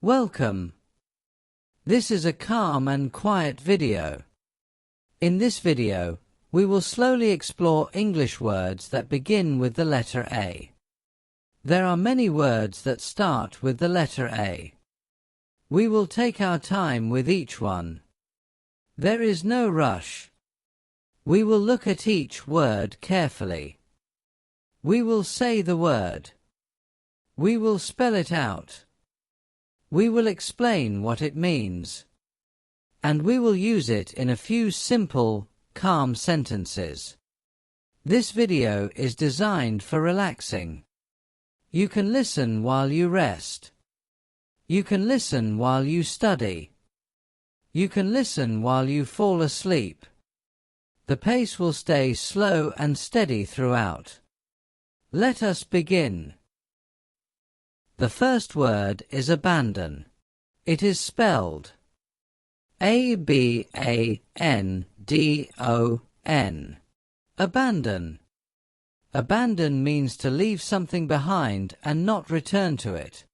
Welcome. This is a calm and quiet video. In this video, we will slowly explore English words that begin with the letter A. There are many words that start with the letter A. We will take our time with each one. There is no rush. We will look at each word carefully. We will say the word. We will spell it out. We will explain what it means. And we will use it in a few simple, calm sentences. This video is designed for relaxing. You can listen while you rest. You can listen while you study. You can listen while you fall asleep. The pace will stay slow and steady throughout. Let us begin. The first word is abandon. It is spelled A-B-A-N-D-O-N. Abandon. Abandon means to leave something behind and not return to it.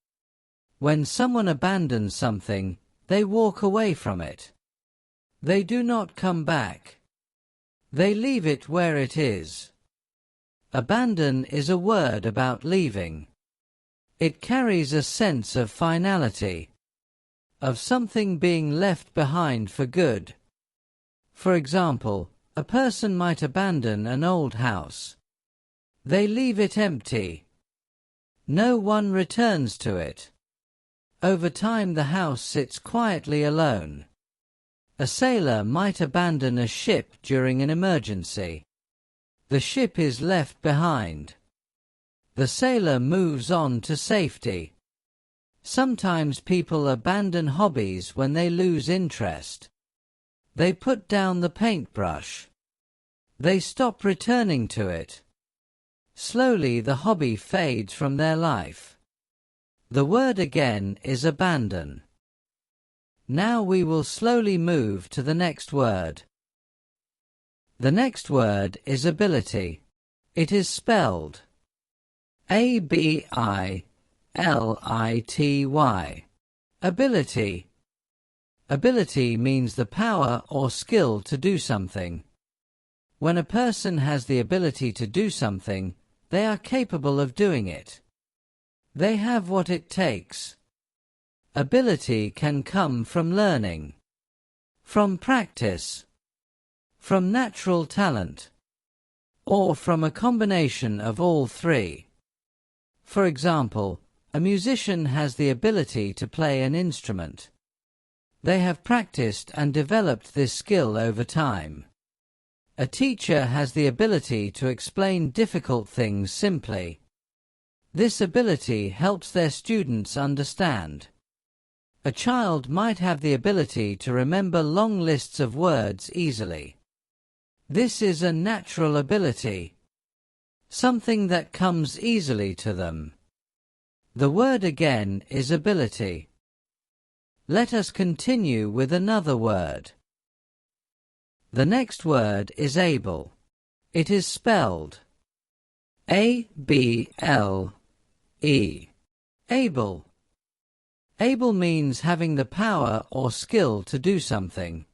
When someone abandons something, they walk away from it. They do not come back. They leave it where it is. Abandon is a word about leaving. It carries a sense of finality, of something being left behind for good. For example, a person might abandon an old house. They leave it empty. No one returns to it. Over time the house sits quietly alone. A sailor might abandon a ship during an emergency. The ship is left behind. The sailor moves on to safety. Sometimes people abandon hobbies when they lose interest. They put down the paintbrush. They stop returning to it. Slowly the hobby fades from their life. The word again is abandon. Now we will slowly move to the next word. The next word is ability. It is spelled A-B-I-L-I-T-Y. Ability. Ability means the power or skill to do something. When a person has the ability to do something, they are capable of doing it. They have what it takes. Ability can come from learning, from practice, from natural talent, or from a combination of all three. For example, a musician has the ability to play an instrument. They have practiced and developed this skill over time. A teacher has the ability to explain difficult things simply. This ability helps their students understand. A child might have the ability to remember long lists of words easily. This is a natural ability. Something that comes easily to them. The word again is ability. Let us continue with another word. The next word is able. It is spelled A-B-L-E. Able. Able means having the power or skill to do something.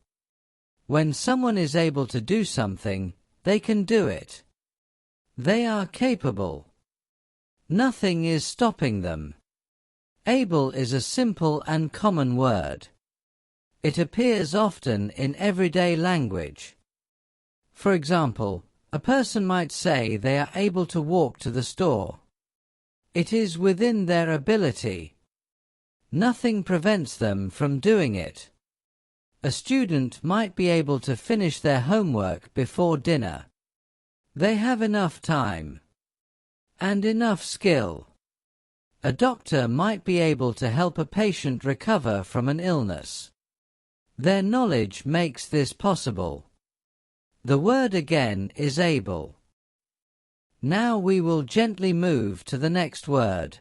When someone is able to do something, they can do it. They are capable. Nothing is stopping them. Able is a simple and common word. It appears often in everyday language. For example, a person might say they are able to walk to the store. It is within their ability. Nothing prevents them from doing it. A student might be able to finish their homework before dinner. They have enough time and enough skill. A doctor might be able to help a patient recover from an illness. Their knowledge makes this possible. The word again is able. Now we will gently move to the next word.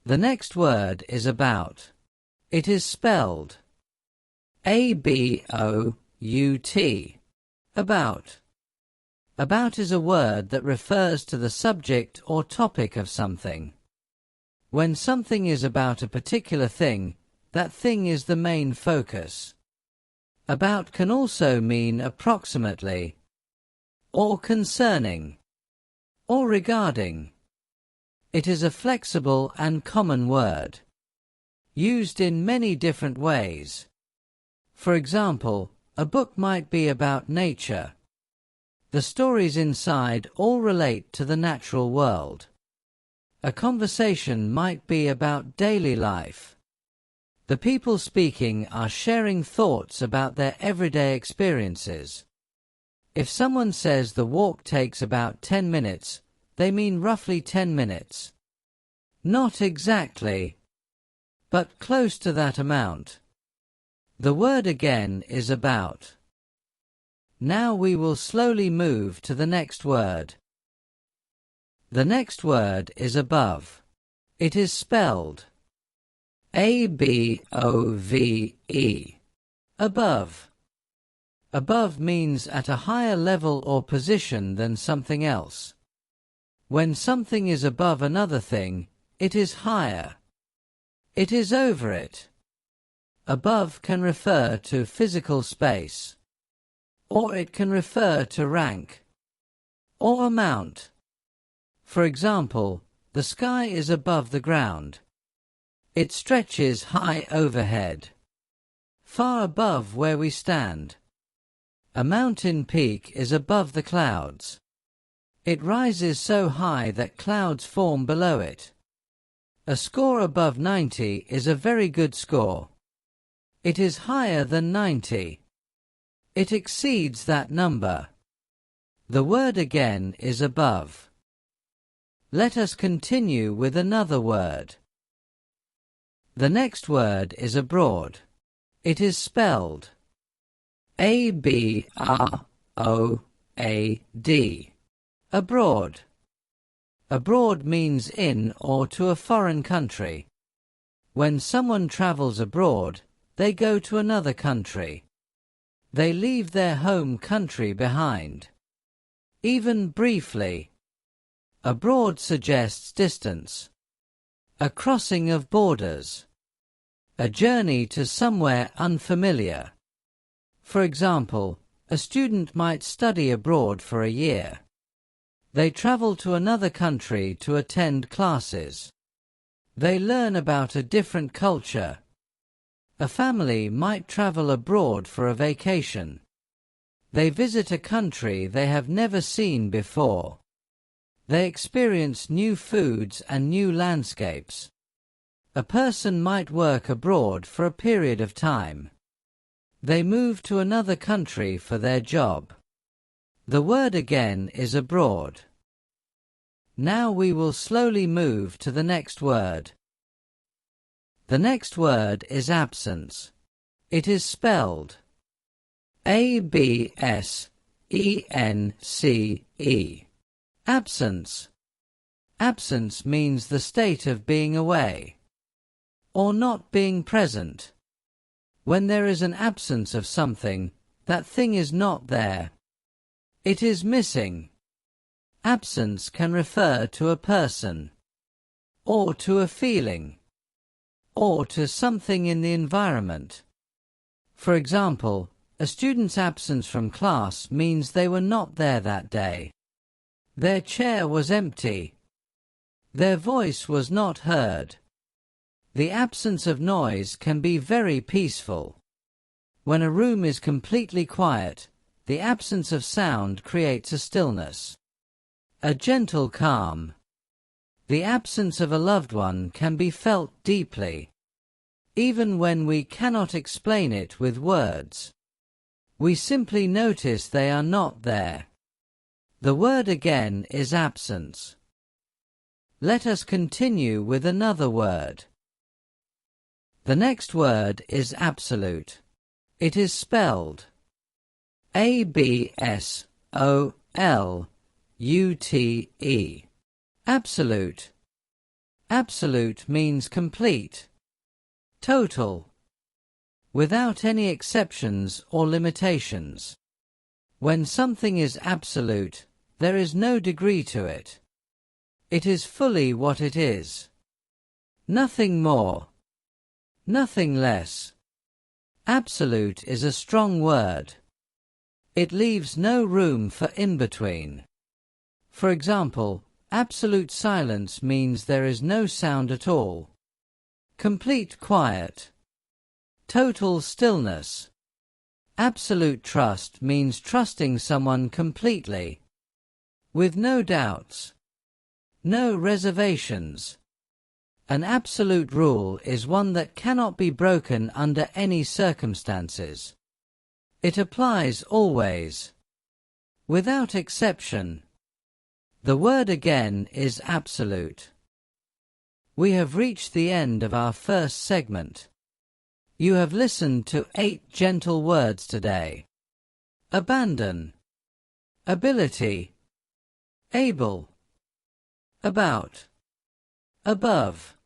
The next word is about. It is spelled A-B-O-U-T. About. About is a word that refers to the subject or topic of something. When something is about a particular thing, that thing is the main focus. About can also mean approximately, or concerning, or regarding. It is a flexible and common word, used in many different ways. For example, a book might be about nature. The stories inside all relate to the natural world. A conversation might be about daily life. The people speaking are sharing thoughts about their everyday experiences. If someone says the walk takes about 10 minutes, they mean roughly 10 minutes. Not exactly, but close to that amount. The word again is about. Now we will slowly move to the next word. The next word is above. It is spelled A-B-O-V-E. Above. Above means at a higher level or position than something else. When something is above another thing, it is higher. It is over it. Above can refer to physical space, or it can refer to rank, or amount. For example, the sky is above the ground. It stretches high overhead, far above where we stand. A mountain peak is above the clouds. It rises so high that clouds form below it. A score above 90 is a very good score. It is higher than 90. It exceeds that number. The word again is above. Let us continue with another word. The next word is abroad. It is spelled A-B-R-O-A-D. Abroad. Abroad means in or to a foreign country. When someone travels abroad, they go to another country. They leave their home country behind. Even briefly. Abroad suggests distance. A crossing of borders. A journey to somewhere unfamiliar. For example, a student might study abroad for a year. They travel to another country to attend classes. They learn about a different culture. A family might travel abroad for a vacation. They visit a country they have never seen before. They experience new foods and new landscapes. A person might work abroad for a period of time. They move to another country for their job. The word again is abroad. Now we will slowly move to the next word. The next word is absence. It is spelled A-B-S-E-N-C-E. Absence. Absence means the state of being away, or not being present. When there is an absence of something, that thing is not there. It is missing. Absence can refer to a person, or to a feeling, or to something in the environment. For example, a student's absence from class means they were not there that day. Their chair was empty. Their voice was not heard. The absence of noise can be very peaceful. When a room is completely quiet, the absence of sound creates a stillness, a gentle calm. The absence of a loved one can be felt deeply, even when we cannot explain it with words. We simply notice they are not there. The word again is absence. Let us continue with another word. The next word is absolute. It is spelled A-B-S-O-L-U-T-E. Absolute. Absolute means complete, total, without any exceptions or limitations. When something is absolute, there is no degree to it. It is fully what it is. Nothing more. Nothing less. Absolute is a strong word. It leaves no room for in-between. For example, absolute silence means there is no sound at all. Complete quiet. Total stillness. Absolute trust means trusting someone completely, with no doubts, no reservations. An absolute rule is one that cannot be broken under any circumstances. It applies always, without exception. The word again is absolute. We have reached the end of our first segment. You have listened to 8 gentle words today. Abandon, ability, able, about, above,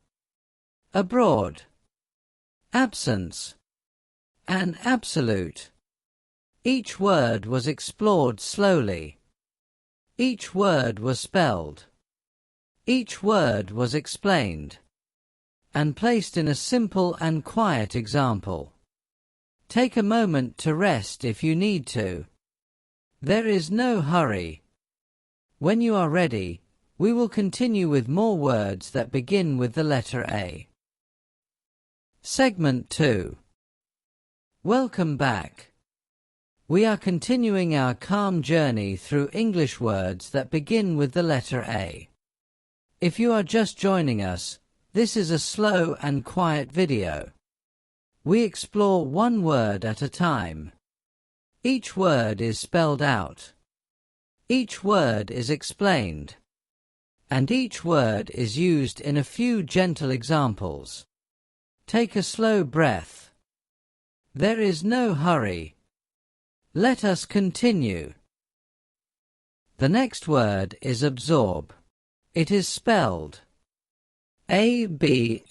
abroad, absence, and absolute. Each word was explored slowly. Each word was spelled. Each word was explained and placed in a simple and quiet example. Take a moment to rest if you need to. There is no hurry. When you are ready, we will continue with more words that begin with the letter A. Segment 2. Welcome back. We are continuing our calm journey through English words that begin with the letter A. If you are just joining us, this is a slow and quiet video. We explore one word at a time. Each word is spelled out. Each word is explained. And each word is used in a few gentle examples. Take a slow breath. There is no hurry. Let us continue. The next word is absorb. It is spelled A-B-S-O-R-B.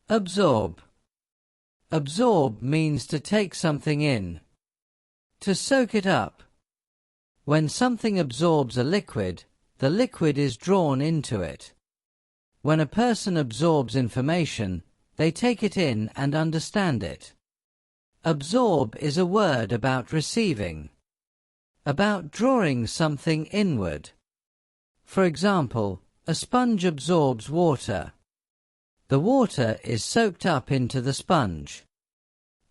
Absorb. Absorb means to take something in, to soak it up. When something absorbs a liquid, the liquid is drawn into it. When a person absorbs information, they take it in and understand it. Absorb is a word about receiving, about drawing something inward. For example, a sponge absorbs water. The water is soaked up into the sponge.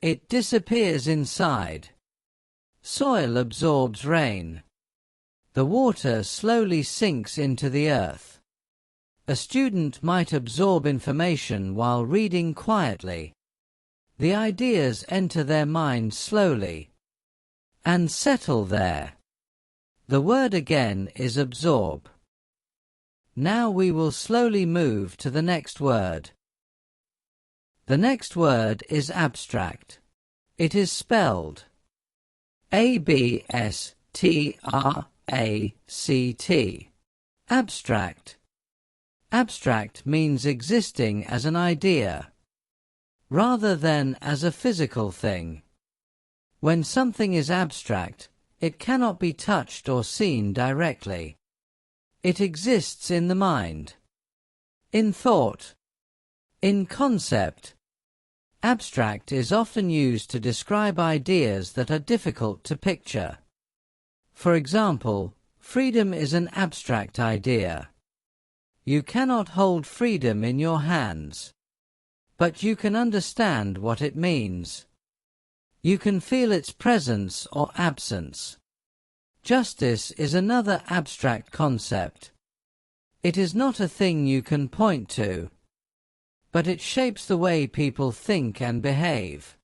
It disappears inside. Soil absorbs rain. The water slowly sinks into the earth. A student might absorb information while reading quietly. The ideas enter their mind slowly and settle there. The word again is absorb. Now we will slowly move to the next word. The next word is abstract. It is spelled A-B-S-T-R-A-C-T. Abstract. Abstract means existing as an idea, rather than as a physical thing. When something is abstract, it cannot be touched or seen directly. It exists in the mind, in thought, in concept. Abstract is often used to describe ideas that are difficult to picture. For example, freedom is an abstract idea. You cannot hold freedom in your hands, but you can understand what it means. You can feel its presence or absence. Justice is another abstract concept. It is not a thing you can point to, but it shapes the way people think and behave.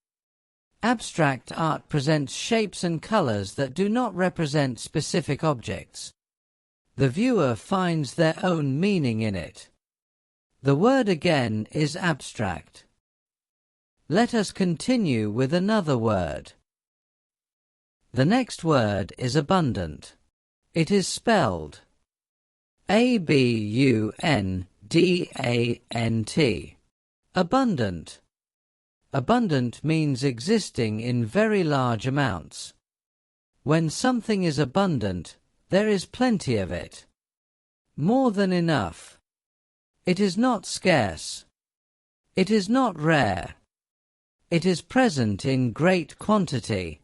Abstract art presents shapes and colors that do not represent specific objects. The viewer finds their own meaning in it. The word again is abstract. Let us continue with another word. The next word is abundant. It is spelled A-B-U-N-D-A-N-T. Abundant. Abundant means existing in very large amounts. When something is abundant, there is plenty of it. More than enough. It is not scarce. It is not rare. It is present in great quantity.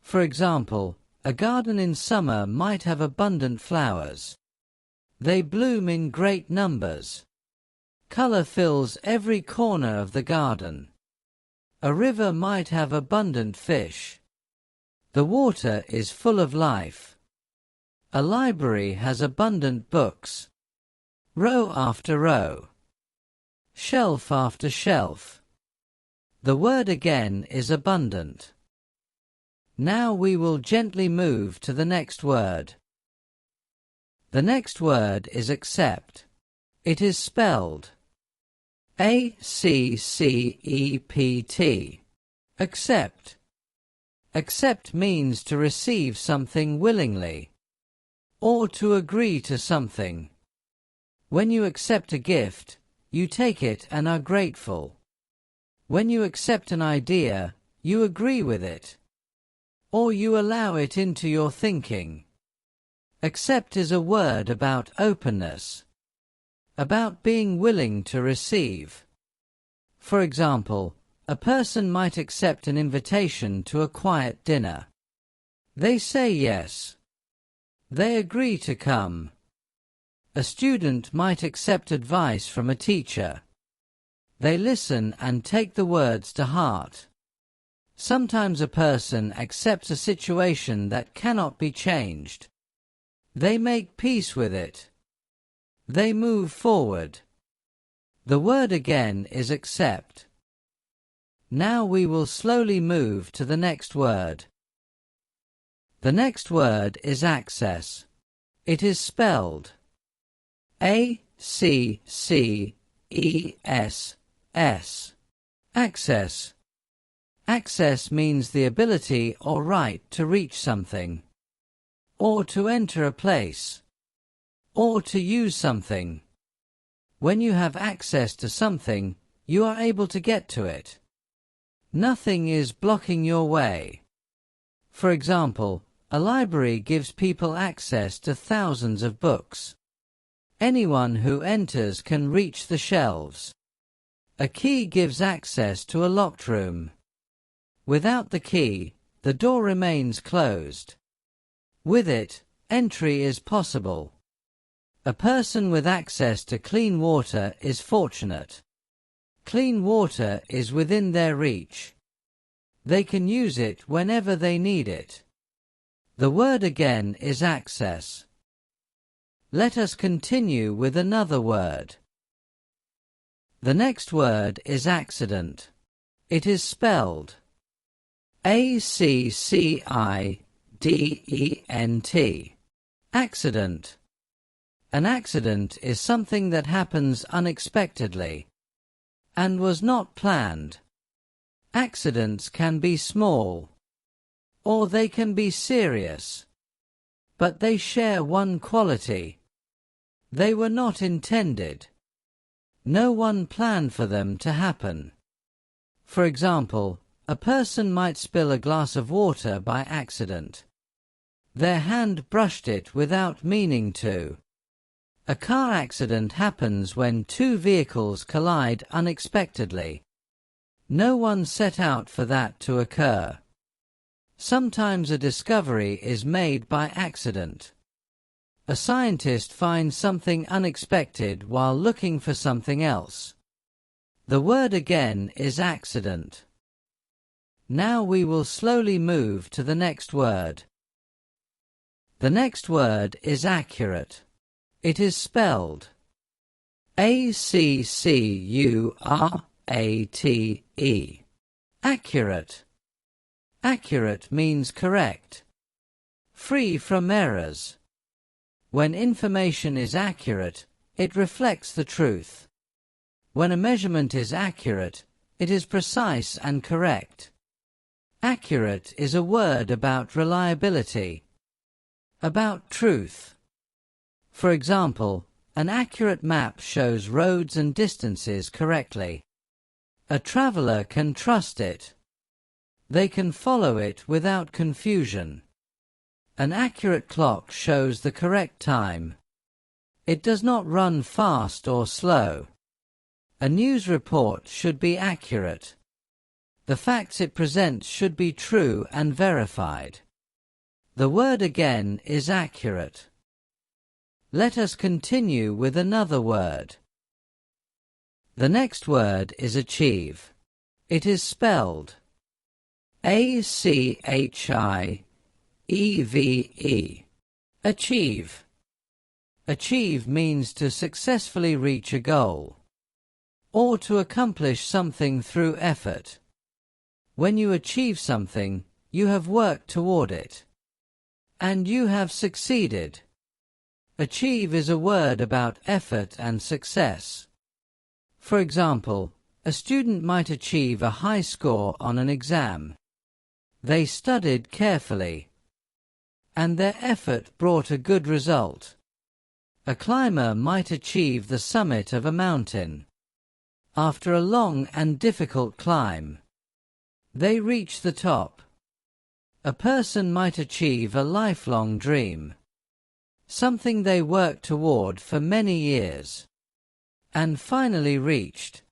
For example, a garden in summer might have abundant flowers. They bloom in great numbers. Color fills every corner of the garden. A river might have abundant fish. The water is full of life. A library has abundant books. Row after row. Shelf after shelf. The word again is abundant. Now we will gently move to the next word. The next word is accept. It is spelled A-C-C-E-P-T. Accept. Accept means to receive something willingly, or to agree to something. When you accept a gift, you take it and are grateful. When you accept an idea, you agree with it, or you allow it into your thinking. Accept is a word about openness, about being willing to receive. For example, a person might accept an invitation to a quiet dinner. They say yes. They agree to come. A student might accept advice from a teacher. They listen and take the words to heart. Sometimes a person accepts a situation that cannot be changed. They make peace with it. They move forward. The word again is accept. Now we will slowly move to the next word. The next word is access. It is spelled A-C-C-E-S-S. Access. Access means the ability or right to reach something, or to enter a place, or to use something. When you have access to something, you are able to get to it. Nothing is blocking your way. For example, a library gives people access to thousands of books. Anyone who enters can reach the shelves. A key gives access to a locked room. Without the key, the door remains closed. With it, entry is possible. A person with access to clean water is fortunate. Clean water is within their reach. They can use it whenever they need it. The word again is access. Let us continue with another word. The next word is accident. It is spelled A-C-C-I-D-E-N-T. Accident. An accident is something that happens unexpectedly and was not planned. Accidents can be small, or they can be serious, but they share one quality. They were not intended. No one planned for them to happen. For example, a person might spill a glass of water by accident. Their hand brushed it without meaning to. A car accident happens when two vehicles collide unexpectedly. No one set out for that to occur. Sometimes a discovery is made by accident. A scientist finds something unexpected while looking for something else. The word again is accident. Now we will slowly move to the next word. The next word is accurate. It is spelled A-C-C-U-R-A-T-E. Accurate. Accurate means correct, free from errors. When information is accurate, it reflects the truth. When a measurement is accurate, it is precise and correct. Accurate is a word about reliability, about truth. For example, an accurate map shows roads and distances correctly. A traveler can trust it. They can follow it without confusion. An accurate clock shows the correct time. It does not run fast or slow. A news report should be accurate. The facts it presents should be true and verified. The word again is accurate. Let us continue with another word. The next word is achieve. It is spelled A-C-H-I-E-V-E. Achieve. Achieve means to successfully reach a goal, or to accomplish something through effort. When you achieve something, you have worked toward it, and you have succeeded. Achieve is a word about effort and success. For example, a student might achieve a high score on an exam. They studied carefully, and their effort brought a good result. A climber might achieve the summit of a mountain. After a long and difficult climb, they reach the top. A person might achieve a lifelong dream, something they worked toward for many years, and finally reached.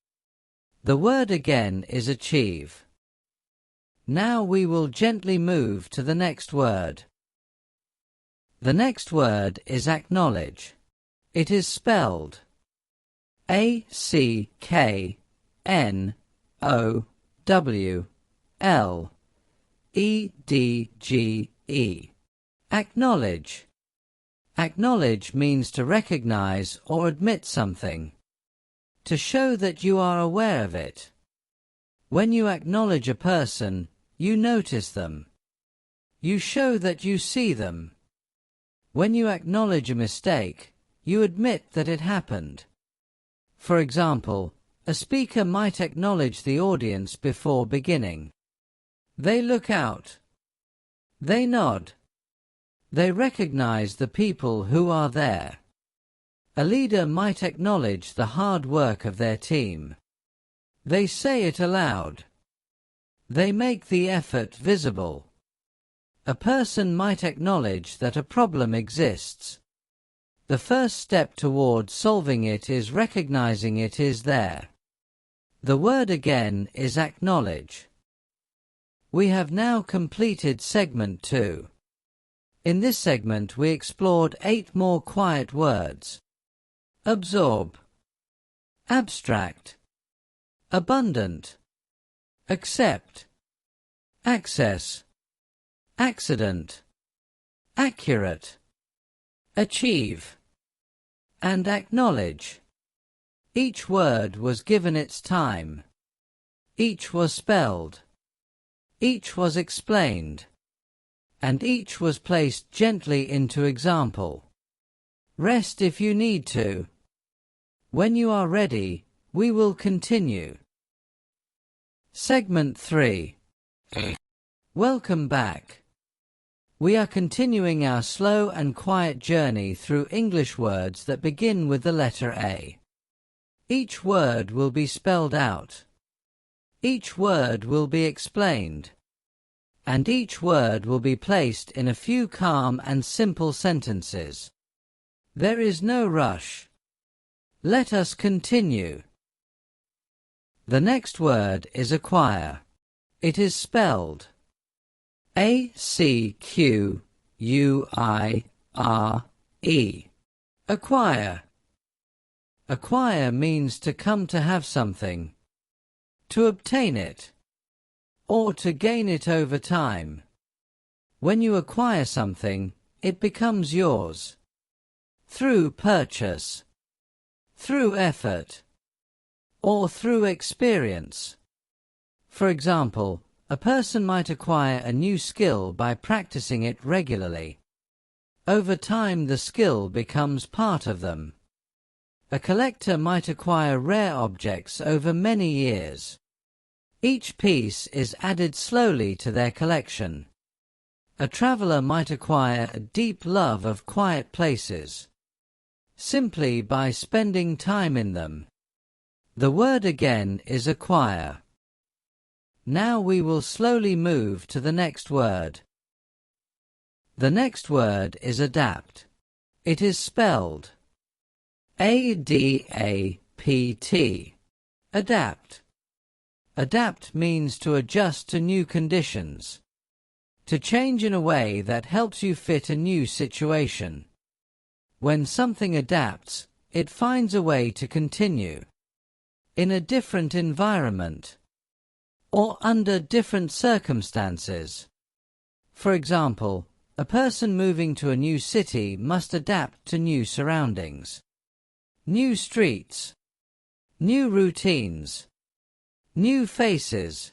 The word again is achieve. Now we will gently move to the next word. The next word is acknowledge. It is spelled A-C-K-N-O-W-L-E-D-G-E. Acknowledge. Acknowledge means to recognize or admit something, to show that you are aware of it. When you acknowledge a person, you notice them. You show that you see them. When you acknowledge a mistake, you admit that it happened. For example, a speaker might acknowledge the audience before beginning. They look out. They nod. They recognize the people who are there. A leader might acknowledge the hard work of their team. They say it aloud. They make the effort visible. A person might acknowledge that a problem exists. The first step toward solving it is recognizing it is there. The word again is acknowledge. We have now completed segment 2. In this segment we explored 8 more quiet words. Absorb, abstract, abundant, accept, access, accident, accurate, achieve, and acknowledge. Each word was given its time. Each was spelled. Each was explained. And each was placed gently into example. Rest if you need to. When you are ready, we will continue. Segment 3. Welcome back. We are continuing our slow and quiet journey through English words that begin with the letter A. Each word will be spelled out. Each word will be explained. And each word will be placed in a few calm and simple sentences. There is no rush. Let us continue. The next word is acquire. It is spelled A-C-Q-U-I-R-E. Acquire. Acquire means to come to have something, to obtain it, or to gain it over time. When you acquire something, it becomes yours. Through purchase, through effort, or through experience. For example, a person might acquire a new skill by practicing it regularly. Over time the skill becomes part of them. A collector might acquire rare objects over many years. Each piece is added slowly to their collection. A traveler might acquire a deep love of quiet places, simply by spending time in them. The word again is acquire. Now we will slowly move to the next word. The next word is adapt. It is spelled A-D-A-P-T. Adapt. Adapt means to adjust to new conditions. To change in a way that helps you fit a new situation. When something adapts, it finds a way to continue. In a different environment. Or under different circumstances. For example, a person moving to a new city must adapt to new surroundings. New streets. New routines. New faces.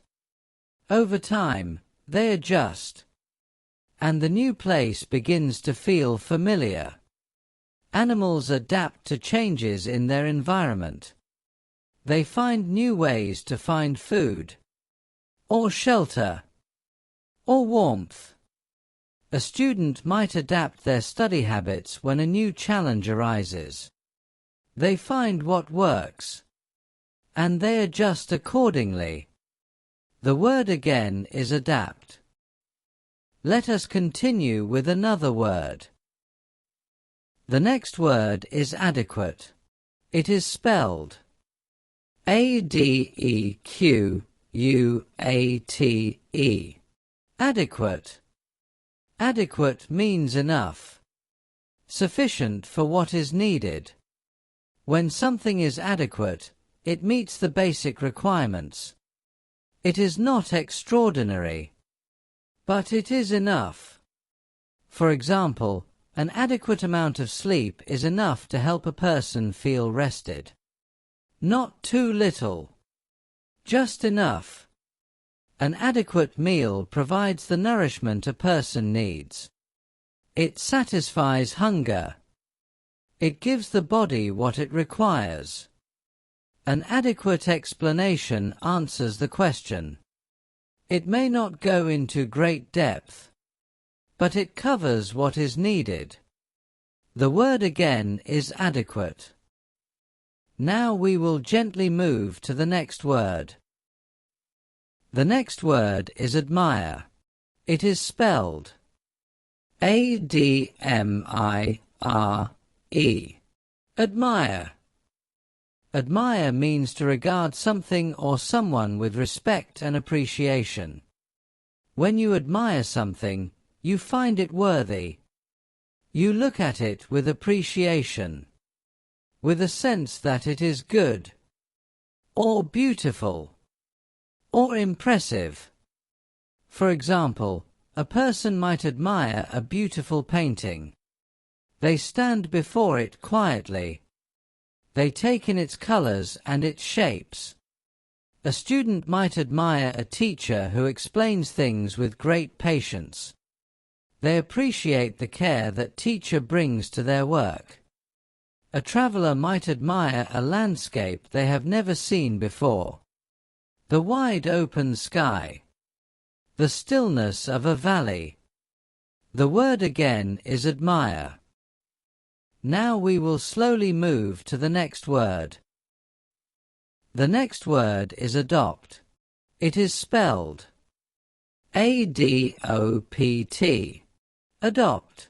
Over time, they adjust. And the new place begins to feel familiar. Animals adapt to changes in their environment. They find new ways to find food, or shelter, or warmth. A student might adapt their study habits when a new challenge arises. They find what works, and they adjust accordingly. The word again is adapt. Let us continue with another word. The next word is adequate. It is spelled A-D-E-Q-U-A-T-E. Adequate. Adequate means enough. Sufficient for what is needed. When something is adequate, it meets the basic requirements. It is not extraordinary, but it is enough. For example, an adequate amount of sleep is enough to help a person feel rested. Not too little. Just enough. An adequate meal provides the nourishment a person needs. It satisfies hunger. It gives the body what it requires. An adequate explanation answers the question. It may not go into great depth, but it covers what is needed. The word again is adequate. Now we will gently move to the next word. The next word is admire. It is spelled A-D-M-I-R-E. Admire. Admire means to regard something or someone with respect and appreciation. When you admire something, you find it worthy. You look at it with appreciation, with a sense that it is good, or beautiful, or impressive. For example, a person might admire a beautiful painting. They stand before it quietly. They take in its colors and its shapes. A student might admire a teacher who explains things with great patience. They appreciate the care that teacher brings to their work. A traveler might admire a landscape they have never seen before. The wide open sky. The stillness of a valley. The word again is admire. Now we will slowly move to the next word. The next word is adopt. It is spelled A-D-O-P-T. Adopt.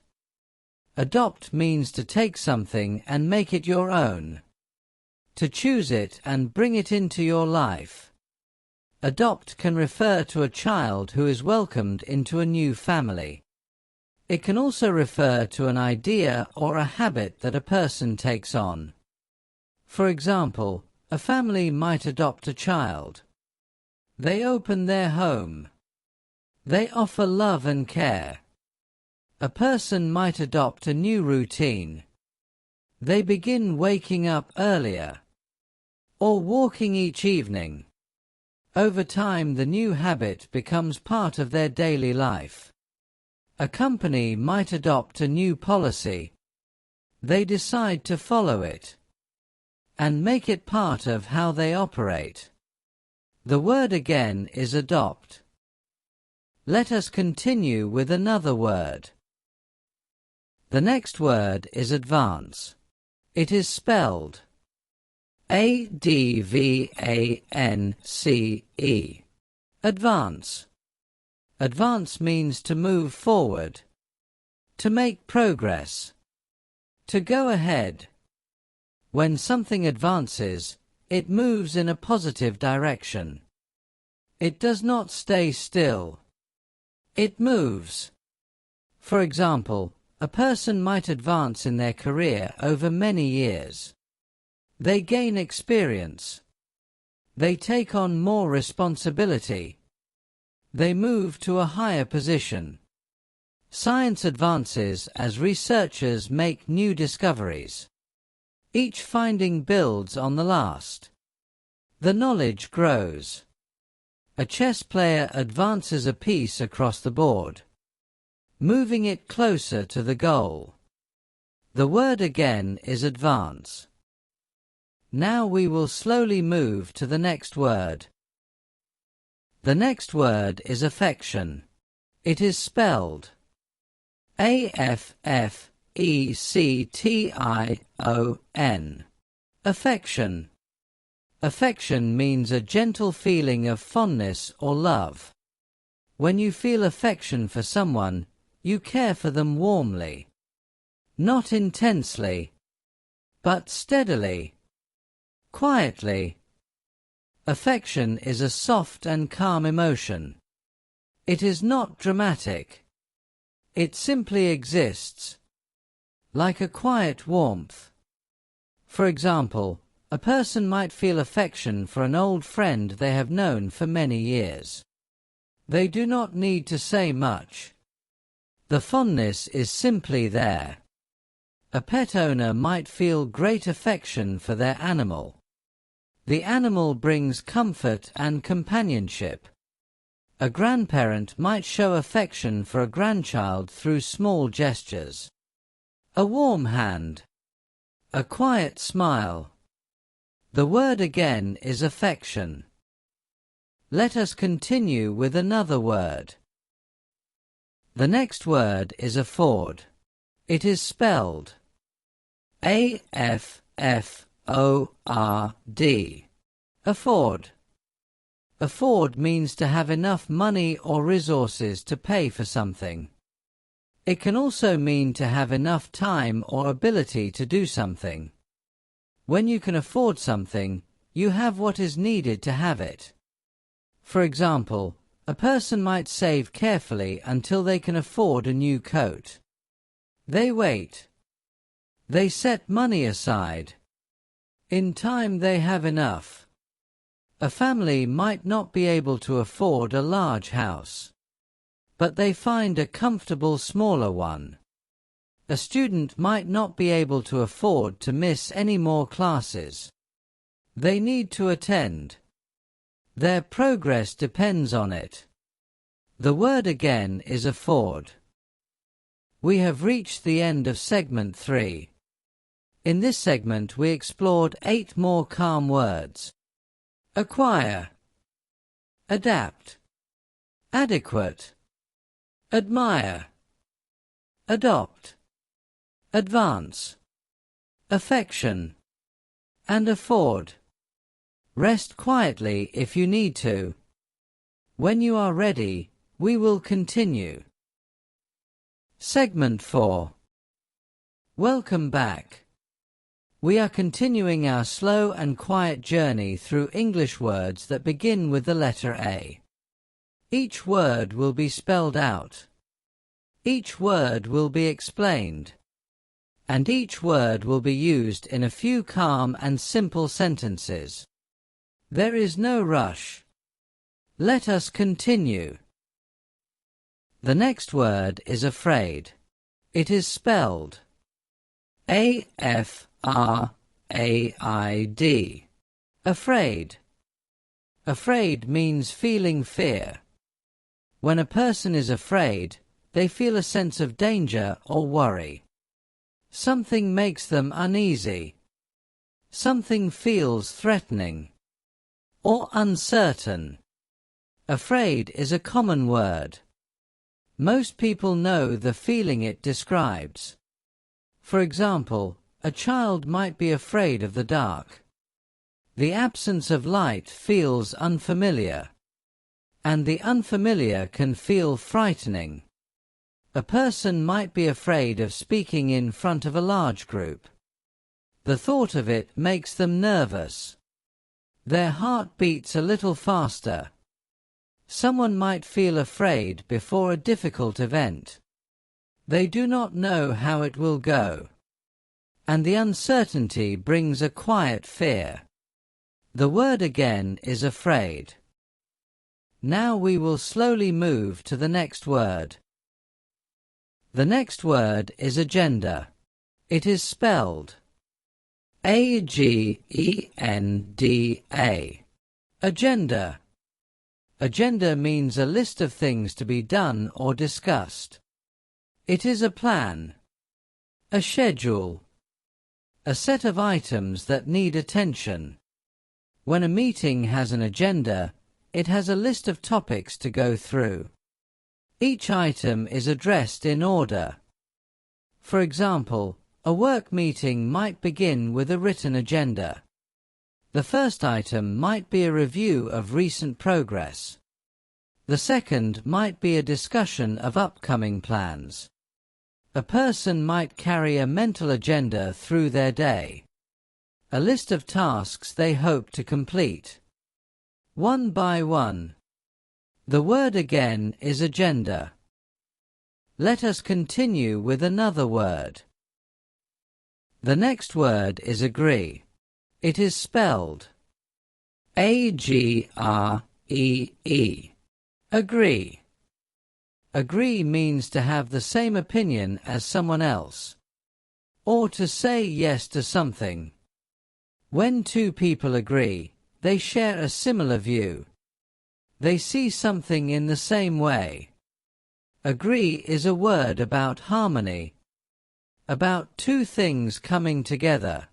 Adopt means to take something and make it your own. To choose it and bring it into your life. Adopt can refer to a child who is welcomed into a new family. It can also refer to an idea or a habit that a person takes on. For example, a family might adopt a child. They open their home. They offer love and care. A person might adopt a new routine. They begin waking up earlier, or walking each evening. Over time, the new habit becomes part of their daily life. A company might adopt a new policy. They decide to follow it and make it part of how they operate. The word again is adopt. Let us continue with another word. The next word is advance. It is spelled A-D-V-A-N-C-E. Advance. Advance means to move forward, to make progress, to go ahead. When something advances, it moves in a positive direction. It does not stay still. It moves. For example, a person might advance in their career over many years. They gain experience. They take on more responsibility. They move to a higher position. Science advances as researchers make new discoveries. Each finding builds on the last. The knowledge grows. A chess player advances a piece across the board, moving it closer to the goal. The word again is advance. Now we will slowly move to the next word. The next word is affection. It is spelled A-F-F-E-C-T-I-O-N. Affection. Affection means a gentle feeling of fondness or love. When you feel affection for someone, you care for them warmly. Not intensely, but steadily, quietly. Affection is a soft and calm emotion. It is not dramatic. It simply exists, like a quiet warmth. For example, a person might feel affection for an old friend they have known for many years. They do not need to say much. The fondness is simply there. A pet owner might feel great affection for their animal. The animal brings comfort and companionship. A grandparent might show affection for a grandchild through small gestures. A warm hand. A quiet smile. The word again is affection. Let us continue with another word. The next word is afford. It is spelled A-F-F-O-R-D. Afford. Afford means to have enough money or resources to pay for something. It can also mean to have enough time or ability to do something. When you can afford something, you have what is needed to have it. For example, a person might save carefully until they can afford a new coat. They wait. They set money aside. In time they have enough. A family might not be able to afford a large house, but they find a comfortable smaller one. A student might not be able to afford to miss any more classes. They need to attend. Their progress depends on it. The word again is afford. We have reached the end of segment 3. In this segment we explored 8 more calm words. Acquire, adapt, adequate, admire, adopt, advance, affection, and afford. Rest quietly if you need to. When you are ready, we will continue. Segment 4. Welcome back. We are continuing our slow and quiet journey through English words that begin with the letter A. Each word will be spelled out. Each word will be explained. And each word will be used in a few calm and simple sentences. There is no rush. Let us continue. The next word is afraid. It is spelled A-F-R-A-I-D. Afraid. Afraid means feeling fear. When a person is afraid, they feel a sense of danger or worry. Something makes them uneasy. Something feels threatening or uncertain. Afraid is a common word. Most people know the feeling it describes. For example, a child might be afraid of the dark. The absence of light feels unfamiliar, and the unfamiliar can feel frightening. A person might be afraid of speaking in front of a large group. The thought of it makes them nervous. Their heart beats a little faster. Someone might feel afraid before a difficult event. They do not know how it will go. And the uncertainty brings a quiet fear. The word again is afraid. Now we will slowly move to the next word. The next word is agenda. It is spelled A-G-E-N-D-A. Agenda. Agenda means a list of things to be done or discussed. It is a plan, a schedule, a set of items that need attention. When a meeting has an agenda, it has a list of topics to go through. Each item is addressed in order. For example, a work meeting might begin with a written agenda. The first item might be a review of recent progress. The second might be a discussion of upcoming plans. A person might carry a mental agenda through their day. A list of tasks they hope to complete. One by one. The word again is agenda. Let us continue with another word. The next word is agree. It is spelled A-G-R-E-E. Agree. Agree means to have the same opinion as someone else, or to say yes to something. When two people agree, they share a similar view. They see something in the same way. Agree is a word about harmony, about two things coming together.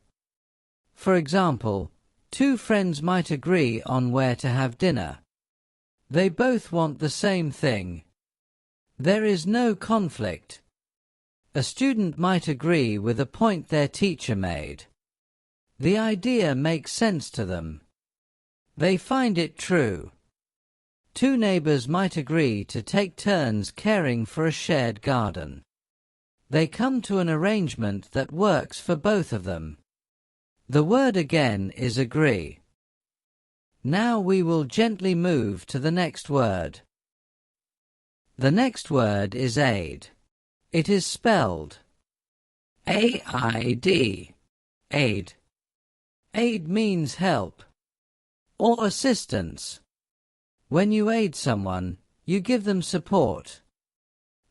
For example, two friends might agree on where to have dinner. They both want the same thing. There is no conflict. A student might agree with a point their teacher made. The idea makes sense to them. They find it true. Two neighbors might agree to take turns caring for a shared garden. They come to an arrangement that works for both of them. The word again is agree. Now we will gently move to the next word. The next word is aid. It is spelled A-I-D. Aid. Aid means help or assistance. When you aid someone, you give them support.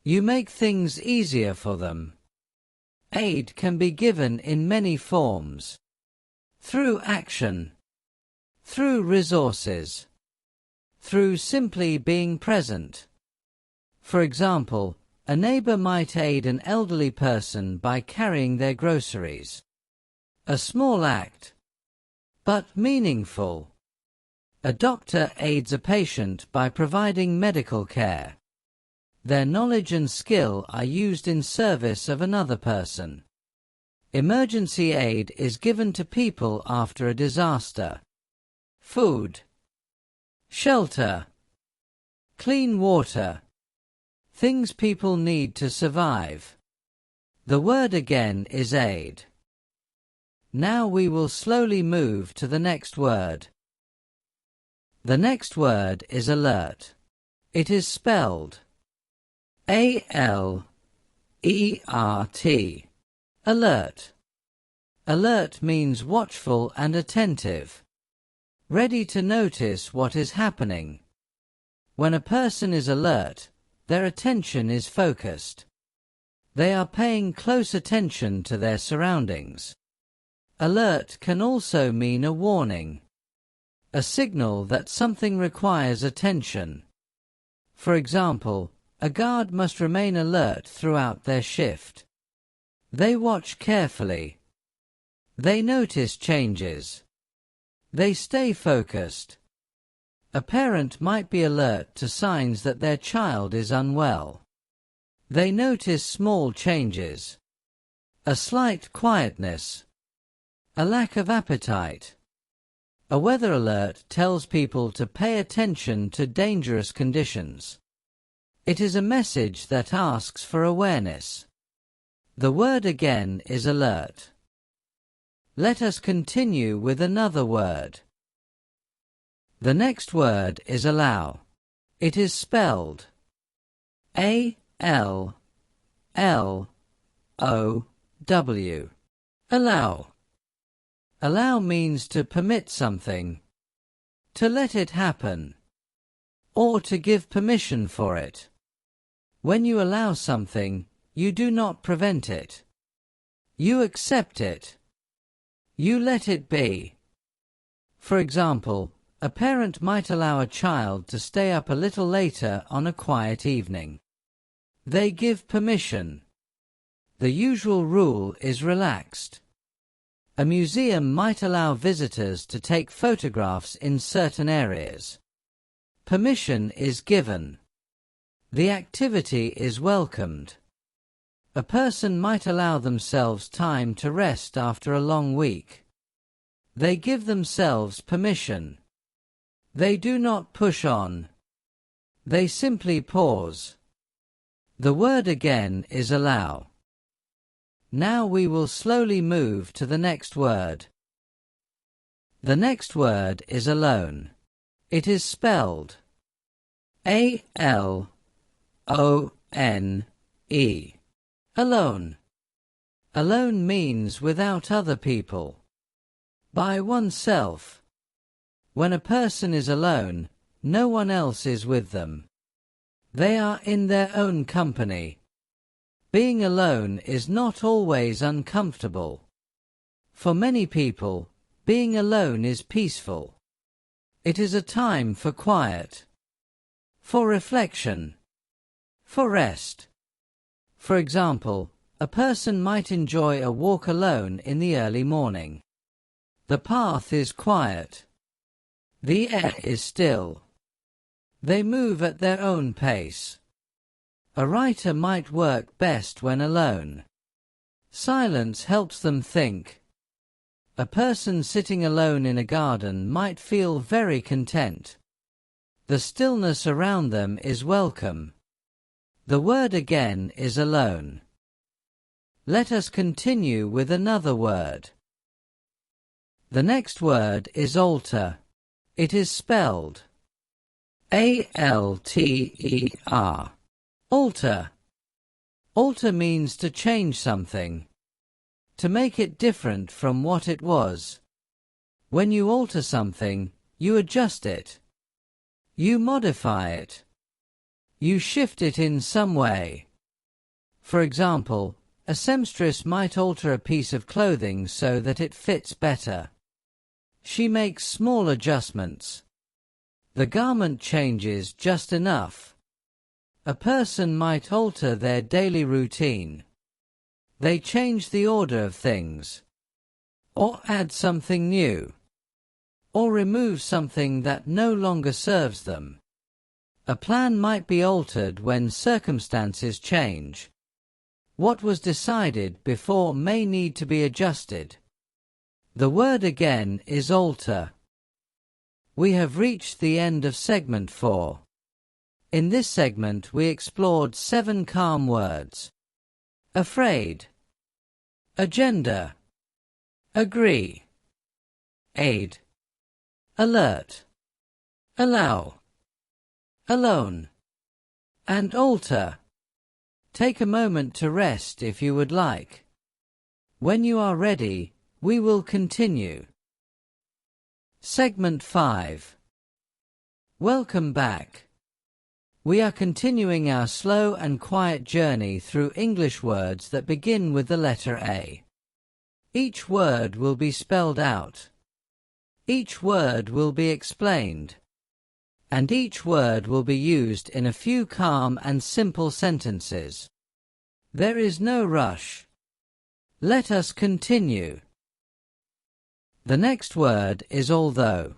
You make things easier for them. Aid can be given in many forms. Through action, through resources, through simply being present. For example, a neighbor might aid an elderly person by carrying their groceries. A small act, but meaningful. A doctor aids a patient by providing medical care. Their knowledge and skill are used in service of another person. Emergency aid is given to people after a disaster. Food, shelter, clean water, things people need to survive. The word again is aid. Now we will slowly move to the next word. The next word is alert. It is spelled A-L-E-R-T. Alert. Alert means watchful and attentive, ready to notice what is happening. When a person is alert, their attention is focused. They are paying close attention to their surroundings. Alert can also mean a warning, a signal that something requires attention. For example, a guard must remain alert throughout their shift. They watch carefully. They notice changes. They stay focused. A parent might be alert to signs that their child is unwell. They notice small changes. A slight quietness. A lack of appetite. A weather alert tells people to pay attention to dangerous conditions. It is a message that asks for awareness. The word again is alert. Let us continue with another word. The next word is allow. It is spelled A-L-L-O-W. Allow. Allow means to permit something, to let it happen, or to give permission for it. When you allow something, you do not prevent it. You accept it. You let it be. For example, a parent might allow a child to stay up a little later on a quiet evening. They give permission. The usual rule is relaxed. A museum might allow visitors to take photographs in certain areas. Permission is given. The activity is welcomed. A person might allow themselves time to rest after a long week. They give themselves permission. They do not push on. They simply pause. The word again is allow. Now we will slowly move to the next word. The next word is alone. It is spelled A-L-O-N-E. Alone. Alone means without other people. By oneself. When a person is alone, no one else is with them. They are in their own company. Being alone is not always uncomfortable. For many people, being alone is peaceful. It is a time for quiet, for reflection, for rest. For example, a person might enjoy a walk alone in the early morning. The path is quiet. The air is still. They move at their own pace. A writer might work best when alone. Silence helps them think. A person sitting alone in a garden might feel very content. The stillness around them is welcome. The word again is alone. Let us continue with another word. The next word is alter. It is spelled A-L-T-E-R. Alter. Alter means to change something, to make it different from what it was. When you alter something, you adjust it. You modify it. You shift it in some way. For example, a seamstress might alter a piece of clothing so that it fits better. She makes small adjustments. The garment changes just enough. A person might alter their daily routine. They change the order of things, or add something new, or remove something that no longer serves them. A plan might be altered when circumstances change. What was decided before may need to be adjusted. The word again is alter. We have reached the end of segment 4. In this segment we explored 7 calm words. Afraid, agenda, agree, aid, alert, allow, alone, and alter. Take a moment to rest if you would like. When you are ready, we will continue. Segment 5. Welcome back. We are continuing our slow and quiet journey through English words that begin with the letter A. Each word will be spelled out. Each word will be explained. And each word will be used in a few calm and simple sentences. There is no rush. Let us continue. The next word is although.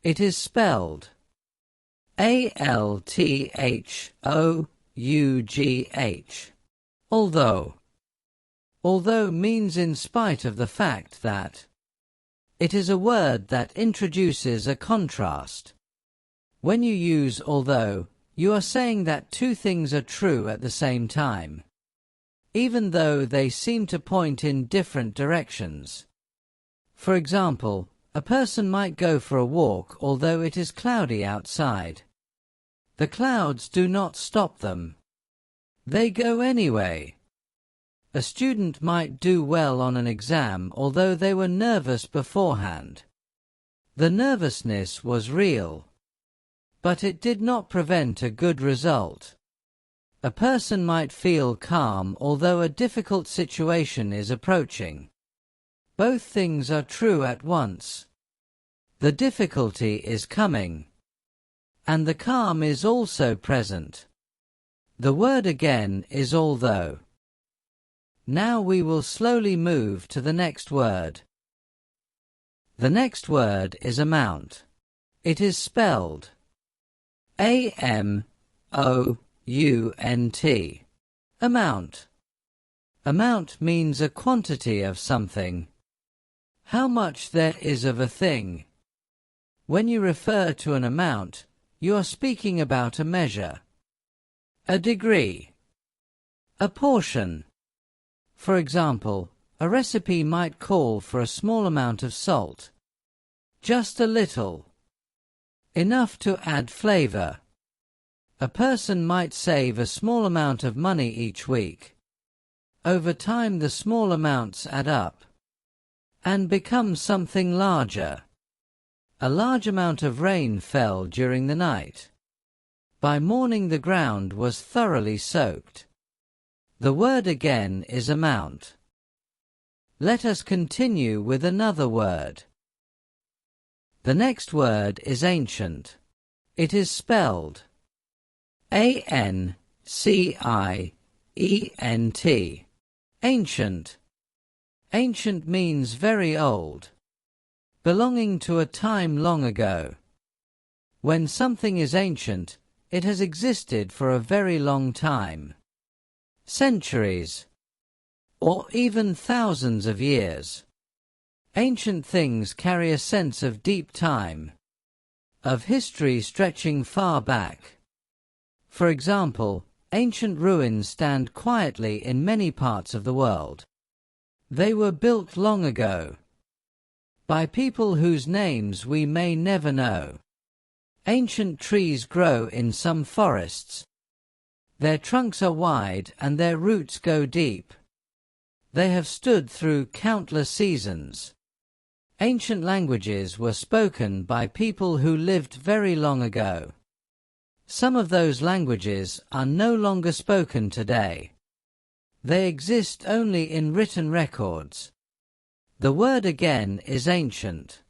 It is spelled A-L-T-H-O-U-G-H. Although. Although means in spite of the fact that. It is a word that introduces a contrast. When you use although, you are saying that two things are true at the same time, even though they seem to point in different directions. For example, a person might go for a walk although it is cloudy outside. The clouds do not stop them. They go anyway. A student might do well on an exam although they were nervous beforehand. The nervousness was real, but it did not prevent a good result. A person might feel calm although a difficult situation is approaching. Both things are true at once. The difficulty is coming, and the calm is also present. The word again is although. Now we will slowly move to the next word. The next word is amount. It is spelled A-M-O-U-N-T. Amount. Amount means a quantity of something. How much there is of a thing. When you refer to an amount, you are speaking about a measure, a degree, a portion. For example, a recipe might call for a small amount of salt, just a little, enough to add flavor. A person might save a small amount of money each week. Over time the small amounts add up and become something larger. A large amount of rain fell during the night. By morning the ground was thoroughly soaked. The word again is amount. Let us continue with another word. The next word is ancient. It is spelled A-N-C-I-E-N-T. Ancient. Ancient means very old, belonging to a time long ago. When something is ancient, it has existed for a very long time. Centuries, or even thousands of years. Ancient things carry a sense of deep time, of history stretching far back. For example, ancient ruins stand quietly in many parts of the world. They were built long ago, by people whose names we may never know. Ancient trees grow in some forests. Their trunks are wide and their roots go deep. They have stood through countless seasons. Ancient languages were spoken by people who lived very long ago. Some of those languages are no longer spoken today. They exist only in written records. The word again is ancient.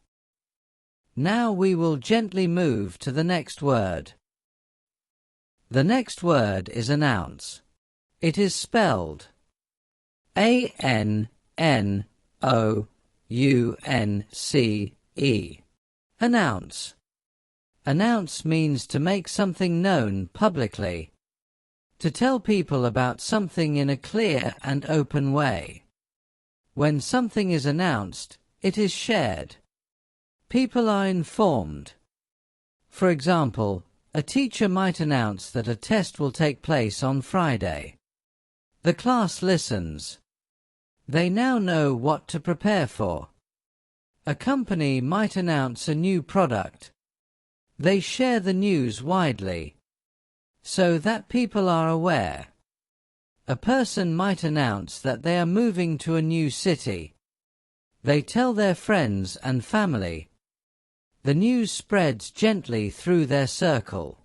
Now we will gently move to the next word. The next word is announce. It is spelled A-N-N-O-U-N-C-E. Announce. Announce means to make something known publicly, to tell people about something in a clear and open way. When something is announced, it is shared. People are informed. For example, a teacher might announce that a test will take place on Friday. The class listens. They now know what to prepare for. A company might announce a new product. They share the news widely, so that people are aware. A person might announce that they are moving to a new city. They tell their friends and family. The news spreads gently through their circle.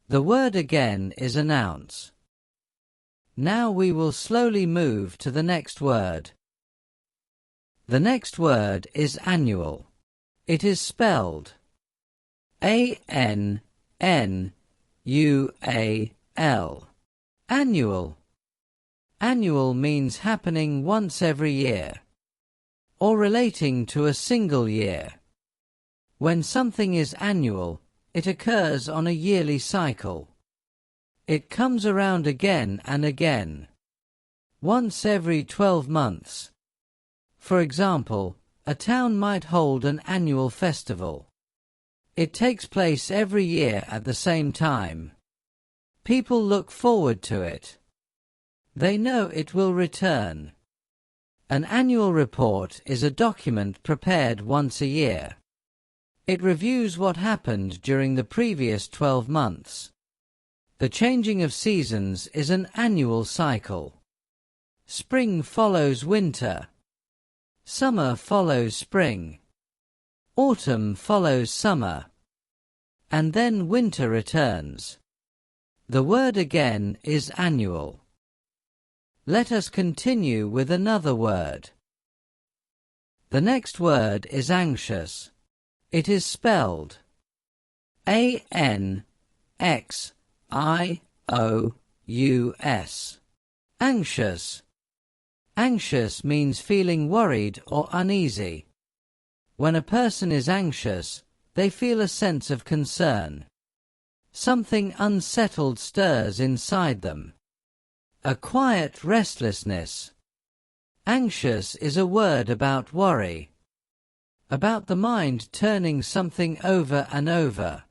The word again is announce. Now we will slowly move to the next word. The next word is annual. It is spelled A-N-N-U-A-L. Annual. Annual means happening once every year, or relating to a single year. When something is annual, it occurs on a yearly cycle. It comes around again and again, once every 12 months. For example, a town might hold an annual festival. It takes place every year at the same time. People look forward to it. They know it will return. An annual report is a document prepared once a year. It reviews what happened during the previous 12 months. The changing of seasons is an annual cycle. Spring follows winter. Summer follows spring. Autumn follows summer. And then winter returns. The word again is annual. Let us continue with another word. The next word is anxious. It is spelled A-N-X-I-O-U-S. Anxious. Anxious means feeling worried or uneasy. When a person is anxious, they feel a sense of concern. Something unsettled stirs inside them. A quiet restlessness. Anxious is a word about worry, about the mind turning something over and over.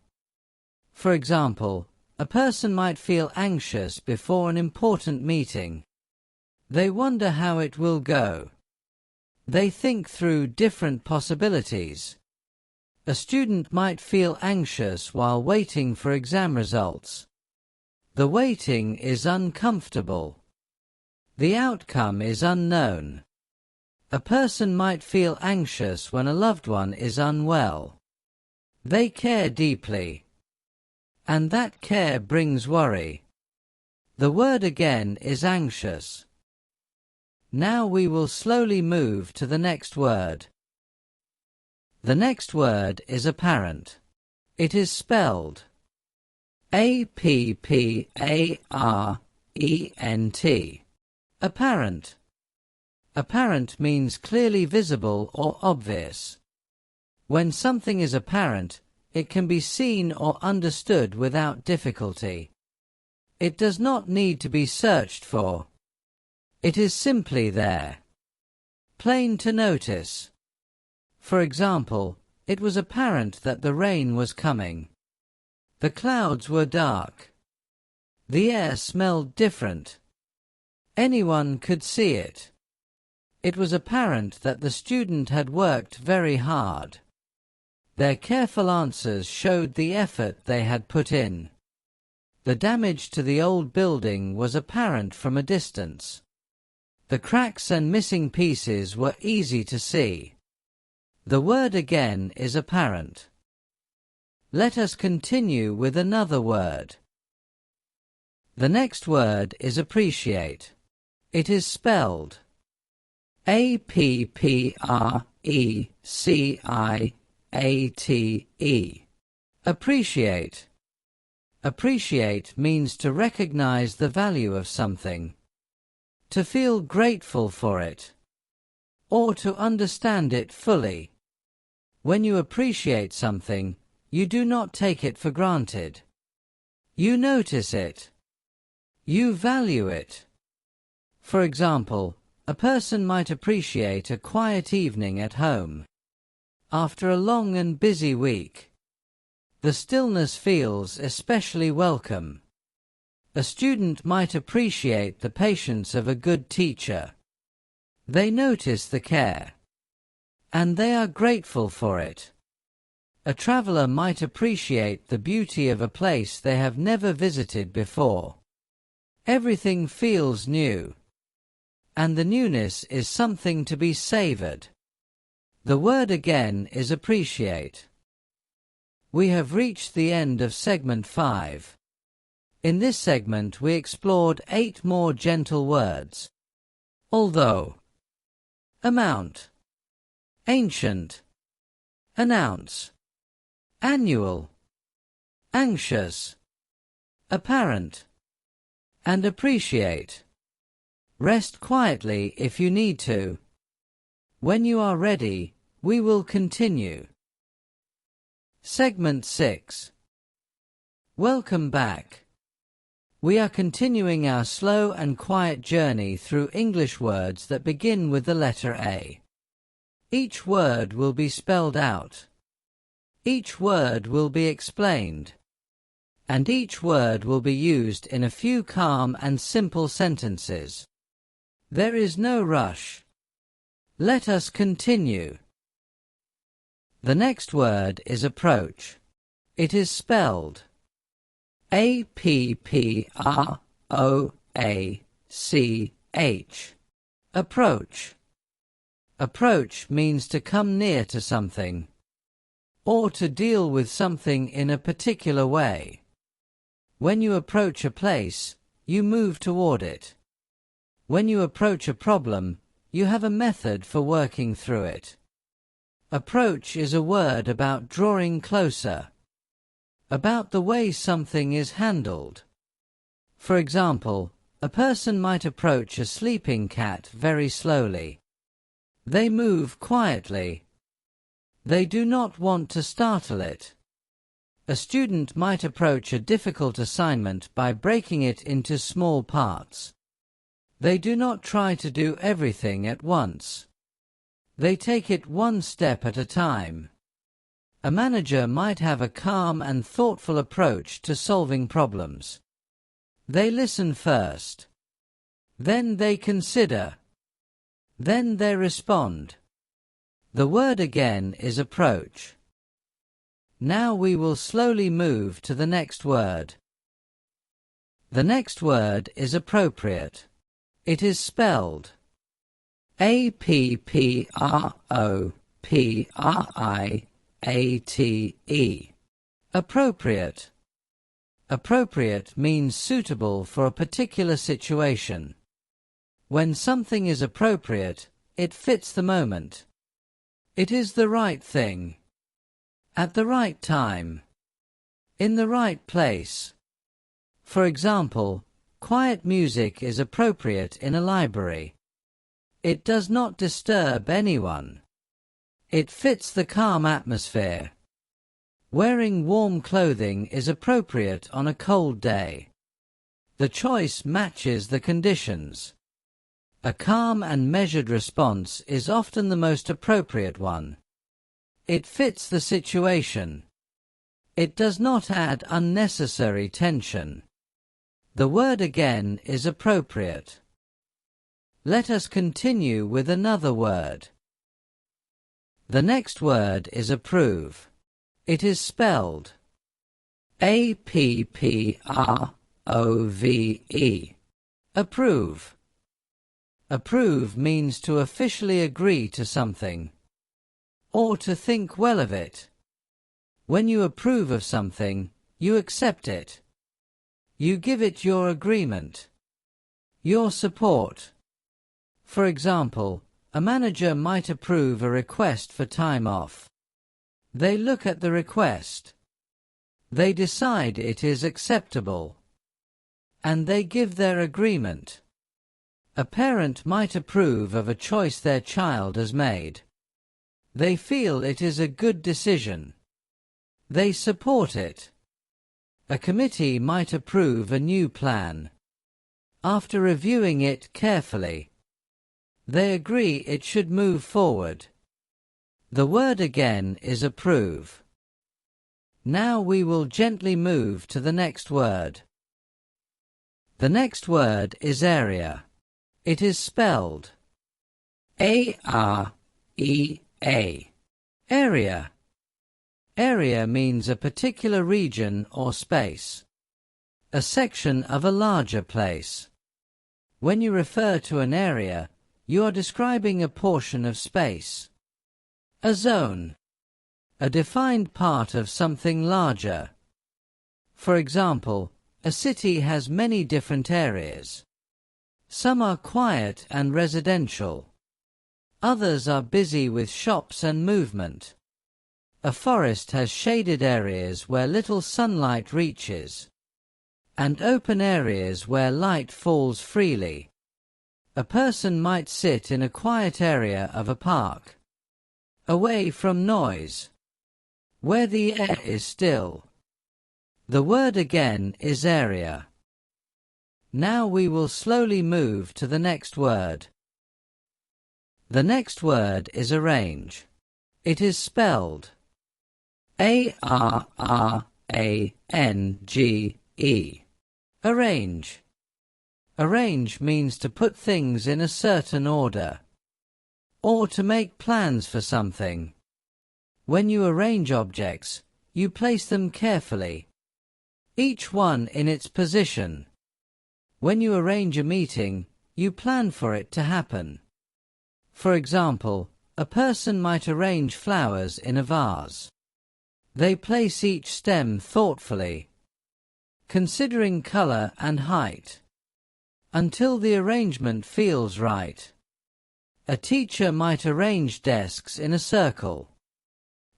For example, a person might feel anxious before an important meeting. They wonder how it will go. They think through different possibilities. A student might feel anxious while waiting for exam results. The waiting is uncomfortable. The outcome is unknown. A person might feel anxious when a loved one is unwell. They care deeply. And that care brings worry. The word again is anxious. Now we will slowly move to the next word. The next word is apparent. It is spelled A-P-P-A-R-E-N-T. Apparent. Apparent means clearly visible or obvious. When something is apparent, it can be seen or understood without difficulty. It does not need to be searched for. It is simply there. Plain to notice. For example, it was apparent that the rain was coming. The clouds were dark. The air smelled different. Anyone could see it. It was apparent that the student had worked very hard. Their careful answers showed the effort they had put in. The damage to the old building was apparent from a distance. The cracks and missing pieces were easy to see. The word again is apparent. Let us continue with another word. The next word is appreciate. It is spelled A-P-P-R-E-C-I-A-T-E. Appreciate. Appreciate means to recognize the value of something, to feel grateful for it, or to understand it fully. When you appreciate something, you do not take it for granted. You notice it. You value it. For example, a person might appreciate a quiet evening at home. After a long and busy week, the stillness feels especially welcome. A student might appreciate the patience of a good teacher. They notice the care, and they are grateful for it. A traveler might appreciate the beauty of a place they have never visited before. Everything feels new, and the newness is something to be savored. The word again is appreciate. We have reached the end of segment 5. In this segment we explored 8 more gentle words. Although, amount, ancient, announce, annual, anxious, apparent, and appreciate. Rest quietly if you need to. When you are ready, we will continue. Segment 6. Welcome back. We are continuing our slow and quiet journey through English words that begin with the letter A. Each word will be spelled out. Each word will be explained. And each word will be used in a few calm and simple sentences. There is no rush. Let us continue. The next word is approach. It is spelled A-P-P-R-O-A-C-H. Approach. Approach means to come near to something, or to deal with something in a particular way. When you approach a place, you move toward it. When you approach a problem, you have a method for working through it. Approach is a word about drawing closer, about the way something is handled. For example, a person might approach a sleeping cat very slowly. They move quietly. They do not want to startle it. A student might approach a difficult assignment by breaking it into small parts. They do not try to do everything at once. They take it one step at a time. A manager might have a calm and thoughtful approach to solving problems. They listen first. Then they consider. Then they respond. The word again is approach. Now we will slowly move to the next word. The next word is appropriate. It is spelled A-P-P-R-O-P-R-I-A-T-E. Appropriate. Appropriate means suitable for a particular situation. When something is appropriate, it fits the moment. It is the right thing. At the right time. In the right place. For example, quiet music is appropriate in a library. It does not disturb anyone. It fits the calm atmosphere. Wearing warm clothing is appropriate on a cold day. The choice matches the conditions. A calm and measured response is often the most appropriate one. It fits the situation. It does not add unnecessary tension. The word again is appropriate. Let us continue with another word. The next word is approve. It is spelled A-P-P-R-O-V-E. Approve. Approve means to officially agree to something, or to think well of it. When you approve of something, you accept it. You give it your agreement, your support. For example, a manager might approve a request for time off. They look at the request. They decide it is acceptable. And they give their agreement. A parent might approve of a choice their child has made. They feel it is a good decision. They support it. A committee might approve a new plan. After reviewing it carefully, they agree it should move forward. The word again is approve. Now we will gently move to the next word. The next word is area. It is spelled A-R-E-A. Area. Area means a particular region or space, a section of a larger place. When you refer to an area, you are describing a portion of space, a zone, a defined part of something larger. For example, a city has many different areas. Some are quiet and residential. Others are busy with shops and movement. A forest has shaded areas where little sunlight reaches, and open areas where light falls freely. A person might sit in a quiet area of a park, away from noise, where the air is still. The word again is area. Now we will slowly move to the next word. The next word is arrange. It is spelled A-R-R-A-N-G-E. Arrange. Arrange means to put things in a certain order. or to make plans for something. When you arrange objects, you place them carefully, each one in its position. When you arrange a meeting, you plan for it to happen. For example, a person might arrange flowers in a vase. They place each stem thoughtfully, considering color and height, until the arrangement feels right. A teacher might arrange desks in a circle,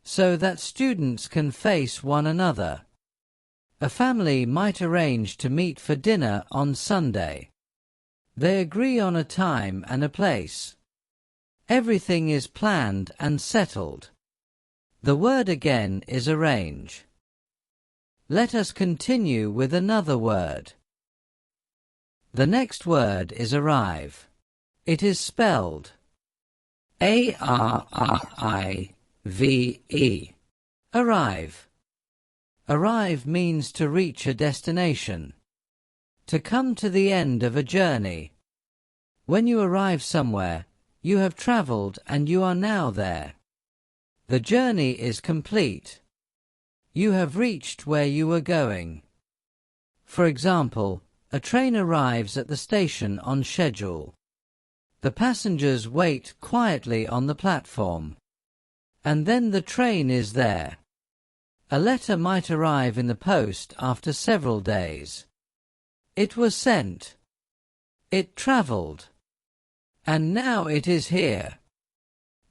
so that students can face one another. A family might arrange to meet for dinner on Sunday. They agree on a time and a place. Everything is planned and settled. The word again is arrange. Let us continue with another word. The next word is arrive. It is spelled A-R-R-I-V-E. Arrive. Arrive means to reach a destination, to come to the end of a journey. When you arrive somewhere, you have traveled and you are now there. The journey is complete. You have reached where you were going. For example, a train arrives at the station on schedule. The passengers wait quietly on the platform, and then the train is there. A letter might arrive in the post after several days. It was sent. It traveled. And now it is here.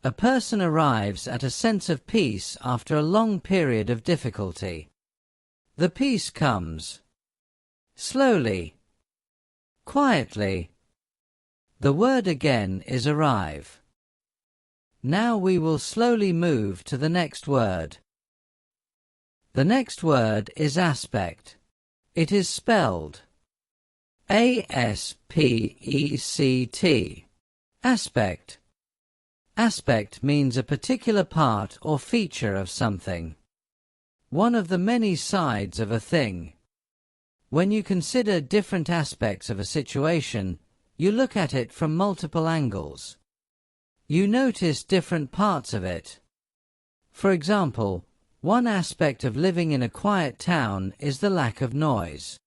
A person arrives at a sense of peace after a long period of difficulty. The peace comes slowly, quietly. The word again is arrive. Now we will slowly move to the next word. The next word is aspect. It is spelled A-S-P-E-C-T. Aspect. Aspect means a particular part or feature of something, one of the many sides of a thing. When you consider different aspects of a situation, you look at it from multiple angles. You notice different parts of it. For example, one aspect of living in a quiet town is the lack of noise.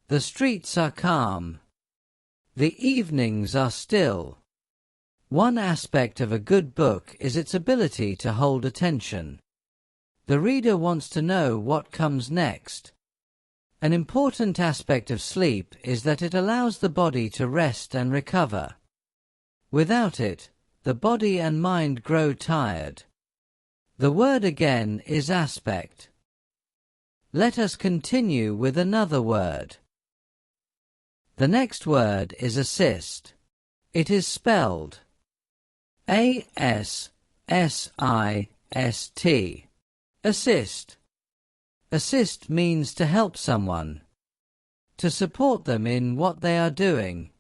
The streets are calm. The evenings are still. One aspect of a good book is its ability to hold attention. The reader wants to know what comes next. An important aspect of sleep is that it allows the body to rest and recover. Without it, the body and mind grow tired. The word again is aspect. Let us continue with another word. The next word is assist. It is spelled A-S-S-I-S-T. Assist. Assist means to help someone, to support them in what they are doing.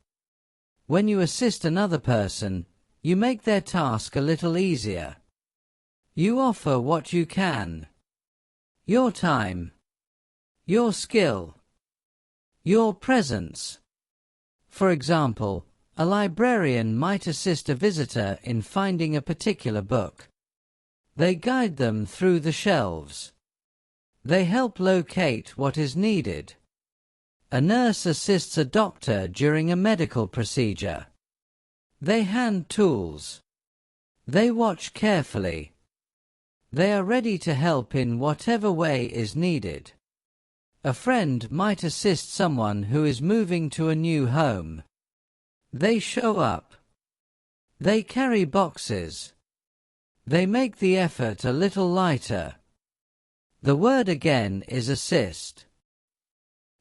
When you assist another person, you make their task a little easier. You offer what you can. Your time. Your skill. Your presence. For example, a librarian might assist a visitor in finding a particular book. They guide them through the shelves. They help locate what is needed. A nurse assists a doctor during a medical procedure. They hand tools. They watch carefully. They are ready to help in whatever way is needed. A friend might assist someone who is moving to a new home. They show up. They carry boxes. They make the effort a little lighter. The word again is assist.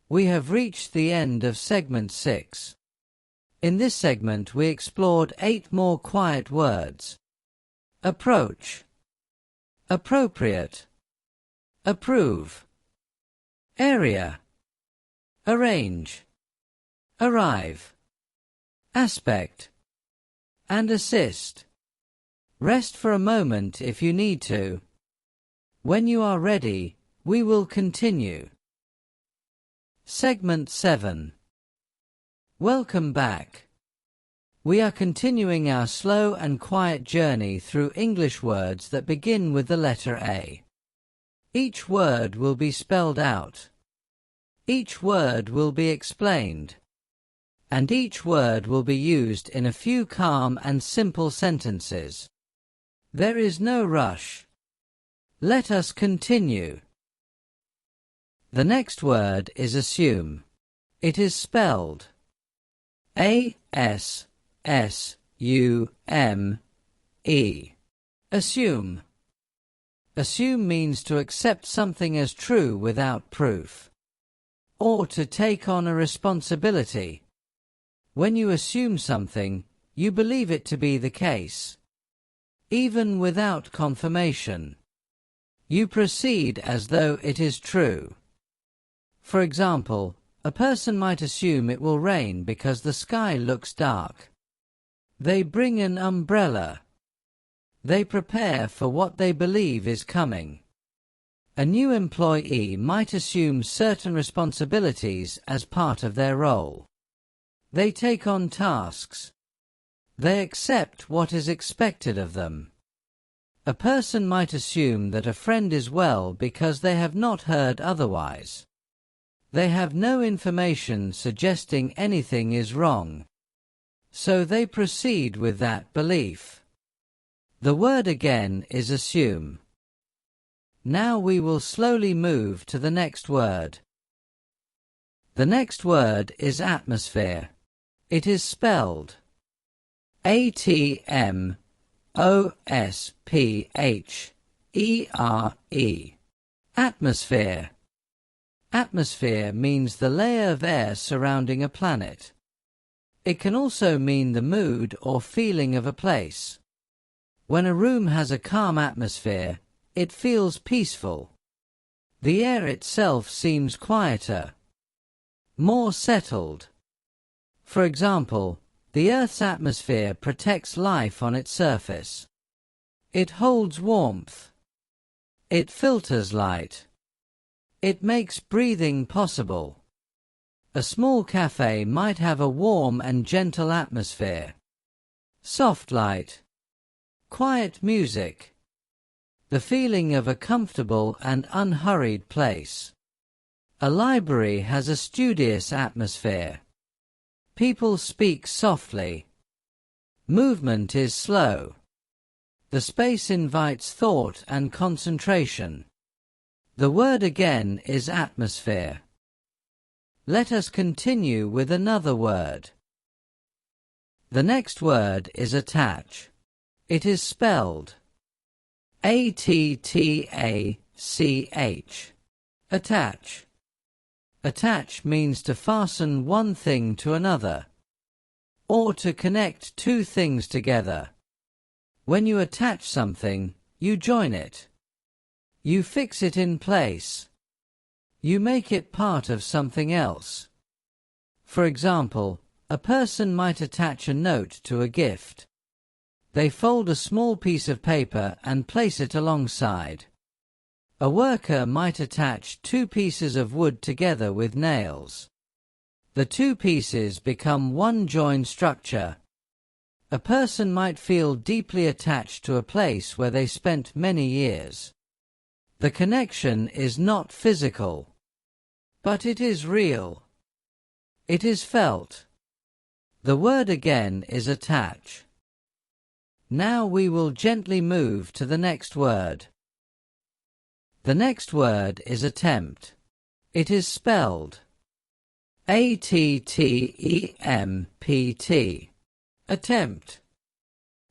We have reached the end of segment 6. In this segment we explored 8 more quiet words. Approach. Appropriate. Approve. Area. Arrange. Arrive. Aspect. And assist. Rest for a moment if you need to. When you are ready, we will continue. Segment 7. Welcome back. We are continuing our slow and quiet journey through English words that begin with the letter A. Each word will be spelled out. Each word will be explained. And each word will be used in a few calm and simple sentences. There is no rush. Let us continue. The next word is assume. It is spelled A-S-S-U-M-E. Assume. Assume means to accept something as true without proof, or to take on a responsibility. When you assume something, you believe it to be the case, even without confirmation. You proceed as though it is true. For example, a person might assume it will rain because the sky looks dark. They bring an umbrella. They prepare for what they believe is coming. A new employee might assume certain responsibilities as part of their role. They take on tasks. They accept what is expected of them. A person might assume that a friend is well because they have not heard otherwise. They have no information suggesting anything is wrong, so they proceed with that belief. The word again is assume. Now we will slowly move to the next word. The next word is atmosphere. It is spelled A-T-M-O-S-P-H-E-R-E. Atmosphere. Atmosphere means the layer of air surrounding a planet. It can also mean the mood or feeling of a place. When a room has a calm atmosphere, it feels peaceful. The air itself seems quieter, more settled. For example, the Earth's atmosphere protects life on its surface. It holds warmth. It filters light. It makes breathing possible. A small cafe might have a warm and gentle atmosphere. Soft light. Quiet music. The feeling of a comfortable and unhurried place. A library has a studious atmosphere. People speak softly. Movement is slow. The space invites thought and concentration. The word again is atmosphere. Let us continue with another word. The next word is attach. It is spelled A-T-T-A-C-H. Attach. Attach means to fasten one thing to another, or to connect two things together. When you attach something, you join it. You fix it in place. You make it part of something else. For example, a person might attach a note to a gift. They fold a small piece of paper and place it alongside. A worker might attach two pieces of wood together with nails. The two pieces become one joined structure. A person might feel deeply attached to a place where they spent many years. The connection is not physical, but it is real. It is felt. The word again is attach. Now we will gently move to the next word. The next word is attempt. It is spelled A-T-T-E-M-P-T. Attempt.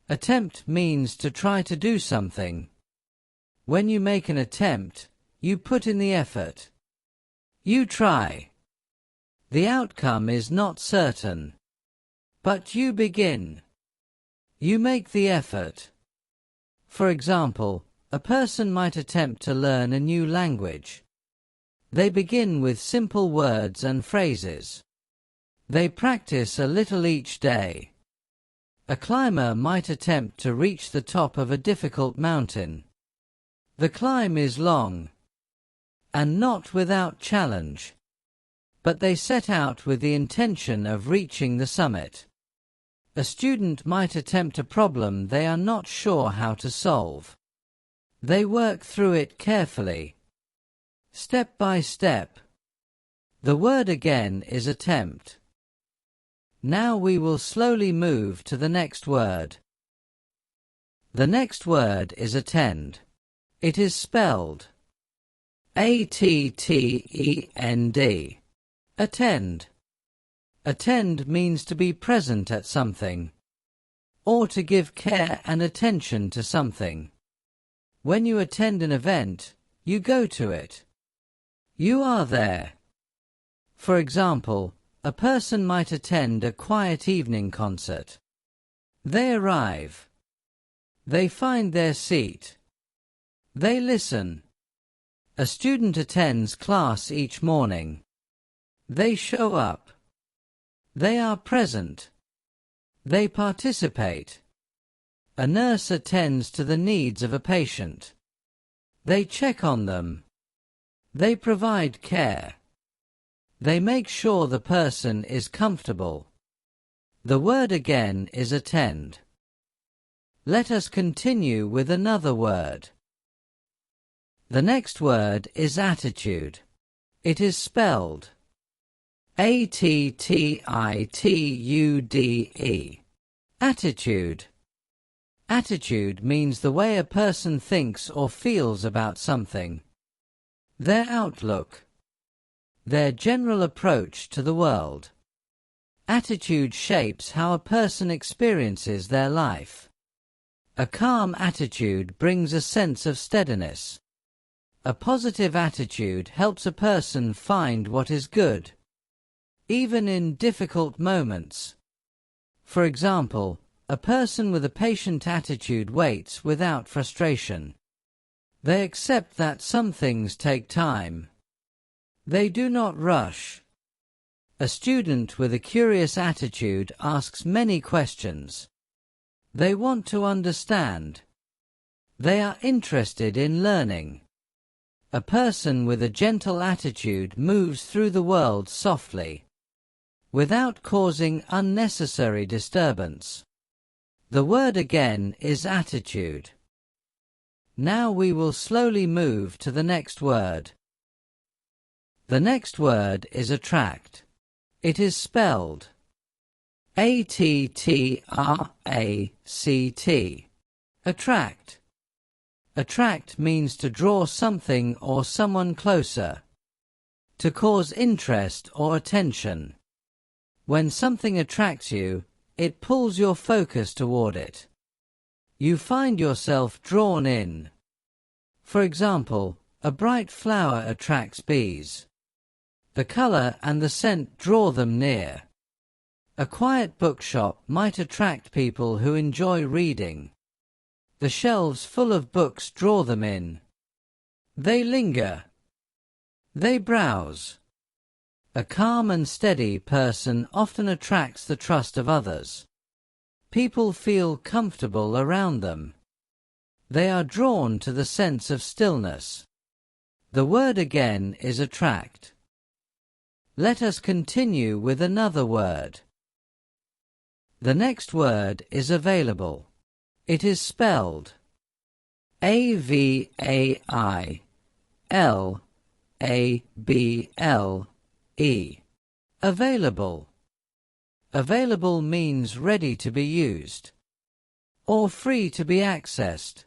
Attempt means to try to do something. When you make an attempt, you put in the effort. You try. The outcome is not certain, but you begin. You make the effort. For example, a person might attempt to learn a new language. They begin with simple words and phrases. They practice a little each day. A climber might attempt to reach the top of a difficult mountain. The climb is long, and not without challenge, but they set out with the intention of reaching the summit. A student might attempt a problem they are not sure how to solve. They work through it carefully, step by step. The word again is attempt. Now we will slowly move to the next word. The next word is attend. It is spelled A-T-T-E-N-D. Attend. Attend means to be present at something, or to give care and attention to something. When you attend an event, you go to it. You are there. For example, a person might attend a quiet evening concert. They arrive. They find their seat. They listen. A student attends class each morning. They show up. They are present. They participate. A nurse attends to the needs of a patient. They check on them. They provide care. They make sure the person is comfortable. The word again is attend. Let us continue with another word. The next word is attitude. It is spelled A-T-T-I-T-U-D-E. Attitude. Attitude means the way a person thinks or feels about something. Their outlook. Their general approach to the world. Attitude shapes how a person experiences their life. A calm attitude brings a sense of steadiness. A positive attitude helps a person find what is good, even in difficult moments. For example, a person with a patient attitude waits without frustration. They accept that some things take time. They do not rush. A student with a curious attitude asks many questions. They want to understand. They are interested in learning. A person with a gentle attitude moves through the world softly, without causing unnecessary disturbance. The word again is attitude. Now we will slowly move to the next word. The next word is attract. It is spelled A-T-T-R-A-C-T. Attract. Attract means to draw something or someone closer, to cause interest or attention. When something attracts you, it pulls your focus toward it. You find yourself drawn in. For example, a bright flower attracts bees. The color and the scent draw them near. A quiet bookshop might attract people who enjoy reading. The shelves full of books draw them in. They linger. They browse. A calm and steady person often attracts the trust of others. People feel comfortable around them. They are drawn to the sense of stillness. The word again is attract. Let us continue with another word. The next word is available. It is spelled A-V-A-I-L-A-B-L-E. Available. Available means ready to be used, or free to be accessed.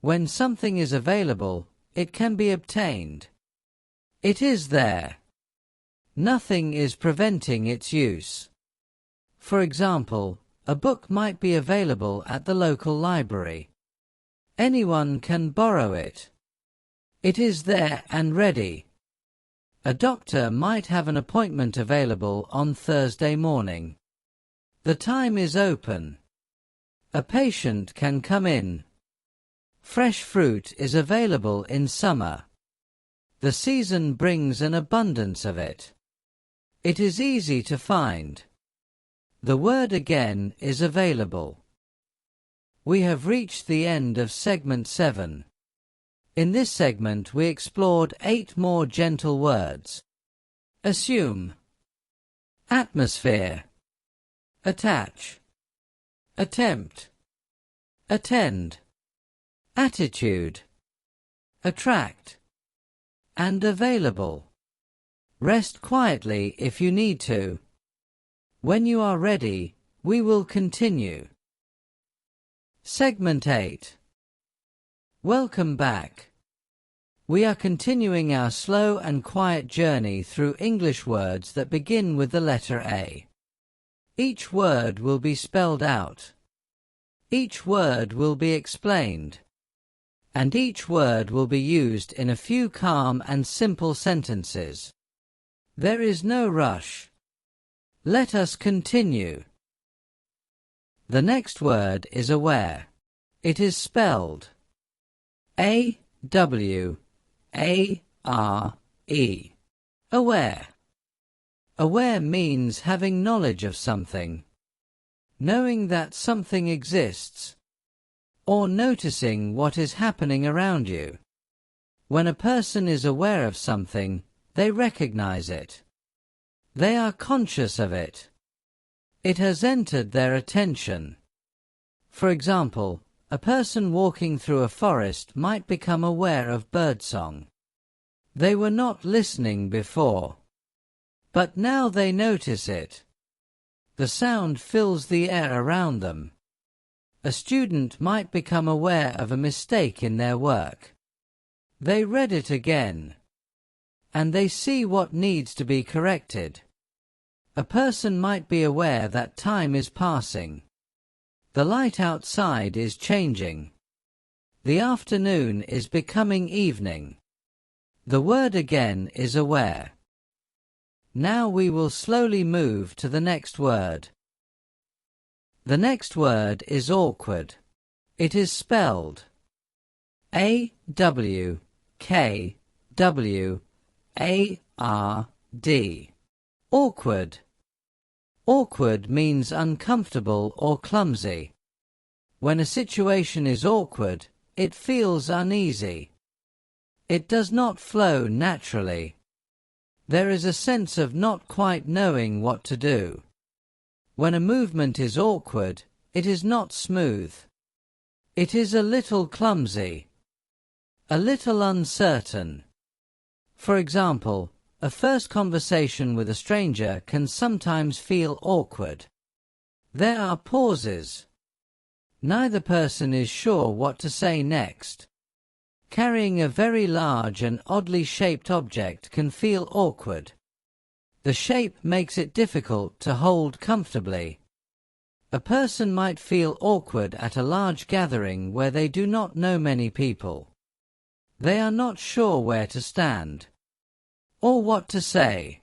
When something is available, it can be obtained. It is there. Nothing is preventing its use. For example, a book might be available at the local library. Anyone can borrow it. It is there and ready. A doctor might have an appointment available on Thursday morning. The time is open. A patient can come in. Fresh fruit is available in summer. The season brings an abundance of it. It is easy to find. The word again is available. We have reached the end of segment 7. In this segment we explored 8 more gentle words. Assume, atmosphere, attach, attempt, attend, attitude, attract, and available. Rest quietly if you need to. When you are ready, we will continue. Segment 8. Welcome back. We are continuing our slow and quiet journey through English words that begin with the letter A. Each word will be spelled out. Each word will be explained. And each word will be used in a few calm and simple sentences. There is no rush. Let us continue. The next word is aware. It is spelled A-W-A-R-E. Aware. Aware means having knowledge of something, knowing that something exists, or noticing what is happening around you. When a person is aware of something, they recognize it. They are conscious of it. It has entered their attention. For example, a person walking through a forest might become aware of birdsong. They were not listening before, but now they notice it. The sound fills the air around them. A student might become aware of a mistake in their work. They read it again, and they see what needs to be corrected. A person might be aware that time is passing. The light outside is changing. The afternoon is becoming evening. The word again is aware. Now we will slowly move to the next word. The next word is awkward. It is spelled A-W-K-W-A-R-D. Awkward. Awkward means uncomfortable or clumsy. When a situation is awkward, it feels uneasy. It does not flow naturally. There is a sense of not quite knowing what to do. When a movement is awkward, it is not smooth. It is a little clumsy, a little uncertain. For example, a first conversation with a stranger can sometimes feel awkward. There are pauses. Neither person is sure what to say next. Carrying a very large and oddly shaped object can feel awkward. The shape makes it difficult to hold comfortably. A person might feel awkward at a large gathering where they do not know many people. They are not sure where to stand or what to say.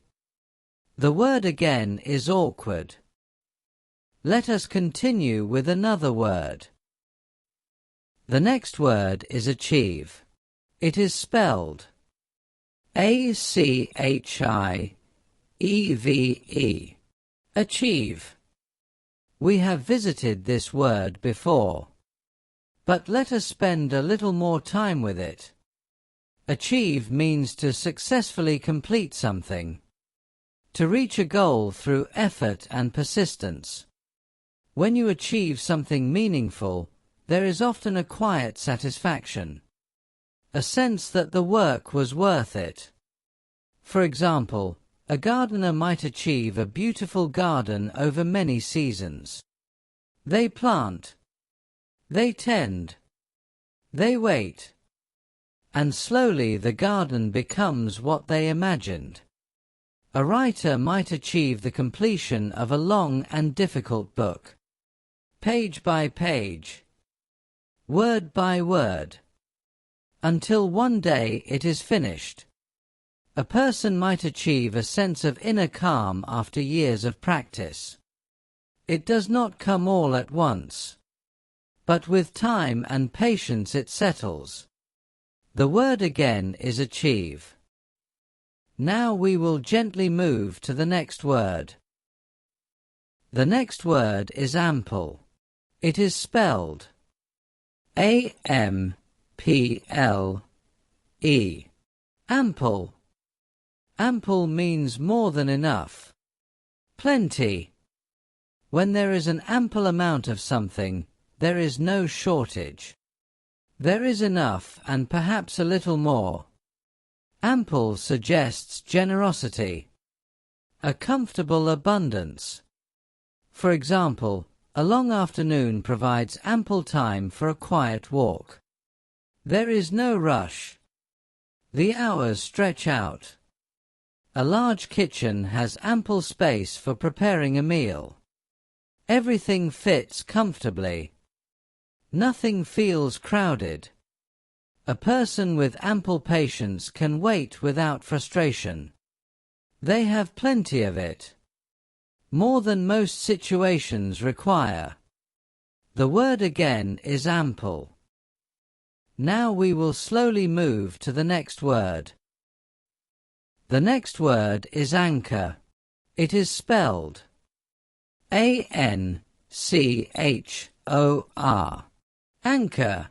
The word again is awkward. Let us continue with another word. The next word is achieve. It is spelled A-C-H-I-E-V-E. Achieve. We have visited this word before, but let us spend a little more time with it. Achieve means to successfully complete something, to reach a goal through effort and persistence. When you achieve something meaningful, there is often a quiet satisfaction, a sense that the work was worth it. For example, a gardener might achieve a beautiful garden over many seasons. They plant, they tend, they wait, and slowly the garden becomes what they imagined. A writer might achieve the completion of a long and difficult book, page by page, word by word, until one day it is finished. A person might achieve a sense of inner calm after years of practice. It does not come all at once, but with time and patience it settles. The word again is achieve. Now we will gently move to the next word. The next word is ample. It is spelled A-M-P-L-E. Ample. Ample means more than enough. Plenty. When there is an ample amount of something, there is no shortage. There is enough and perhaps a little more. Ample suggests generosity. A comfortable abundance. For example, a long afternoon provides ample time for a quiet walk. There is no rush. The hours stretch out. A large kitchen has ample space for preparing a meal. Everything fits comfortably. Nothing feels crowded. A person with ample patience can wait without frustration. They have plenty of it. More than most situations require. The word again is ample. Now we will slowly move to the next word. The next word is anchor. It is spelled A-N-C-H-O-R. Anchor.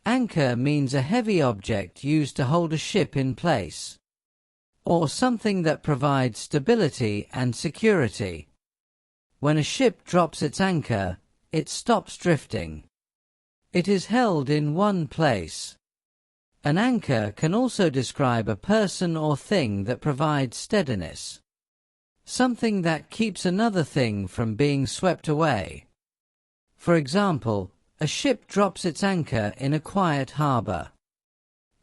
Anchor means a heavy object used to hold a ship in place, or something that provides stability and security. When a ship drops its anchor, it stops drifting. It is held in one place. An anchor can also describe a person or thing that provides steadiness. Something that keeps another thing from being swept away. For example, a ship drops its anchor in a quiet harbor.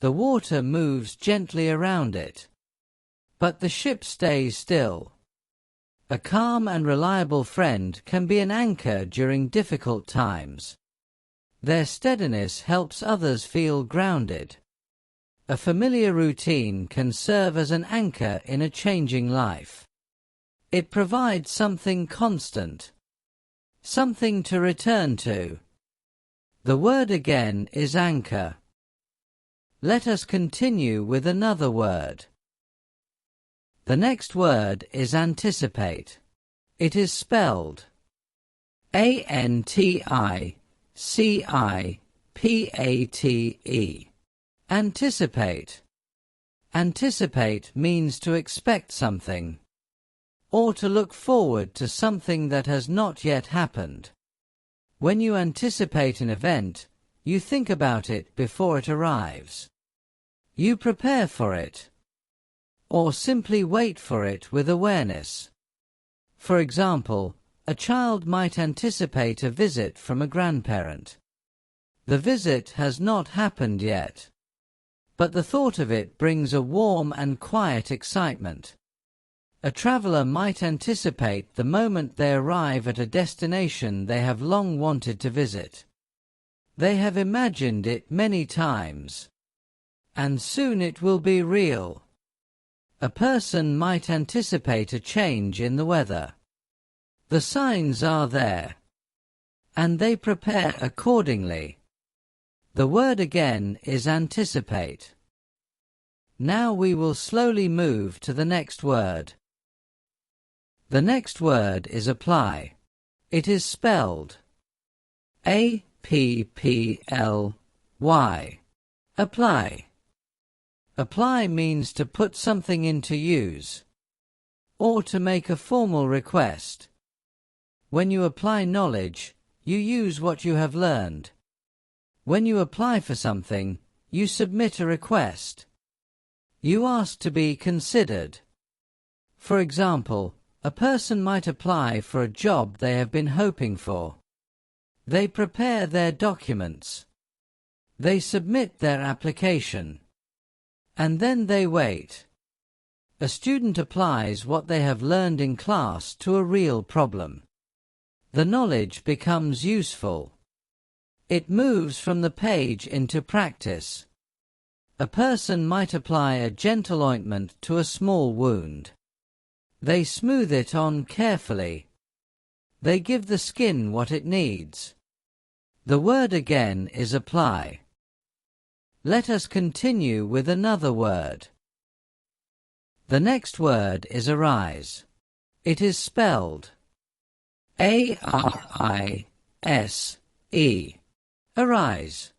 The water moves gently around it, but the ship stays still. A calm and reliable friend can be an anchor during difficult times. Their steadiness helps others feel grounded. A familiar routine can serve as an anchor in a changing life. It provides something constant, something to return to. The word again is anchor. Let us continue with another word. The next word is anticipate. It is spelled A-N-T-I-C-I-P-A-T-E. Anticipate. Anticipate means to expect something, or to look forward to something that has not yet happened. When you anticipate an event, you think about it before it arrives. You prepare for it, or simply wait for it with awareness. For example, a child might anticipate a visit from a grandparent. The visit has not happened yet, but the thought of it brings a warm and quiet excitement. A traveler might anticipate the moment they arrive at a destination they have long wanted to visit. They have imagined it many times, and soon it will be real. A person might anticipate a change in the weather. The signs are there, and they prepare accordingly. The word again is anticipate. Now we will slowly move to the next word. The next word is apply. It is spelled A-P-P-L-Y. Apply. Apply means to put something into use, or to make a formal request. When you apply knowledge, you use what you have learned. When you apply for something, you submit a request. You ask to be considered. For example, a person might apply for a job they have been hoping for. They prepare their documents. They submit their application. And then they wait. A student applies what they have learned in class to a real problem. The knowledge becomes useful. It moves from the page into practice. A person might apply a gentle ointment to a small wound. They smooth it on carefully. They give the skin what it needs. The word again is apply. Let us continue with another word. The next word is arise. It is spelled A-R-I-S-E. Arise.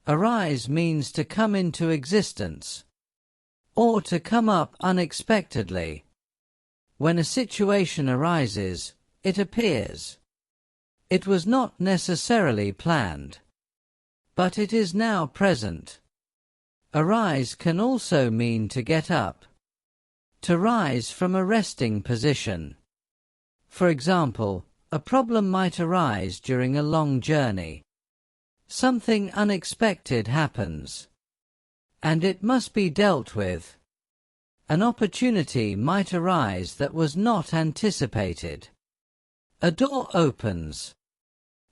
Arise means to come into existence, or to come up unexpectedly. When a situation arises, it appears. It was not necessarily planned, but it is now present. Arise can also mean to get up, to rise from a resting position. For example, a problem might arise during a long journey. Something unexpected happens, and it must be dealt with. An opportunity might arise that was not anticipated. A door opens,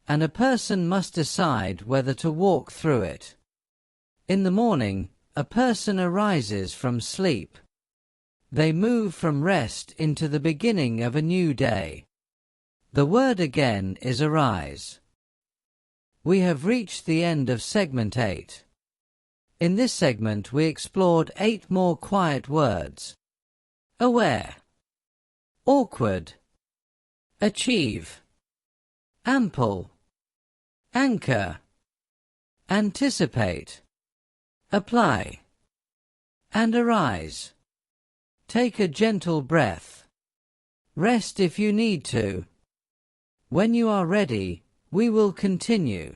and a person must decide whether to walk through it. In the morning, a person arises from sleep. They move from rest into the beginning of a new day. The word again is arise. We have reached the end of segment 8. In this segment we explored 8 more quiet words. Aware, awkward, achieve, ample, anchor, anticipate, apply, and arise. Take a gentle breath. Rest if you need to. When you are ready, we will continue.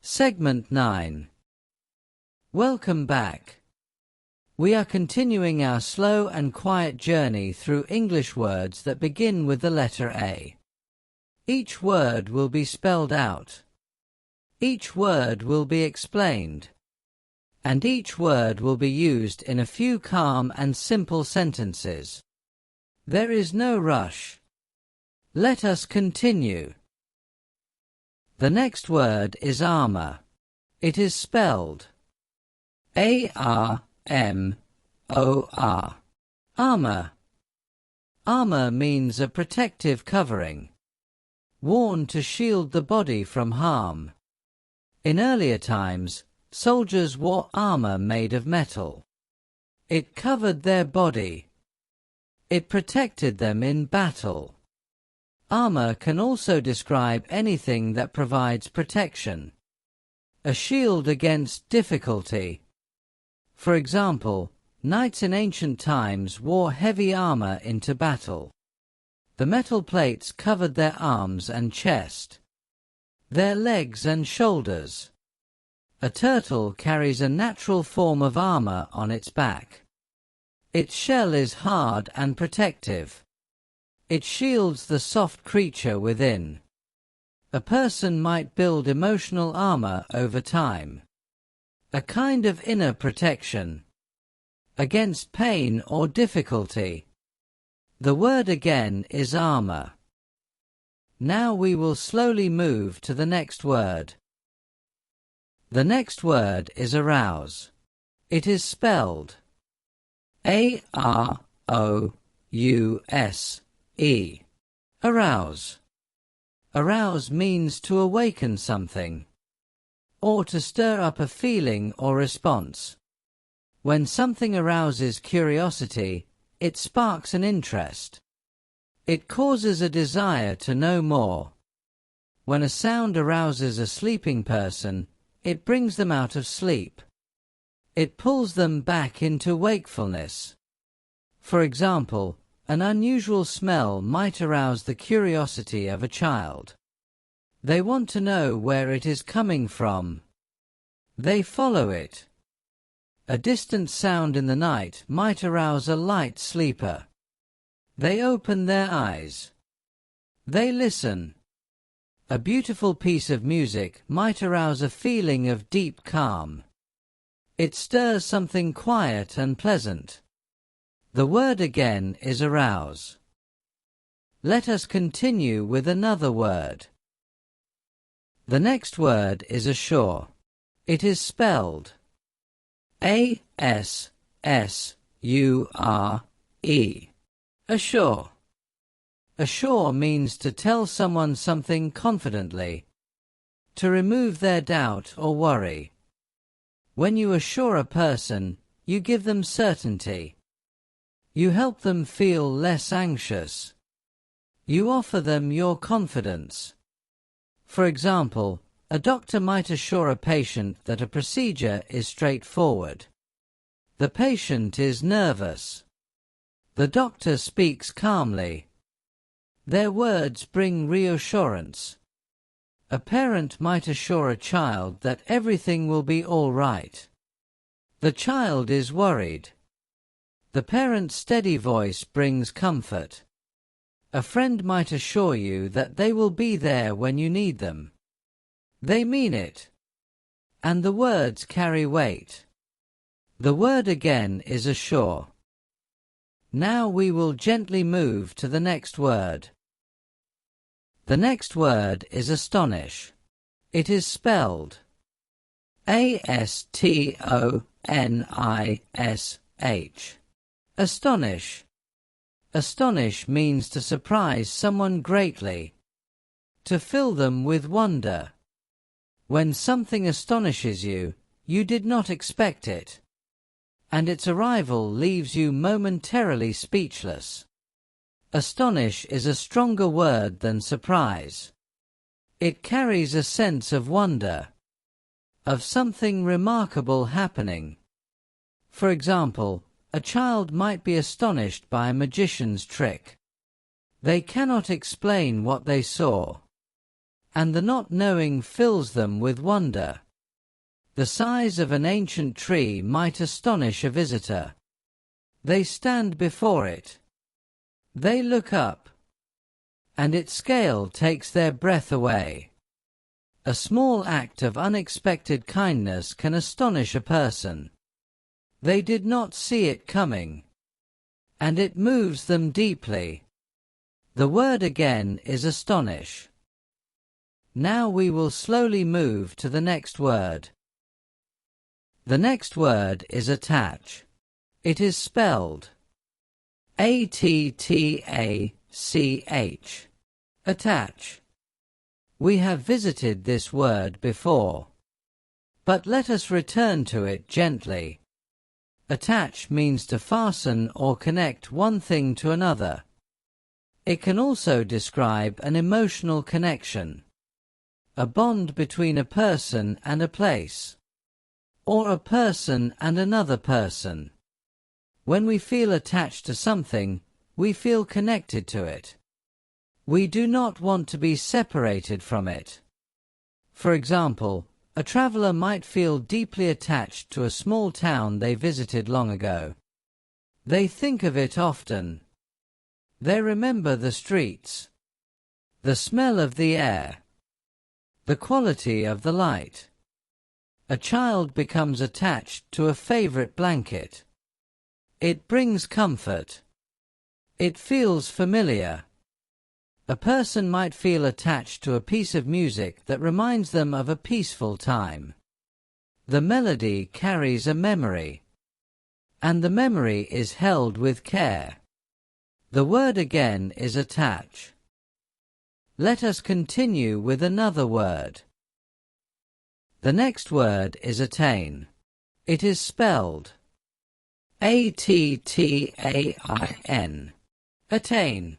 Segment 9. Welcome back. We are continuing our slow and quiet journey through English words that begin with the letter A. Each word will be spelled out. Each word will be explained. And each word will be used in a few calm and simple sentences. There is no rush. Let us continue. The next word is armor. It is spelled A-R-M-O-R. Armor. Armor means a protective covering, worn to shield the body from harm. In earlier times, soldiers wore armor made of metal. It covered their body. It protected them in battle. Armor can also describe anything that provides protection. A shield against difficulty. For example, knights in ancient times wore heavy armor into battle. The metal plates covered their arms and chest, their legs and shoulders. A turtle carries a natural form of armor on its back. Its shell is hard and protective. It shields the soft creature within. A person might build emotional armor over time. A kind of inner protection against pain or difficulty. The word again is armor. Now we will slowly move to the next word. The next word is arouse. It is spelled A-R-O-U-S-E. Arouse. Arouse means to awaken something, or to stir up a feeling or response. When something arouses curiosity, it sparks an interest. It causes a desire to know more. When a sound arouses a sleeping person, it brings them out of sleep. It pulls them back into wakefulness. For example, an unusual smell might arouse the curiosity of a child. They want to know where it is coming from. They follow it. A distant sound in the night might arouse a light sleeper. They open their eyes. They listen. A beautiful piece of music might arouse a feeling of deep calm. It stirs something quiet and pleasant. The word again is arouse. Let us continue with another word. The next word is assure. It is spelled A-S-S-U-R-E. Assure. Assure means to tell someone something confidently, to remove their doubt or worry. When you assure a person, you give them certainty. You help them feel less anxious. You offer them your confidence. For example, a doctor might assure a patient that a procedure is straightforward. The patient is nervous. The doctor speaks calmly. Their words bring reassurance. A parent might assure a child that everything will be all right. The child is worried. The parent's steady voice brings comfort. A friend might assure you that they will be there when you need them. They mean it. And the words carry weight. The word again is assure. Now we will gently move to the next word. The next word is astonish. It is spelled A-S-T-O-N-I-S-H. Astonish. Astonish means to surprise someone greatly, to fill them with wonder. When something astonishes you, you did not expect it, and its arrival leaves you momentarily speechless. Astonish is a stronger word than surprise. It carries a sense of wonder, of something remarkable happening. For example, a child might be astonished by a magician's trick. They cannot explain what they saw, and the not knowing fills them with wonder. The size of an ancient tree might astonish a visitor. They stand before it. They look up, and its scale takes their breath away. A small act of unexpected kindness can astonish a person. They did not see it coming, and it moves them deeply. The word again is astonish. Now we will slowly move to the next word. The next word is attach. It is spelled A-T-T-A-C-H. Attach. We have visited this word before, but let us return to it gently. Attach means to fasten or connect one thing to another. It can also describe an emotional connection, a bond between a person and a place, or a person and another person. When we feel attached to something, we feel connected to it. We do not want to be separated from it. For example, a traveler might feel deeply attached to a small town they visited long ago. They think of it often. They remember the streets, the smell of the air, the quality of the light. A child becomes attached to a favorite blanket. It brings comfort. It feels familiar. A person might feel attached to a piece of music that reminds them of a peaceful time. The melody carries a memory, and the memory is held with care. The word again is attach. Let us continue with another word. The next word is attain. It is spelled A-T-T-A-I-N. Attain.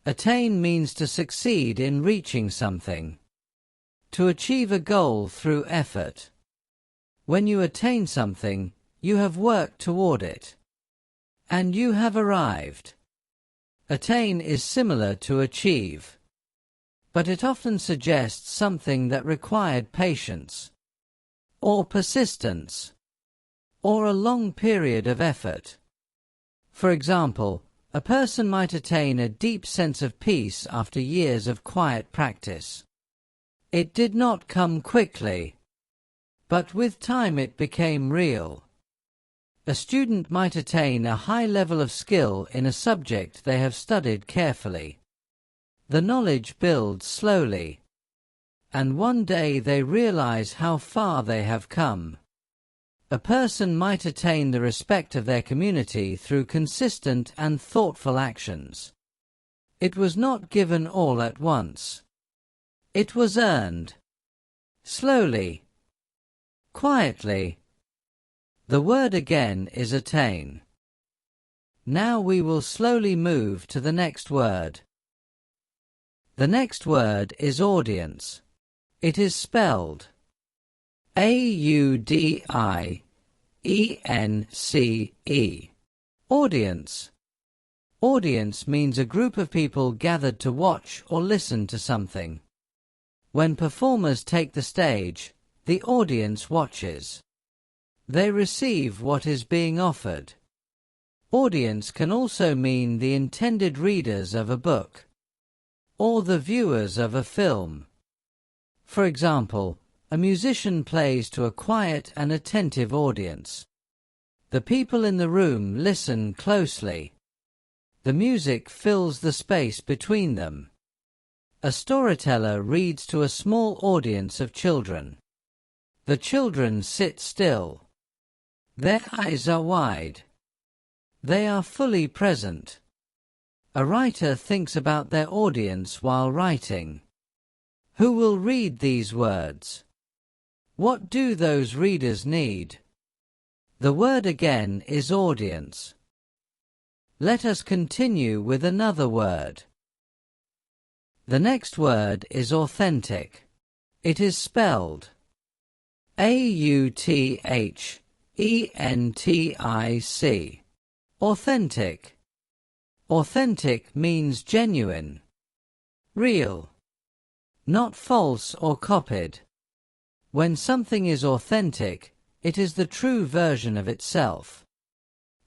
Attain means to succeed in reaching something, to achieve a goal through effort. When you attain something, you have worked toward it, and you have arrived. Attain is similar to achieve, but it often suggests something that required patience, or persistence, or a long period of effort. For example, a person might attain a deep sense of peace after years of quiet practice. It did not come quickly, but with time it became real. A student might attain a high level of skill in a subject they have studied carefully. The knowledge builds slowly, and one day they realize how far they have come. A person might attain the respect of their community through consistent and thoughtful actions. It was not given all at once. It was earned. Slowly. Quietly. The word again is attain. Now we will slowly move to the next word. The next word is audience. It is spelled A-U-D-I-E-N-C-E. Audience. Audience means a group of people gathered to watch or listen to something. When performers take the stage, the audience watches. They receive what is being offered. Audience can also mean the intended readers of a book, or the viewers of a film. For example, a musician plays to a quiet and attentive audience. The people in the room listen closely. The music fills the space between them. A storyteller reads to a small audience of children. The children sit still. Their eyes are wide. They are fully present. A writer thinks about their audience while writing. Who will read these words? What do those readers need? The word again is audience. Let us continue with another word. The next word is authentic. It is spelled A-U-T-H-E-N-T-I-C. Authentic. Authentic means genuine, real, not false or copied. When something is authentic, it is the true version of itself.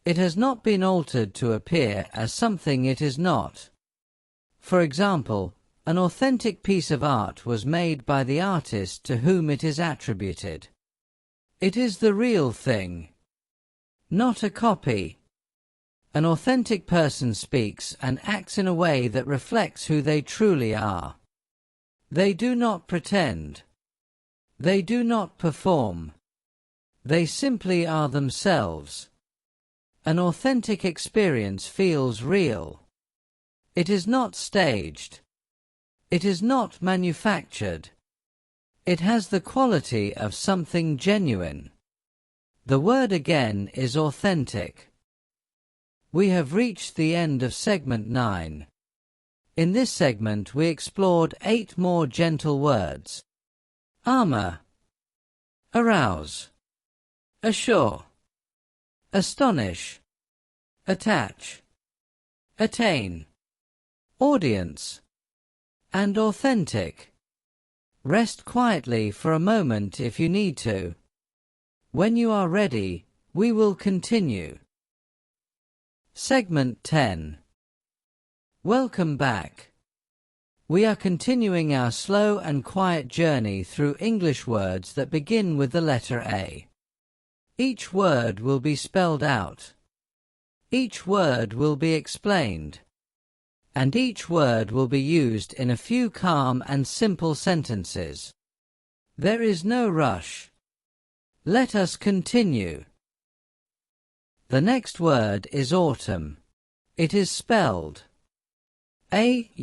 It has not been altered to appear as something it is not. For example, an authentic piece of art was made by the artist to whom it is attributed. It is the real thing, not a copy. An authentic person speaks and acts in a way that reflects who they truly are. They do not pretend. They do not perform. They simply are themselves. An authentic experience feels real. It is not staged. It is not manufactured. It has the quality of something genuine. The word again is authentic. We have reached the end of segment 9. In this segment we explored 8 more gentle words. Armor, arouse, assure, astonish, attach, attain, audience, and authentic. Rest quietly for a moment if you need to. When you are ready, we will continue. Segment 10. Welcome back. We are continuing our slow and quiet journey through English words that begin with the letter A. Each word will be spelled out. Each word will be explained. And each word will be used in a few calm and simple sentences. There is no rush. Let us continue. The next word is autumn. It is spelled A-U-T-U-M-N.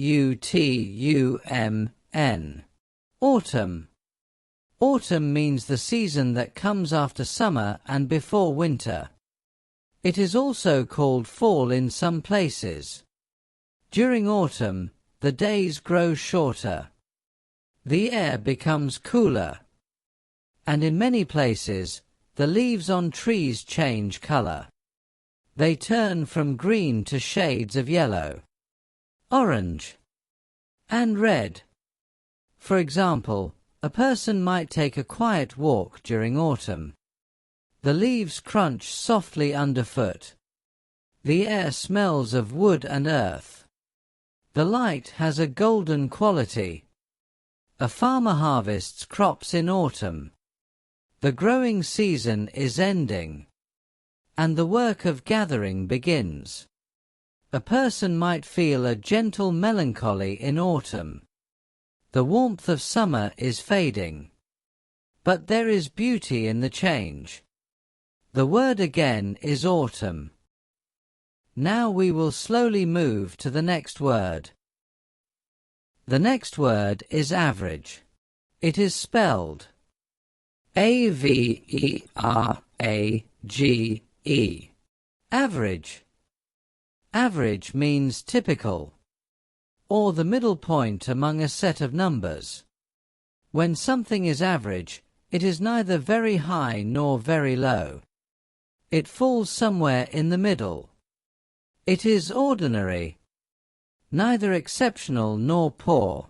Autumn. Autumn means the season that comes after summer and before winter. It is also called fall in some places. During autumn, the days grow shorter. The air becomes cooler. And in many places, the leaves on trees change color. They turn from green to shades of yellow, orange, and red. For example, a person might take a quiet walk during autumn. The leaves crunch softly underfoot. The air smells of wood and earth. The light has a golden quality. A farmer harvests crops in autumn. The growing season is ending, and the work of gathering begins. A person might feel a gentle melancholy in autumn. The warmth of summer is fading. But there is beauty in the change. The word again is autumn. Now we will slowly move to the next word. The next word is average. It is spelled A-V-E-R-A-G-E. Average. Average means typical, or the middle point among a set of numbers. When something is average, it is neither very high nor very low. It falls somewhere in the middle. It is ordinary, neither exceptional nor poor.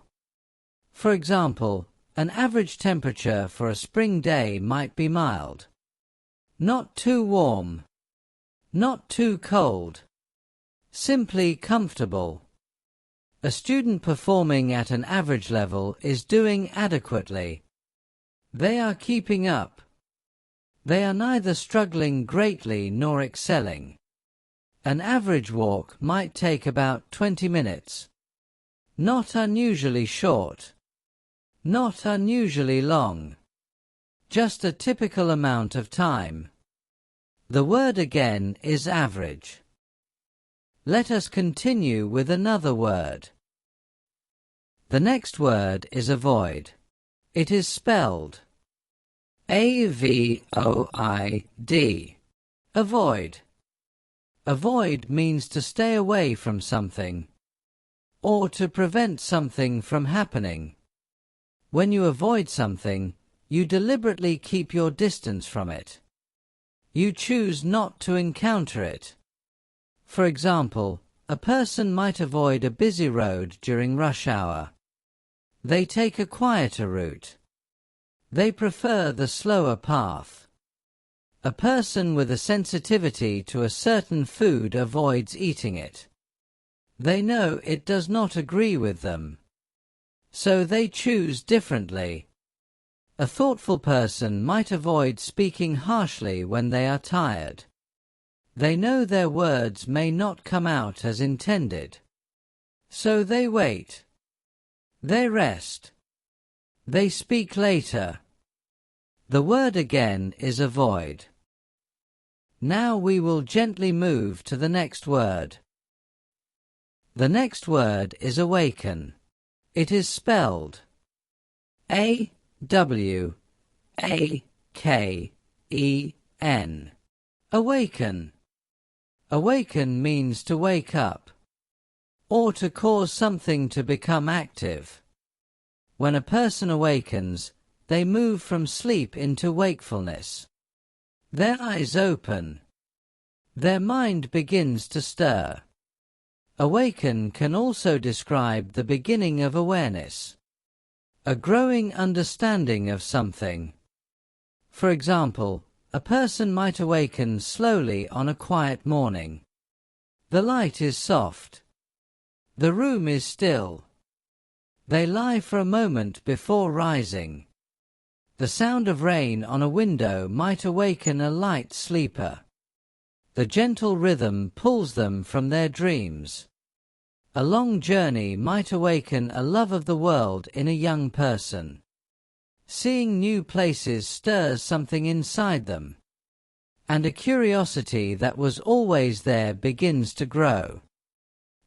For example, an average temperature for a spring day might be mild. Not too warm, not too cold. Simply comfortable. A student performing at an average level is doing adequately. They are keeping up. They are neither struggling greatly nor excelling. An average walk might take about 20 minutes. Not unusually short. Not unusually long. Just a typical amount of time. The word again is average. Let us continue with another word. The next word is avoid. It is spelled avoid. Avoid. Avoid means to stay away from something, or to prevent something from happening. When you avoid something, you deliberately keep your distance from it. You choose not to encounter it. For example, a person might avoid a busy road during rush hour. They take a quieter route. They prefer the slower path. A person with a sensitivity to a certain food avoids eating it. They know it does not agree with them. So they choose differently. A thoughtful person might avoid speaking harshly when they are tired. They know their words may not come out as intended. So they wait. They rest. They speak later. The word again is avoid. Now we will gently move to the next word. The next word is awaken. It is spelled A-W-A-K-E-N. Awaken. Awaken means to wake up, or to cause something to become active. When a person awakens, they move from sleep into wakefulness. Their eyes open. Their mind begins to stir. Awaken can also describe the beginning of awareness, a growing understanding of something. For example, a person might awaken slowly on a quiet morning. The light is soft. The room is still. They lie for a moment before rising. The sound of rain on a window might awaken a light sleeper. The gentle rhythm pulls them from their dreams. A long journey might awaken a love of the world in a young person. Seeing new places stirs something inside them, and a curiosity that was always there begins to grow.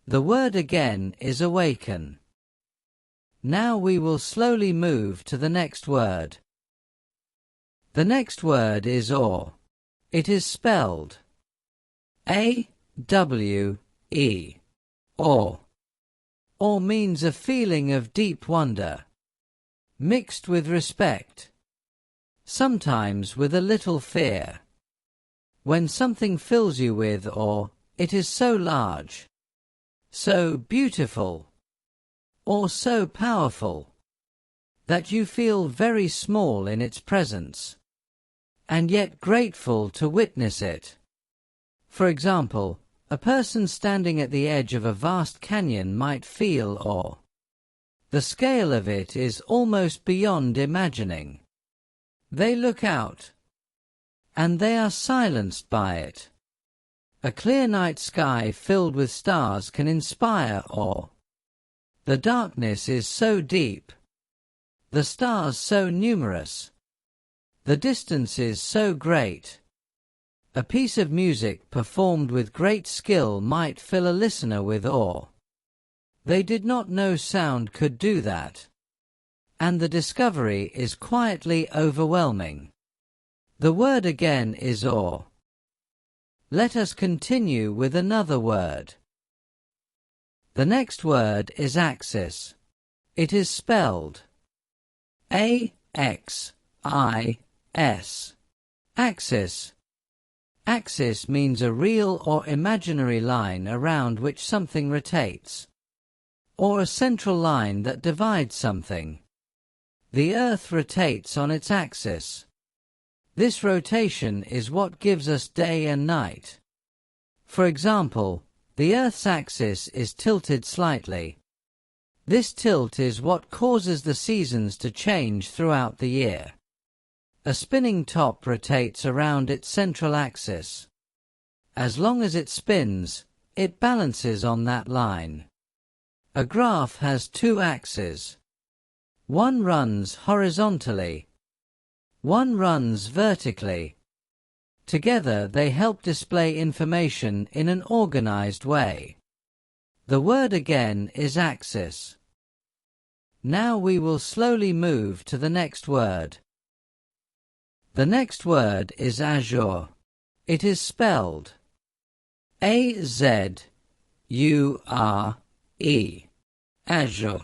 The word again is awaken. Now we will slowly move to the next word. The next word is awe. It is spelled A-W-E. Awe. Awe means a feeling of deep wonder, mixed with respect, sometimes with a little fear. When something fills you with awe, it is so large, so beautiful, or so powerful, that you feel very small in its presence, and yet grateful to witness it. For example, a person standing at the edge of a vast canyon might feel awe. The scale of it is almost beyond imagining. They look out, and they are silenced by it. A clear night sky filled with stars can inspire awe. The darkness is so deep, the stars so numerous, the distances so great. A piece of music performed with great skill might fill a listener with awe. They did not know sound could do that, and the discovery is quietly overwhelming. The word again is awe. Let us continue with another word. The next word is axis. It is spelled A-X-I-S. Axis. Axis means a real or imaginary line around which something rotates, or a central line that divides something. The Earth rotates on its axis. This rotation is what gives us day and night. For example, the Earth's axis is tilted slightly. This tilt is what causes the seasons to change throughout the year. A spinning top rotates around its central axis. As long as it spins, it balances on that line. A graph has two axes. One runs horizontally. One runs vertically. Together they help display information in an organized way. The word again is axis. Now we will slowly move to the next word. The next word is azure. It is spelled A-Z-U-R-E. Azure.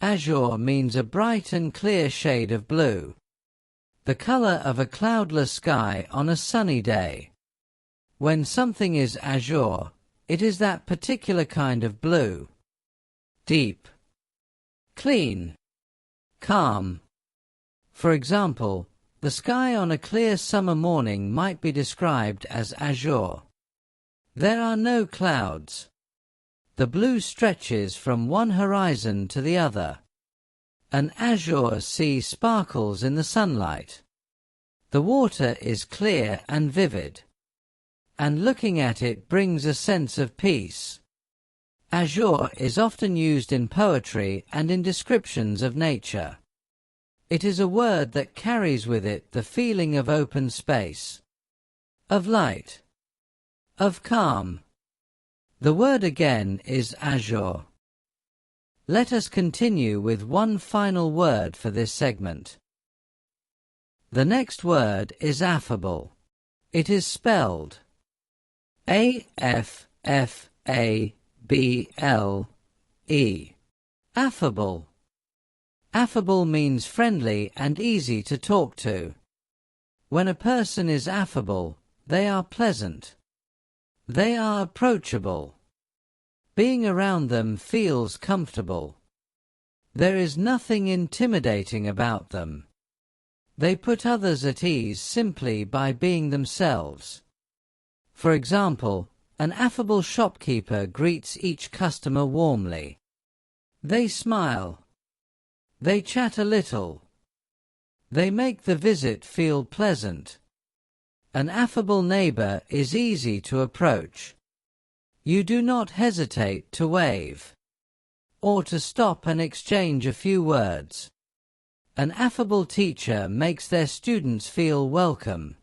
Azure means a bright and clear shade of blue. The color of a cloudless sky on a sunny day. When something is azure, it is that particular kind of blue. Deep, clean, calm. For example, the sky on a clear summer morning might be described as azure. There are no clouds. The blue stretches from one horizon to the other. An azure sea sparkles in the sunlight. The water is clear and vivid, and looking at it brings a sense of peace. Azure is often used in poetry and in descriptions of nature. It is a word that carries with it the feeling of open space, of light, of calm. The word again is azure. Let us continue with one final word for this segment. The next word is affable. It is spelled A-F-F-A-B-L-E. Affable. Affable means friendly and easy to talk to. When a person is affable, they are pleasant. They are approachable. Being around them feels comfortable. There is nothing intimidating about them. They put others at ease simply by being themselves. For example, an affable shopkeeper greets each customer warmly. They smile. They chat a little. They make the visit feel pleasant. An affable neighbor is easy to approach. You do not hesitate to wave, or to stop and exchange a few words. An affable teacher makes their students feel welcome.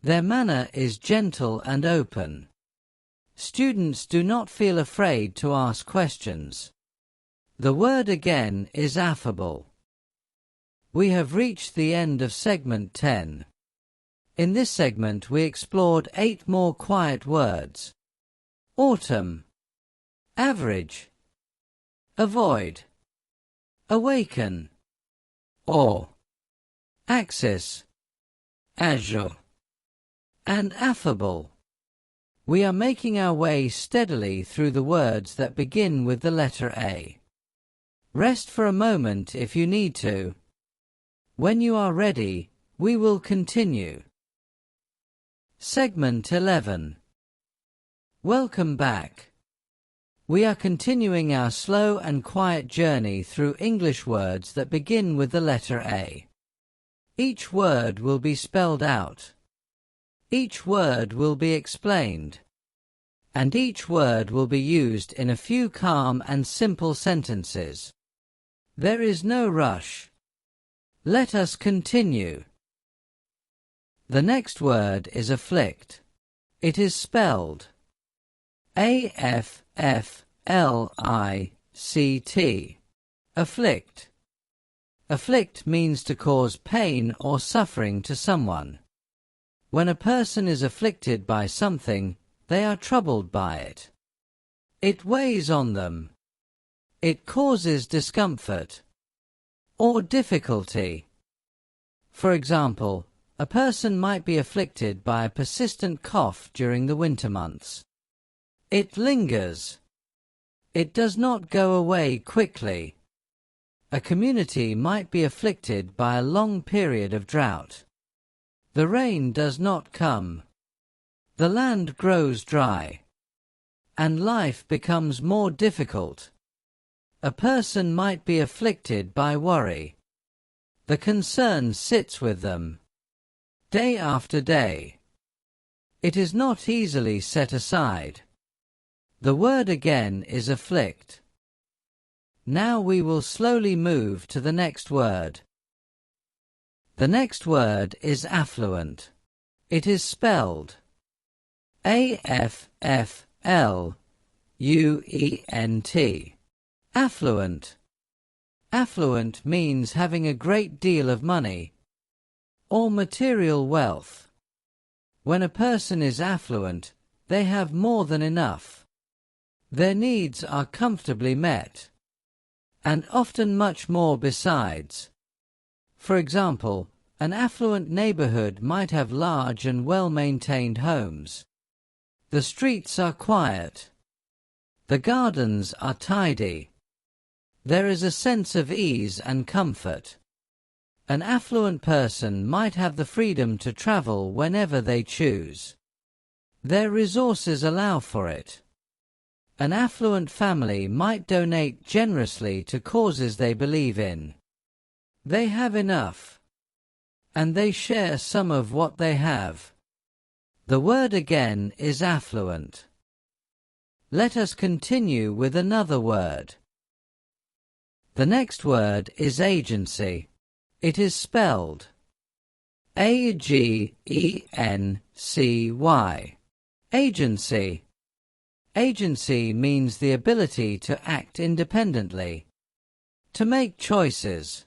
Their manner is gentle and open. Students do not feel afraid to ask questions. The word again is affable. We have reached the end of segment 10. In this segment we explored 8 more quiet words. Autumn, average, avoid, awaken, awe, axis, azure, and affable. We are making our way steadily through the words that begin with the letter A. Rest for a moment if you need to. When you are ready, we will continue. Segment 11. Welcome back. We are continuing our slow and quiet journey through English words that begin with the letter A. Each word will be spelled out. Each word will be explained. And each word will be used in a few calm and simple sentences. There is no rush. Let us continue. The next word is afflict. It is spelled A-F-F-L-I-C-T. Afflict. Afflict means to cause pain or suffering to someone. When a person is afflicted by something, they are troubled by it. It weighs on them. It causes discomfort or difficulty. For example, A person might be afflicted by a persistent cough during the winter months. It lingers. It does not go away quickly. A community might be afflicted by a long period of drought. The rain does not come. The land grows dry. And life becomes more difficult. A person might be afflicted by worry. The concern sits with them, day after day. It is not easily set aside. The word again is afflict. Now we will slowly move to the next word. The next word is affluent. It is spelled A-F-F-L-U-E-N-T. Affluent. Affluent means having a great deal of money or material wealth. When a person is affluent, they have more than enough. Their needs are comfortably met, and often much more besides. For example, an affluent neighborhood might have large and well-maintained homes. The streets are quiet. The gardens are tidy. There is a sense of ease and comfort. An affluent person might have the freedom to travel whenever they choose. Their resources allow for it. An affluent family might donate generously to causes they believe in. They have enough, and they share some of what they have. The word again is affluent. Let us continue with another word. The next word is agency. It is spelled A-G-E-N-C-Y. Agency. Agency means the ability to act independently, to make choices,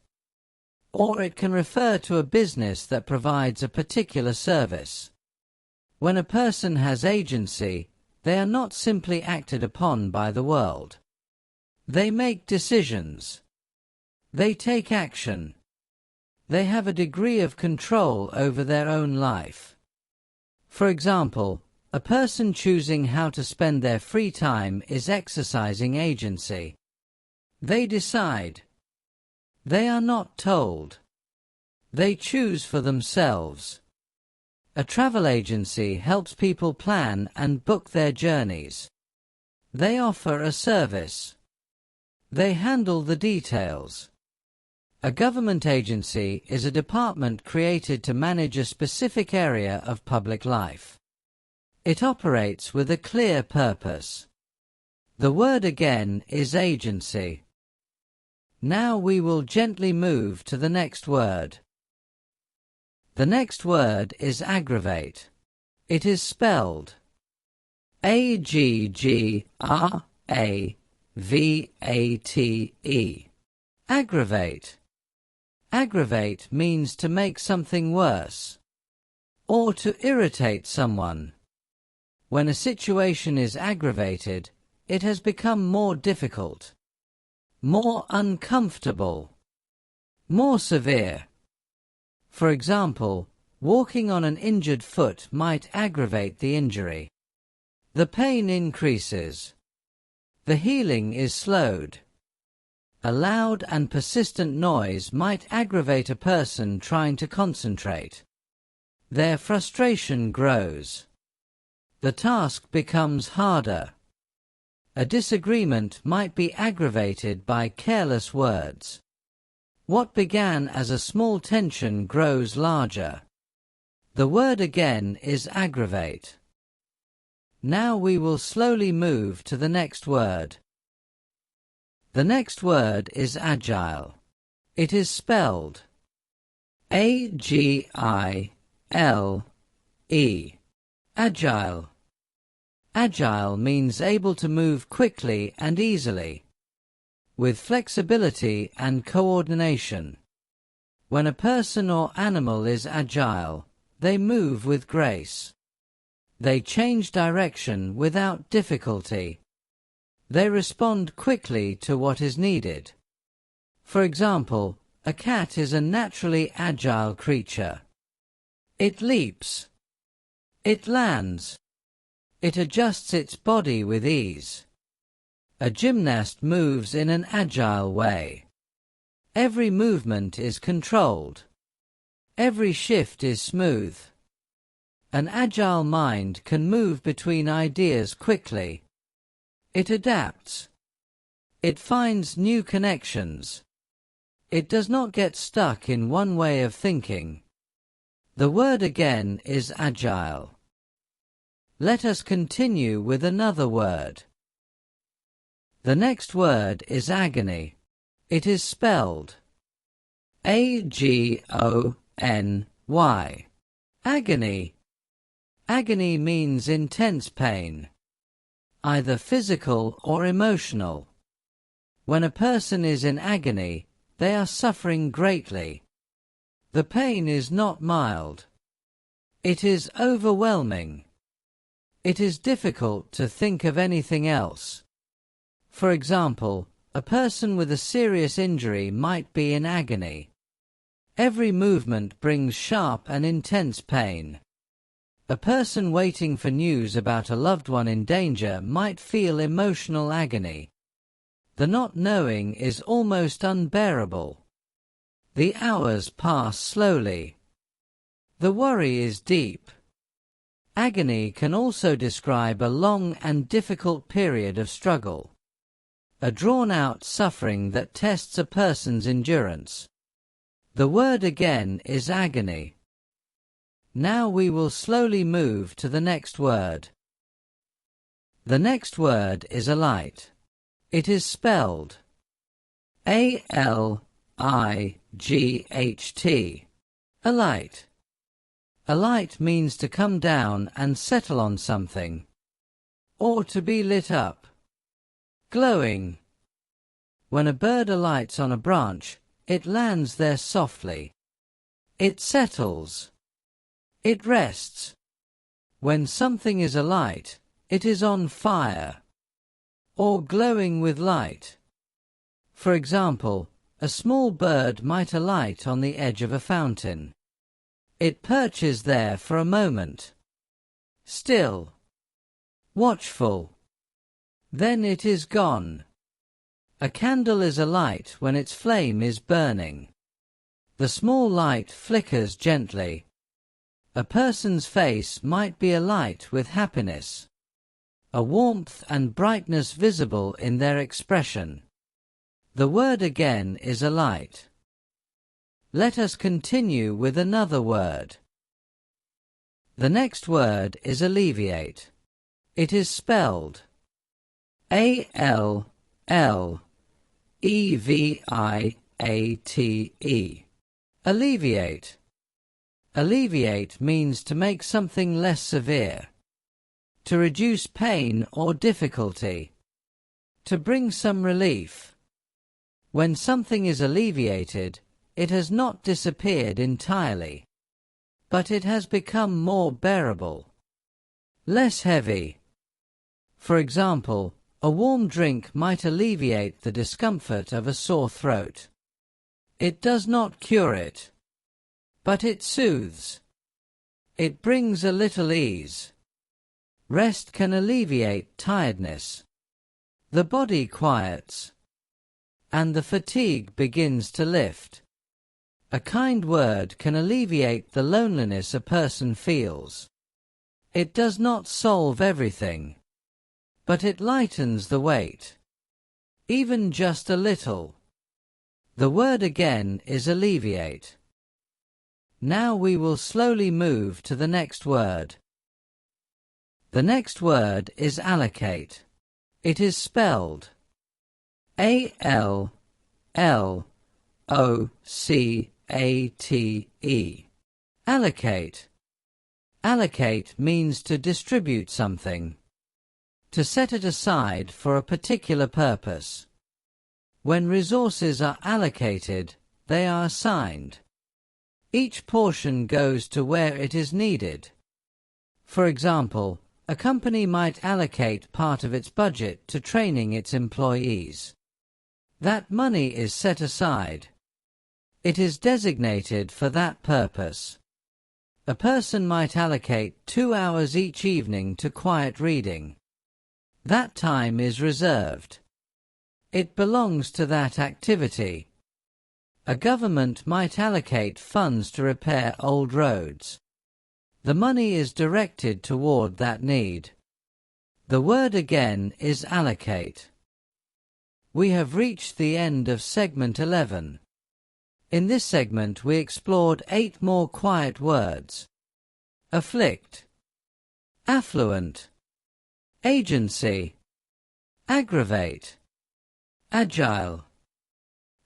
or it can refer to a business that provides a particular service. When a person has agency, they are not simply acted upon by the world. They make decisions. They take action. They have a degree of control over their own life. For example, a person choosing how to spend their free time is exercising agency. They decide. They are not told. They choose for themselves. A travel agency helps people plan and book their journeys. They offer a service. They handle the details. A government agency is a department created to manage a specific area of public life. It operates with a clear purpose. The word again is agency. Now we will gently move to the next word. The next word is aggravate. It is spelled A-G-G-R-A-V-A-T-E. Aggravate. Aggravate means to make something worse, or to irritate someone. When a situation is aggravated, it has become more difficult, more uncomfortable, more severe. For example, walking on an injured foot might aggravate the injury. The pain increases. The healing is slowed. A loud and persistent noise might aggravate a person trying to concentrate. Their frustration grows. The task becomes harder. A disagreement might be aggravated by careless words. What began as a small tension grows larger. The word again is aggravate. Now we will slowly move to the next word. The next word is agile. It is spelled A-G-I-L-E. Agile. Agile means able to move quickly and easily, with flexibility and coordination. When a person or animal is agile, they move with grace. They change direction without difficulty. They respond quickly to what is needed. For example, a cat is a naturally agile creature. It leaps. It lands. It adjusts its body with ease. A gymnast moves in an agile way. Every movement is controlled. Every shift is smooth. An agile mind can move between ideas quickly. It adapts. It finds new connections. It does not get stuck in one way of thinking. The word again is agile. Let us continue with another word. The next word is agony. It is spelled Agony. Agony. Agony means intense pain, either physical or emotional. When a person is in agony, they are suffering greatly. The pain is not mild. It is overwhelming. It is difficult to think of anything else. For example, a person with a serious injury might be in agony. Every movement brings sharp and intense pain. A person waiting for news about a loved one in danger might feel emotional agony. The not knowing is almost unbearable. The hours pass slowly. The worry is deep. Agony can also describe a long and difficult period of struggle. A drawn-out suffering that tests a person's endurance. The word again is agony. Now we will slowly move to the next word. The next word is alight. It is spelled Alight. Alight. Alight means to come down and settle on something, or to be lit up. Glowing. When a bird alights on a branch, it lands there softly. It settles. It rests. When something is alight, it is on fire, or glowing with light. For example, a small bird might alight on the edge of a fountain. It perches there for a moment. Still. Watchful. Then it is gone. A candle is alight when its flame is burning. The small light flickers gently. A person's face might be alight with happiness. A warmth and brightness visible in their expression. The word again is alight. Let us continue with another word. The next word is alleviate. It is spelled Alleviate. Alleviate. Alleviate means to make something less severe, to reduce pain or difficulty, to bring some relief. When something is alleviated, it has not disappeared entirely, but it has become more bearable, less heavy. For example, a warm drink might alleviate the discomfort of a sore throat. It does not cure it, but it soothes. It brings a little ease. Rest can alleviate tiredness. The body quiets, and the fatigue begins to lift. A kind word can alleviate the loneliness a person feels. It does not solve everything, but it lightens the weight, even just a little. The word again is alleviate. Now we will slowly move to the next word. The next word is allocate. It is spelled Allocate. Allocate. Allocate means to distribute something, to set it aside for a particular purpose. When resources are allocated, they are assigned. Each portion goes to where it is needed. For example, a company might allocate part of its budget to training its employees. That money is set aside. It is designated for that purpose. A person might allocate 2 hours each evening to quiet reading. That time is reserved. It belongs to that activity. A government might allocate funds to repair old roads. The money is directed toward that need. The word again is allocate. We have reached the end of segment 11. In this segment we explored 8 more quiet words. Afflict, affluent, agency, aggravate, agile,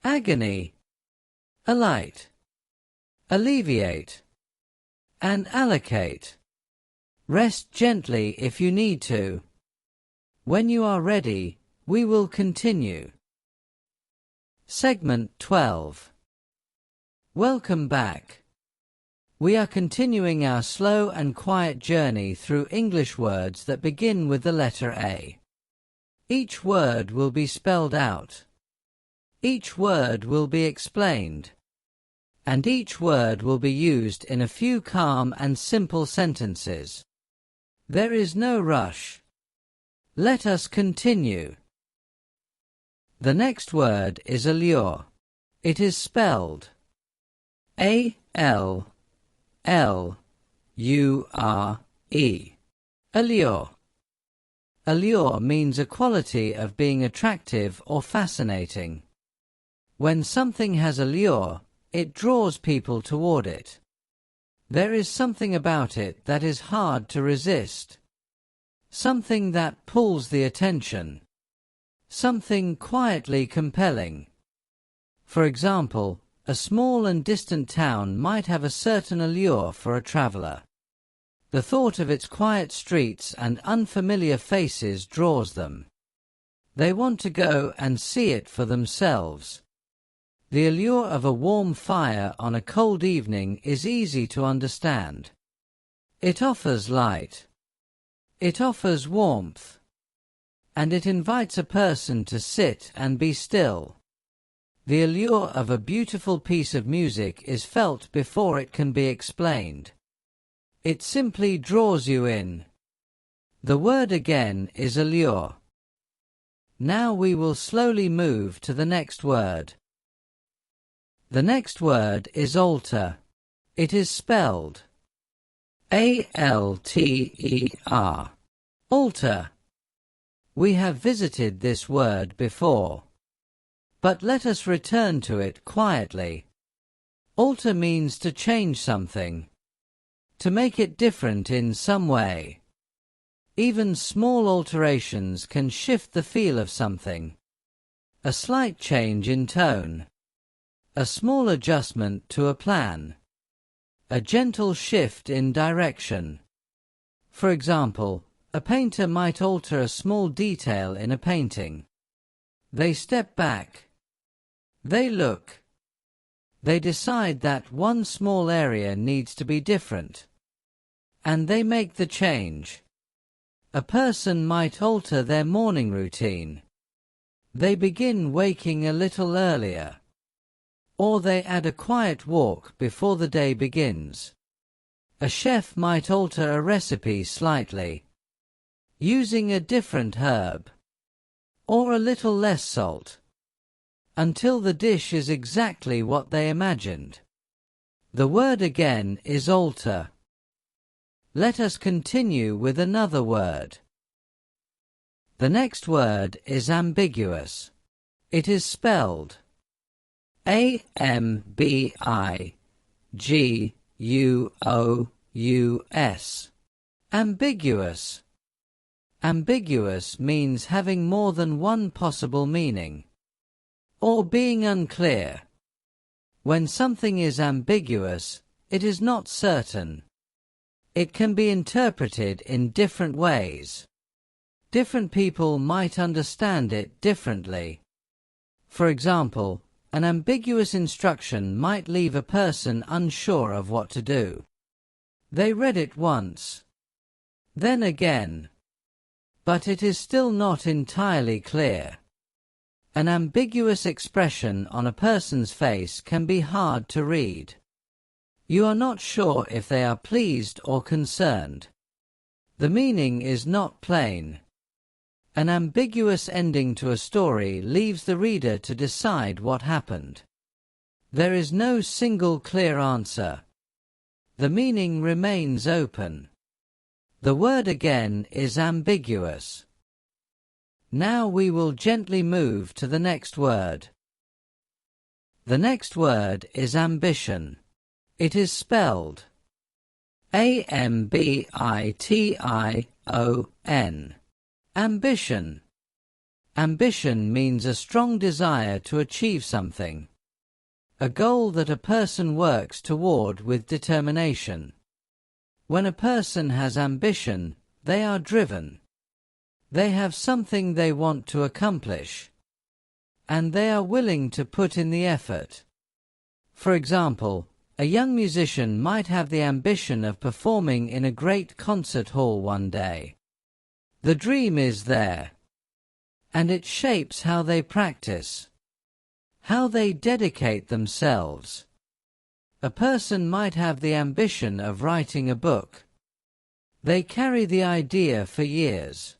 agony, alight, alleviate, and allocate. Rest gently if you need to. When you are ready, we will continue. Segment 12. Welcome back. We are continuing our slow and quiet journey through English words that begin with the letter A. Each word will be spelled out. Each word will be explained. And each word will be used in a few calm and simple sentences. There is no rush. Let us continue. The next word is allure. It is spelled A-L-L-U-R-E. Allure. Allure means a quality of being attractive or fascinating. When something has allure, it draws people toward it. There is something about it that is hard to resist. Something that pulls the attention. Something quietly compelling. For example, a small and distant town might have a certain allure for a traveler. The thought of its quiet streets and unfamiliar faces draws them. They want to go and see it for themselves. The allure of a warm fire on a cold evening is easy to understand. It offers light. It offers warmth. And it invites a person to sit and be still. The allure of a beautiful piece of music is felt before it can be explained. It simply draws you in. The word again is allure. Now we will slowly move to the next word. The next word is alter. It is spelled A-L-T-E-R. Alter. We have visited this word before. But let us return to it quietly. Alter means to change something. To make it different in some way. Even small alterations can shift the feel of something. A slight change in tone. A small adjustment to a plan. A gentle shift in direction. For example, a painter might alter a small detail in a painting. They step back. They look. They decide that one small area needs to be different. And they make the change. A person might alter their morning routine. They begin waking a little earlier. Or they add a quiet walk before the day begins. A chef might alter a recipe slightly, using a different herb, or a little less salt, until the dish is exactly what they imagined. The word again is alter. Let us continue with another word. The next word is ambiguous. It is spelled A-M-B-I-G-U-O-U-S. Ambiguous. Ambiguous means having more than one possible meaning, or being unclear. When something is ambiguous, it is not certain. It can be interpreted in different ways. Different people might understand it differently. For example, an ambiguous instruction might leave a person unsure of what to do. They read it once, then again, but it is still not entirely clear. An ambiguous expression on a person's face can be hard to read. You are not sure if they are pleased or concerned. The meaning is not plain. An ambiguous ending to a story leaves the reader to decide what happened. There is no single clear answer. The meaning remains open. The word again is ambiguous. Now we will gently move to the next word. The next word is ambition. It is spelled ambition. Ambition. Ambition means a strong desire to achieve something. A goal that a person works toward with determination. When a person has ambition, they are driven. They have something they want to accomplish. And they are willing to put in the effort. For example, a young musician might have the ambition of performing in a great concert hall one day. The dream is there. And it shapes how they practice. How they dedicate themselves. A person might have the ambition of writing a book. They carry the idea for years.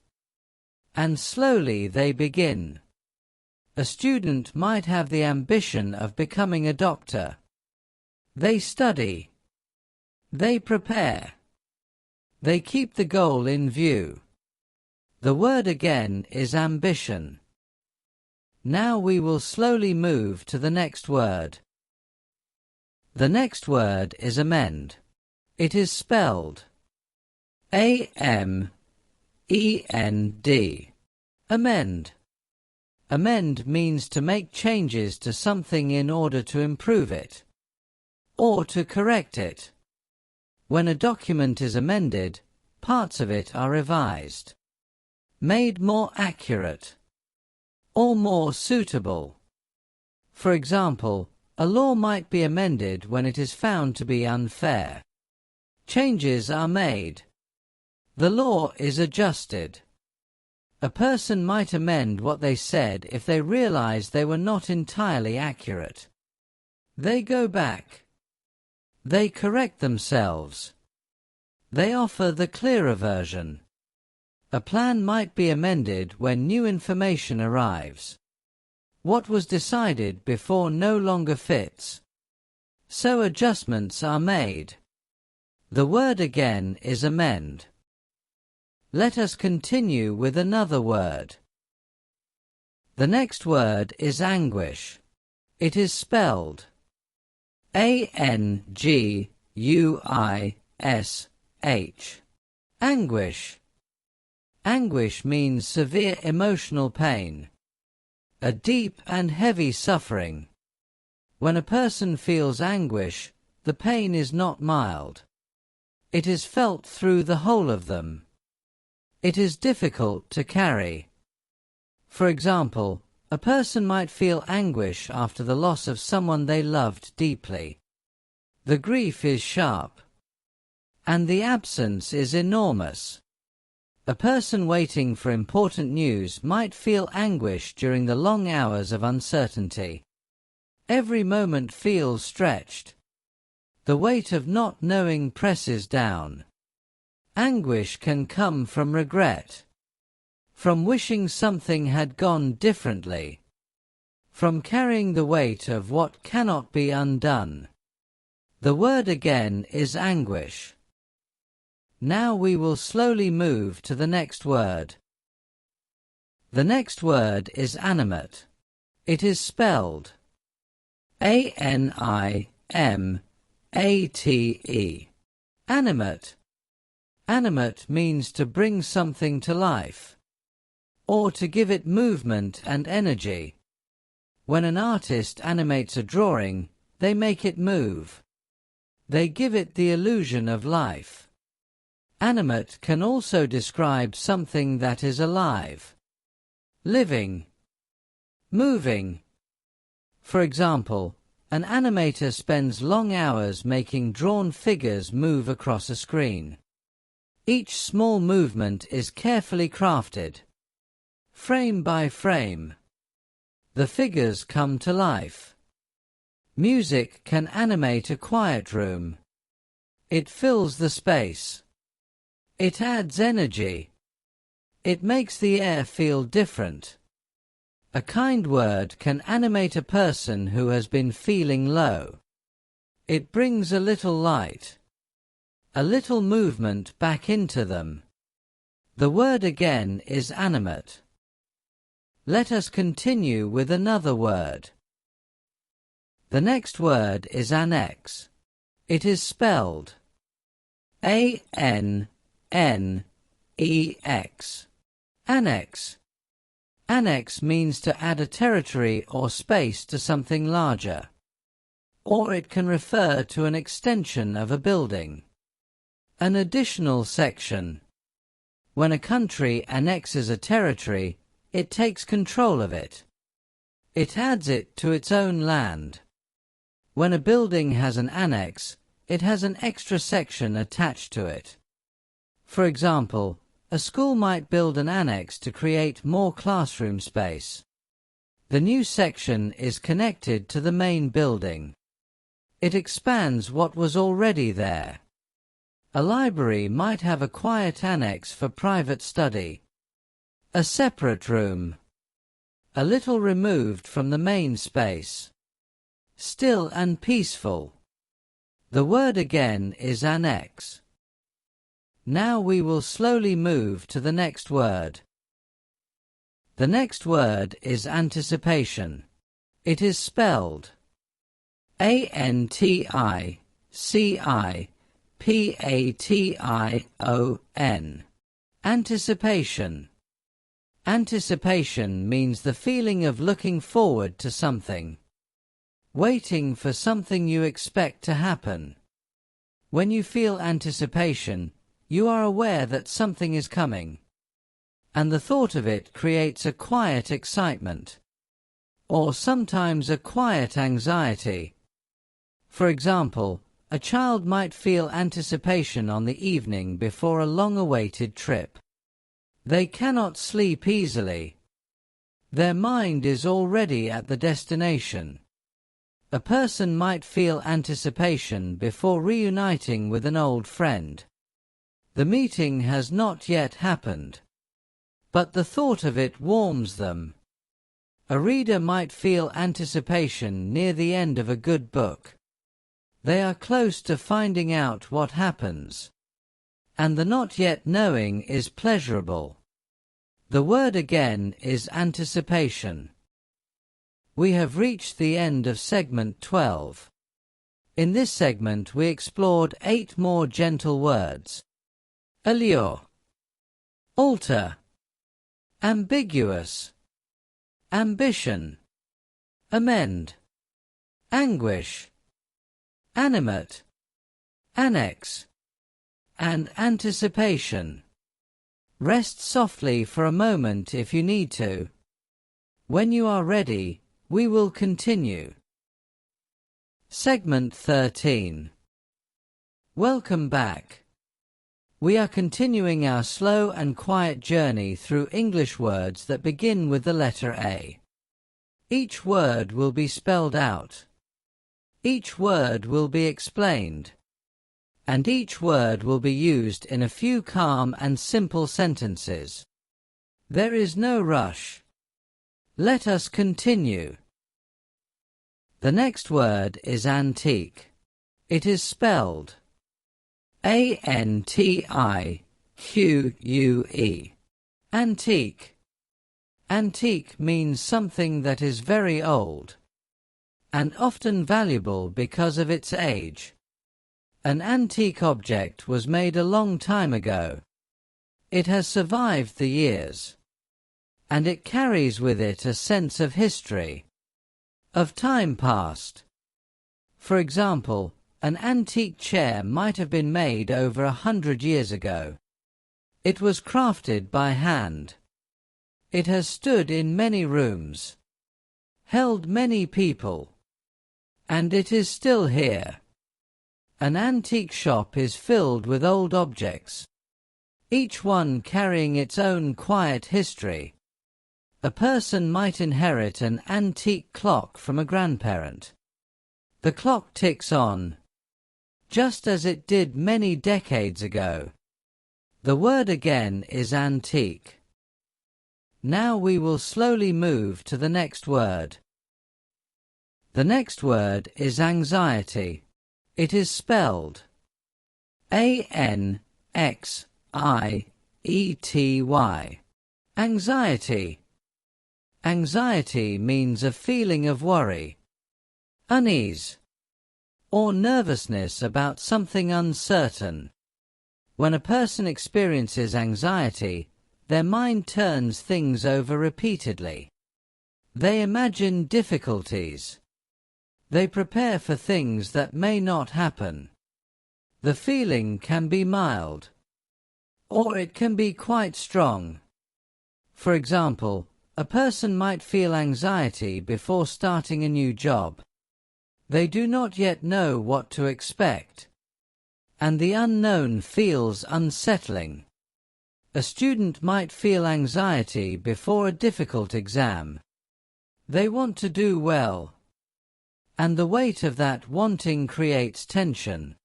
And slowly they begin. A student might have the ambition of becoming a doctor. They study. They prepare. They keep the goal in view. The word again is ambition. Now we will slowly move to the next word. The next word is amend. It is spelled A-M-E-N-D. Amend. Amend means to make changes to something in order to improve it, or to correct it. When a document is amended, parts of it are revised, made more accurate, or more suitable. For example, a law might be amended when it is found to be unfair. Changes are made. The law is adjusted. A person might amend what they said if they realize they were not entirely accurate. They go back. They correct themselves. They offer the clearer version. A plan might be amended when new information arrives. What was decided before no longer fits. So adjustments are made. The word again is amend. Let us continue with another word. The next word is anguish. It is spelled A-N-G-U-I-S-H. Anguish. Anguish means severe emotional pain, a deep and heavy suffering. When a person feels anguish, the pain is not mild. It is felt through the whole of them. It is difficult to carry. For example, a person might feel anguish after the loss of someone they loved deeply. The grief is sharp, and the absence is enormous. A person waiting for important news might feel anguish during the long hours of uncertainty. Every moment feels stretched. The weight of not knowing presses down. Anguish can come from regret, from wishing something had gone differently, from carrying the weight of what cannot be undone. The word again is anguish. Now we will slowly move to the next word. The next word is animate. It is spelled A-N-I-M-A-T-E. Animate. Animate means to bring something to life, or to give it movement and energy. When an artist animates a drawing, they make it move. They give it the illusion of life. Animate can also describe something that is alive, living, moving. For example, an animator spends long hours making drawn figures move across a screen. Each small movement is carefully crafted, frame by frame. The figures come to life. Music can animate a quiet room. It fills the space. It adds energy. It makes the air feel different. A kind word can animate a person who has been feeling low. It brings a little light, a little movement back into them. The word again is animate. Let us continue with another word. The next word is annex. It is spelled A-N-N-E-X. Annex. Annex means to add a territory or space to something larger, or it can refer to an extension of a building. An additional section. When a country annexes a territory, it takes control of it. It adds it to its own land. When a building has an annex, it has an extra section attached to it. For example, a school might build an annex to create more classroom space. The new section is connected to the main building. It expands what was already there. A library might have a quiet annex for private study. A separate room. A little removed from the main space. Still and peaceful. The word again is annex. Now we will slowly move to the next word. The next word is anticipation. It is spelled A-N-T-I-C-I-P-A-T-I-O-N. Anticipation. Anticipation means the feeling of looking forward to something. Waiting for something you expect to happen. When you feel anticipation, you are aware that something is coming, and the thought of it creates a quiet excitement, or sometimes a quiet anxiety. For example, a child might feel anticipation on the evening before a long-awaited trip. They cannot sleep easily. Their mind is already at the destination. A person might feel anticipation before reuniting with an old friend. The meeting has not yet happened, but the thought of it warms them. A reader might feel anticipation near the end of a good book. They are close to finding out what happens, and the not yet knowing is pleasurable. The word again is anticipation. We have reached the end of segment 12. In this segment we explored 8 more gentle words. Allure, alter, ambiguous, ambition, amend, anguish, animate, annex, and anticipation. Rest softly for a moment if you need to. When you are ready, we will continue. Segment 13. Welcome back. We are continuing our slow and quiet journey through English words that begin with the letter A. Each word will be spelled out. Each word will be explained. And each word will be used in a few calm and simple sentences. There is no rush. Let us continue. The next word is antique. It is spelled A-N-T-I-Q-U-E. Antique. Antique means something that is very old, and often valuable because of its age. An antique object was made a long time ago. It has survived the years, and it carries with it a sense of history, of time past. For example, an antique chair might have been made over 100 years ago. It was crafted by hand. It has stood in many rooms, held many people, and it is still here. An antique shop is filled with old objects, each one carrying its own quiet history. A person might inherit an antique clock from a grandparent. The clock ticks on, just as it did many decades ago. The word again is antique. Now we will slowly move to the next word. The next word is anxiety. It is spelled A-N-X-I-E-T-Y. Anxiety. Anxiety means a feeling of worry, unease, or nervousness about something uncertain. When a person experiences anxiety, their mind turns things over repeatedly. They imagine difficulties. They prepare for things that may not happen. The feeling can be mild, or it can be quite strong. For example, a person might feel anxiety before starting a new job. They do not yet know what to expect, and the unknown feels unsettling. A student might feel anxiety before a difficult exam. They want to do well, and the weight of that wanting creates tension.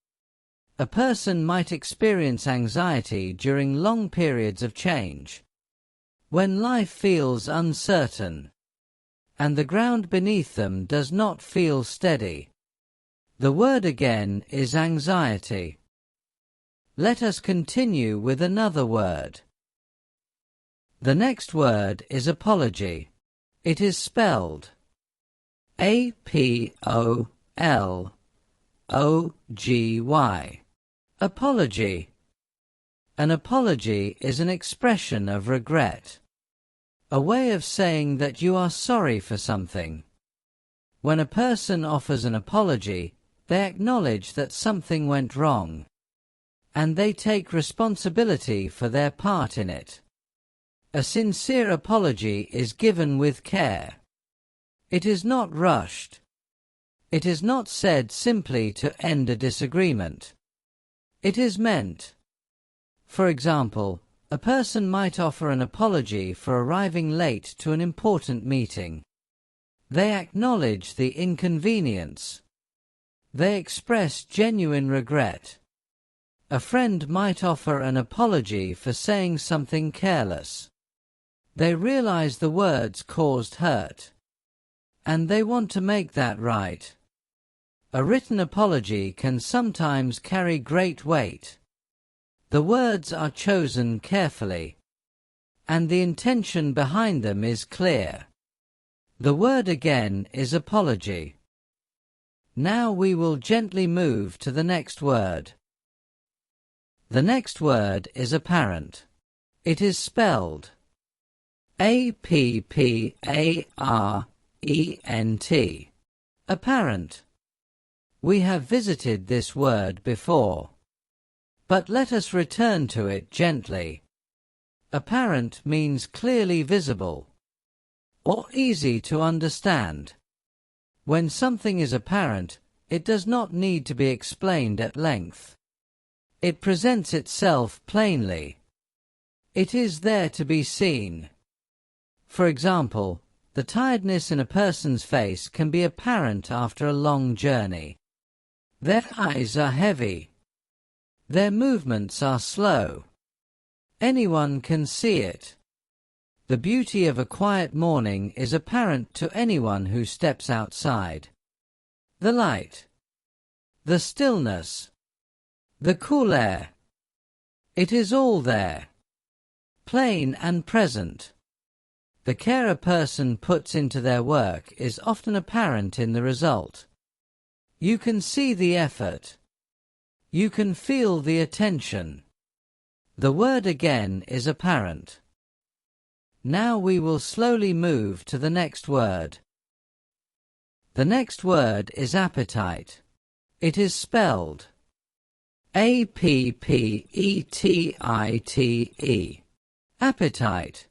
A person might experience anxiety during long periods of change, when life feels uncertain, and the ground beneath them does not feel steady. The word again is anxiety. Let us continue with another word. The next word is apology. It is spelled A-P-O-L-O-G-Y. Apology. An apology is an expression of regret, a way of saying that you are sorry for something. When a person offers an apology, they acknowledge that something went wrong, and they take responsibility for their part in it. A sincere apology is given with care. It is not rushed. It is not said simply to end a disagreement. It is meant. For example, a person might offer an apology for arriving late to an important meeting. They acknowledge the inconvenience. They express genuine regret. A friend might offer an apology for saying something careless. They realize the words caused hurt, and they want to make that right. A written apology can sometimes carry great weight. The words are chosen carefully, and the intention behind them is clear. The word again is apology. Now we will gently move to the next word. The next word is apparent. It is spelled A-P-P-A-R-E-N-T. Apparent. We have visited this word before, but let us return to it gently. Apparent means clearly visible, or easy to understand. When something is apparent, it does not need to be explained at length. It presents itself plainly. It is there to be seen. For example, the tiredness in a person's face can be apparent after a long journey. Their eyes are heavy. Their movements are slow. Anyone can see it. The beauty of a quiet morning is apparent to anyone who steps outside. The light, the stillness, the cool air. It is all there, plain and present. The care a person puts into their work is often apparent in the result. You can see the effort. You can feel the attention. The word again is apparent. Now we will slowly move to the next word. The next word is appetite. It is spelled A-P-P-E-T-I-T-E. Appetite.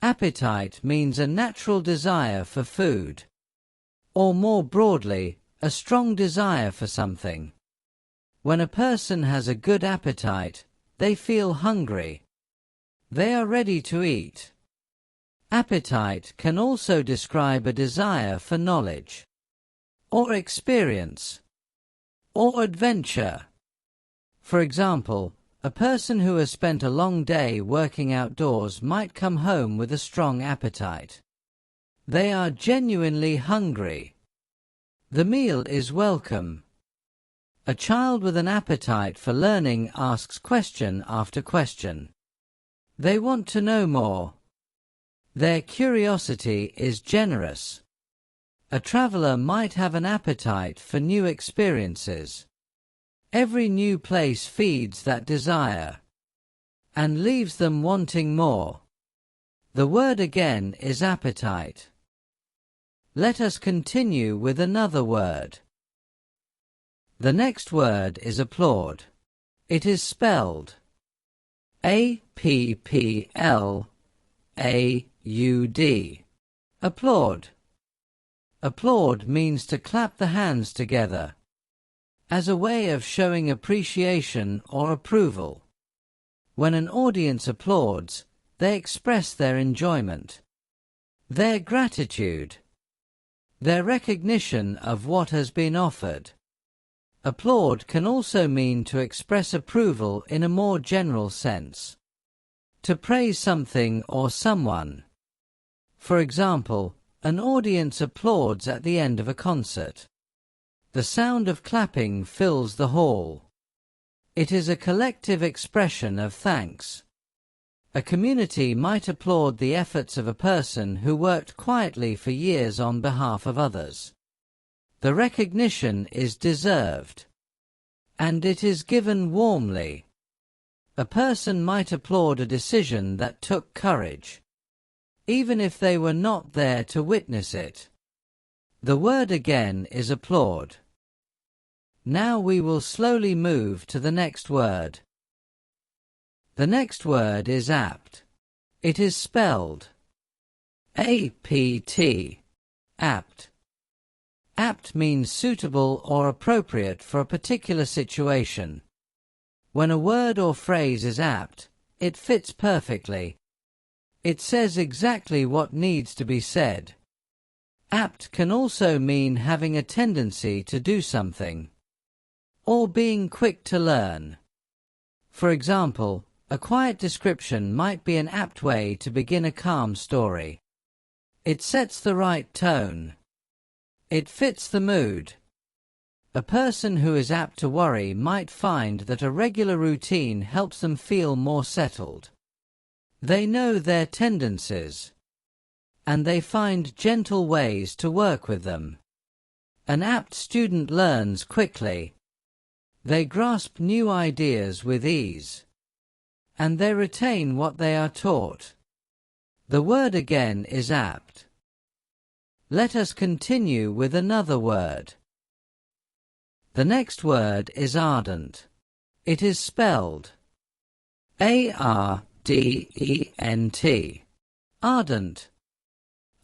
Appetite means a natural desire for food, or more broadly, a strong desire for something. When a person has a good appetite, they feel hungry. They are ready to eat. Appetite can also describe a desire for knowledge, or experience, or adventure. For example, a person who has spent a long day working outdoors might come home with a strong appetite. They are genuinely hungry. The meal is welcome. A child with an appetite for learning asks question after question. They want to know more. Their curiosity is generous. A traveler might have an appetite for new experiences. Every new place feeds that desire and leaves them wanting more. The word again is appetite. Let us continue with another word. The next word is applaud. It is spelled A-P-P-L-A-U-D. Applaud. Applaud means to clap the hands together as a way of showing appreciation or approval. When an audience applauds, they express their enjoyment, their gratitude, their recognition of what has been offered. Applaud can also mean to express approval in a more general sense, to praise something or someone. For example, an audience applauds at the end of a concert. The sound of clapping fills the hall. It is a collective expression of thanks. A community might applaud the efforts of a person who worked quietly for years on behalf of others. The recognition is deserved, and it is given warmly. A person might applaud a decision that took courage, even if they were not there to witness it. The word again is applaud. Now we will slowly move to the next word. The next word is apt. It is spelled A-P-T. Apt. Apt means suitable or appropriate for a particular situation. When a word or phrase is apt, it fits perfectly. It says exactly what needs to be said. Apt can also mean having a tendency to do something, or being quick to learn. For example, a quiet description might be an apt way to begin a calm story. It sets the right tone. It fits the mood. A person who is apt to worry might find that a regular routine helps them feel more settled. They know their tendencies, and they find gentle ways to work with them. An apt student learns quickly. They grasp new ideas with ease, and they retain what they are taught. The word again is apt. Let us continue with another word. The next word is ardent. It is spelled A-R-D-E-N-T. Ardent.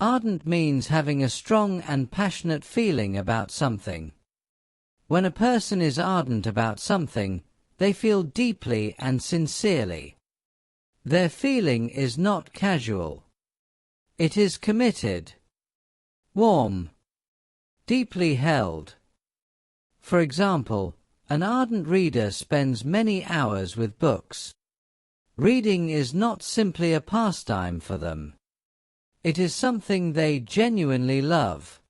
Ardent means having a strong and passionate feeling about something. When a person is ardent about something, they feel deeply and sincerely. Their feeling is not casual. It is committed, warm, deeply held. For example, an ardent reader spends many hours with books. Reading is not simply a pastime for them. It is something they genuinely love.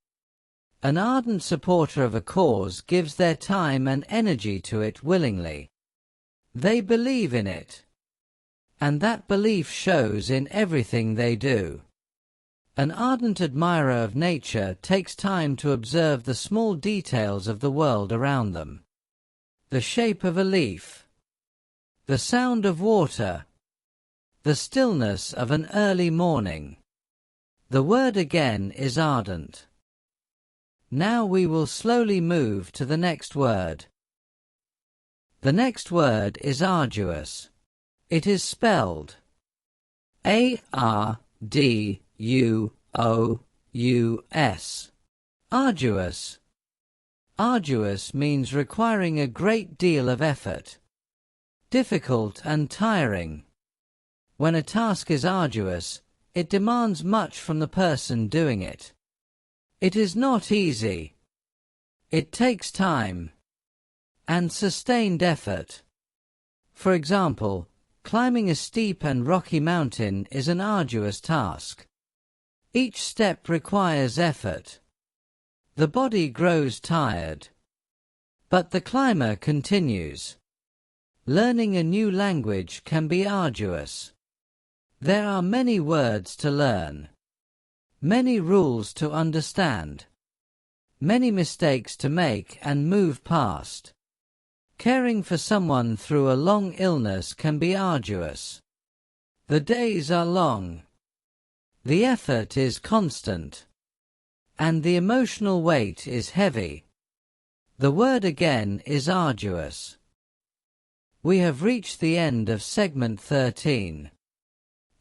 An ardent supporter of a cause gives their time and energy to it willingly. They believe in it, and that belief shows in everything they do. An ardent admirer of nature takes time to observe the small details of the world around them. The shape of a leaf, the sound of water, the stillness of an early morning. The word again is ardent. Now we will slowly move to the next word. The next word is arduous. It is spelled A-R-D-U-O-U-S. Arduous. Arduous means requiring a great deal of effort, difficult and tiring. When a task is arduous, it demands much from the person doing it. It is not easy. It takes time and sustained effort. For example, climbing a steep and rocky mountain is an arduous task. Each step requires effort. The body grows tired, but the climber continues. Learning a new language can be arduous. There are many words to learn, many rules to understand, many mistakes to make and move past. Caring for someone through a long illness can be arduous. The days are long. The effort is constant. And the emotional weight is heavy. The word again is arduous. We have reached the end of segment 13.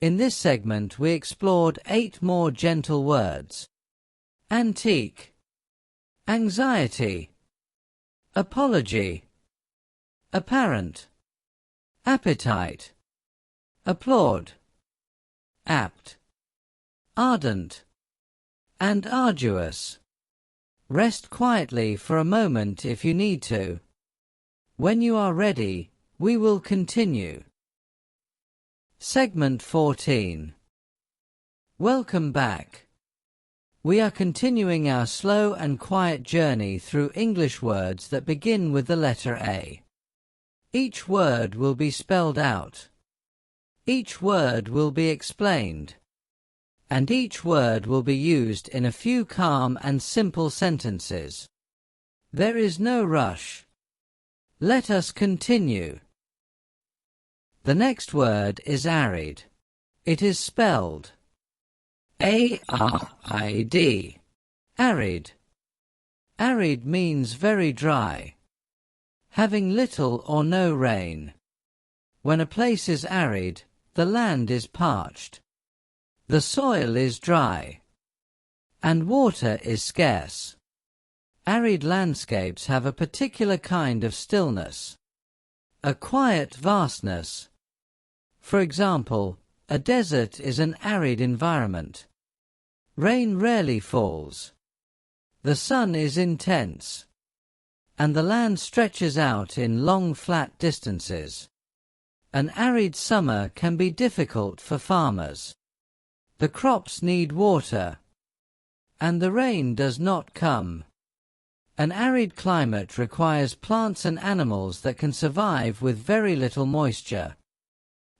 In this segment we explored 8 more gentle words. Antique, anxiety, apology, apparent, appetite, applaud, apt, ardent, and arduous. Rest quietly for a moment if you need to. When you are ready, we will continue. Segment 14. Welcome back. We are continuing our slow and quiet journey through English words that begin with the letter A. Each word will be spelled out. Each word will be explained. And each word will be used in a few calm and simple sentences. There is no rush. Let us continue. The next word is arid. It is spelled A-R-I-D. Arid. Arid means very dry, having little or no rain. When a place is arid, the land is parched. The soil is dry, and water is scarce. Arid landscapes have a particular kind of stillness, a quiet vastness. For example, a desert is an arid environment. Rain rarely falls. The sun is intense, and the land stretches out in long flat distances. An arid summer can be difficult for farmers. The crops need water, and the rain does not come. An arid climate requires plants and animals that can survive with very little moisture.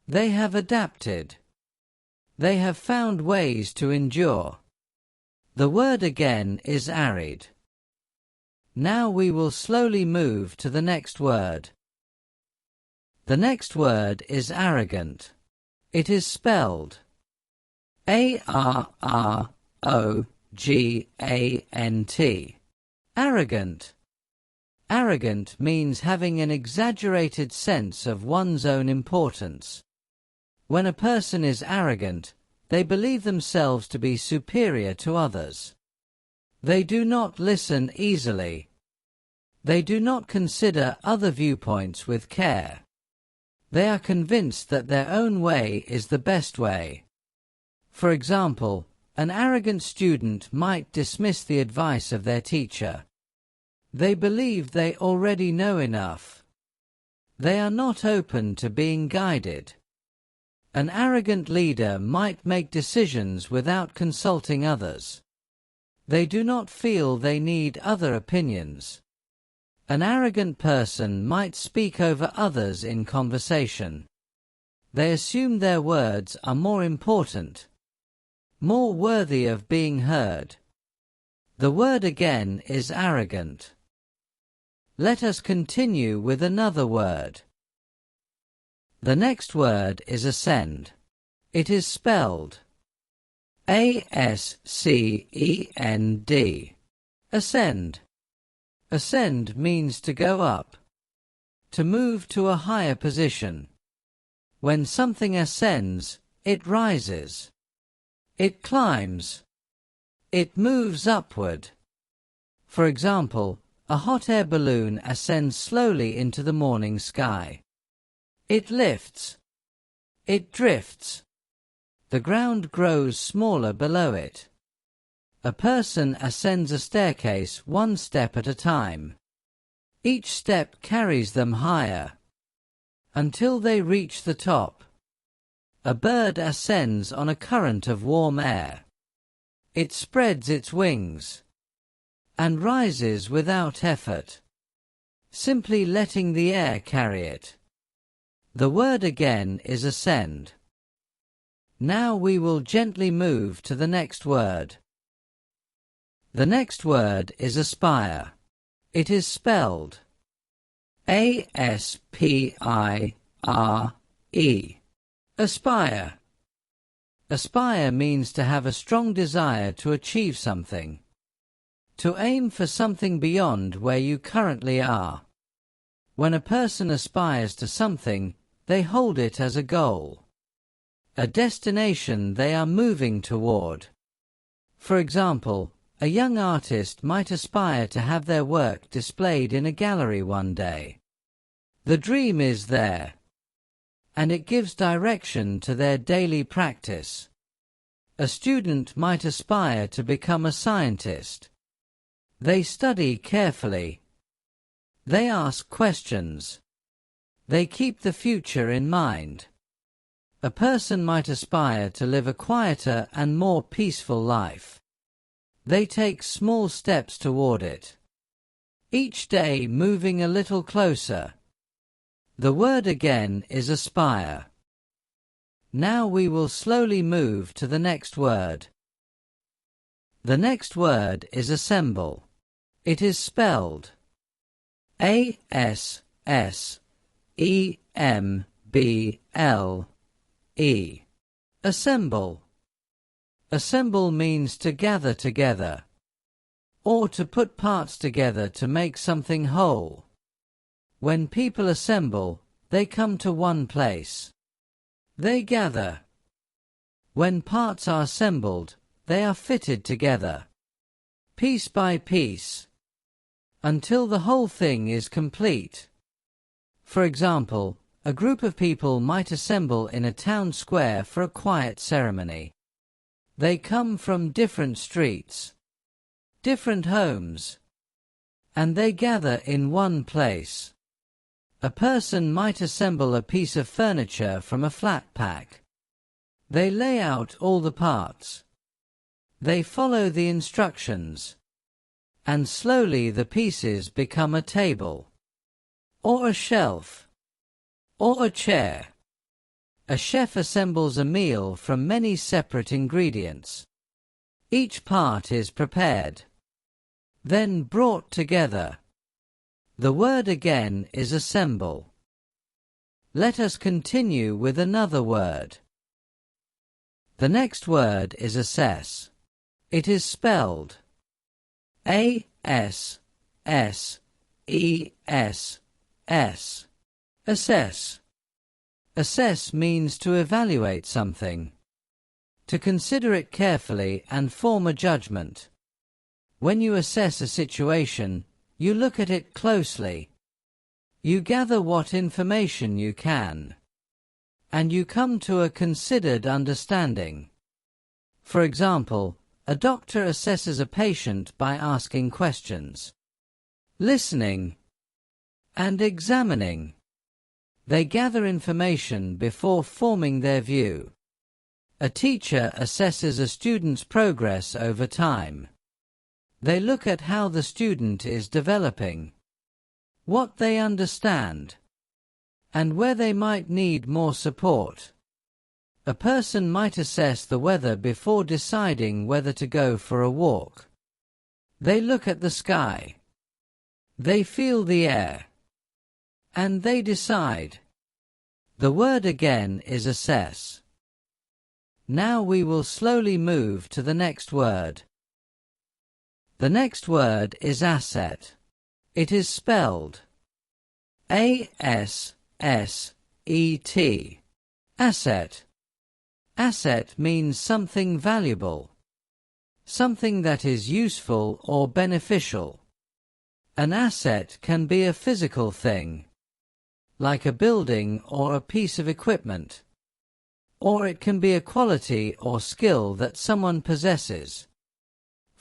They have adapted. They have found ways to endure. The word again is arid. Now we will slowly move to the next word. The next word is arrogant. It is spelled A-R-R-O-G-A-N-T. Arrogant. Arrogant means having an exaggerated sense of one's own importance. When a person is arrogant, they believe themselves to be superior to others. They do not listen easily. They do not consider other viewpoints with care. They are convinced that their own way is the best way. For example, an arrogant student might dismiss the advice of their teacher. They believe they already know enough. They are not open to being guided. An arrogant leader might make decisions without consulting others. They do not feel they need other opinions. An arrogant person might speak over others in conversation. They assume their words are more important, more worthy of being heard. The word again is arrogant. Let us continue with another word. The next word is ascend. It is spelled A-S-C-E-N-D. Ascend. Ascend means to go up, to move to a higher position. When something ascends, it rises. It climbs. It moves upward. For example, a hot air balloon ascends slowly into the morning sky. It lifts. It drifts. The ground grows smaller below it. A person ascends a staircase one step at a time. Each step carries them higher until they reach the top. A bird ascends on a current of warm air. It spreads its wings and rises without effort, simply letting the air carry it. The word again is ascend. Now we will gently move to the next word. The next word is aspire. It is spelled A-S-P-I-R-E. Aspire. Aspire means to have a strong desire to achieve something, to aim for something beyond where you currently are. When a person aspires to something, they hold it as a goal, a destination they are moving toward. For example, a young artist might aspire to have their work displayed in a gallery one day. The dream is there, and it gives direction to their daily practice. A student might aspire to become a scientist. They study carefully. They ask questions. They keep the future in mind. A person might aspire to live a quieter and more peaceful life. They take small steps toward it, each day moving a little closer. The word again is aspire. Now we will slowly move to the next word. The next word is assemble. It is spelled A-S-S-E-M-B-L-E. Assemble. Assemble means to gather together, or to put parts together to make something whole. When people assemble, they come to one place. They gather. When parts are assembled, they are fitted together, piece by piece, until the whole thing is complete. For example, a group of people might assemble in a town square for a quiet ceremony. They come from different streets, different homes, and they gather in one place. A person might assemble a piece of furniture from a flat pack. They lay out all the parts. They follow the instructions, and slowly the pieces become a table, or a shelf, or a chair. A chef assembles a meal from many separate ingredients. Each part is prepared, then brought together. The word again is assemble. Let us continue with another word. The next word is assess. It is spelled A-S-S-E-S-S. Assess. Assess means to evaluate something, to consider it carefully and form a judgment. When you assess a situation, you look at it closely. You gather what information you can, and you come to a considered understanding. For example, a doctor assesses a patient by asking questions, listening, and examining. They gather information before forming their view. A teacher assesses a student's progress over time. They look at how the student is developing, what they understand, and where they might need more support. A person might assess the weather before deciding whether to go for a walk. They look at the sky. They feel the air, and they decide. The word again is assess. Now we will slowly move to the next word. The next word is asset. It is spelled A-S-S-E-T. Asset. Asset means something valuable, something that is useful or beneficial. An asset can be a physical thing, like a building or a piece of equipment, or it can be a quality or skill that someone possesses.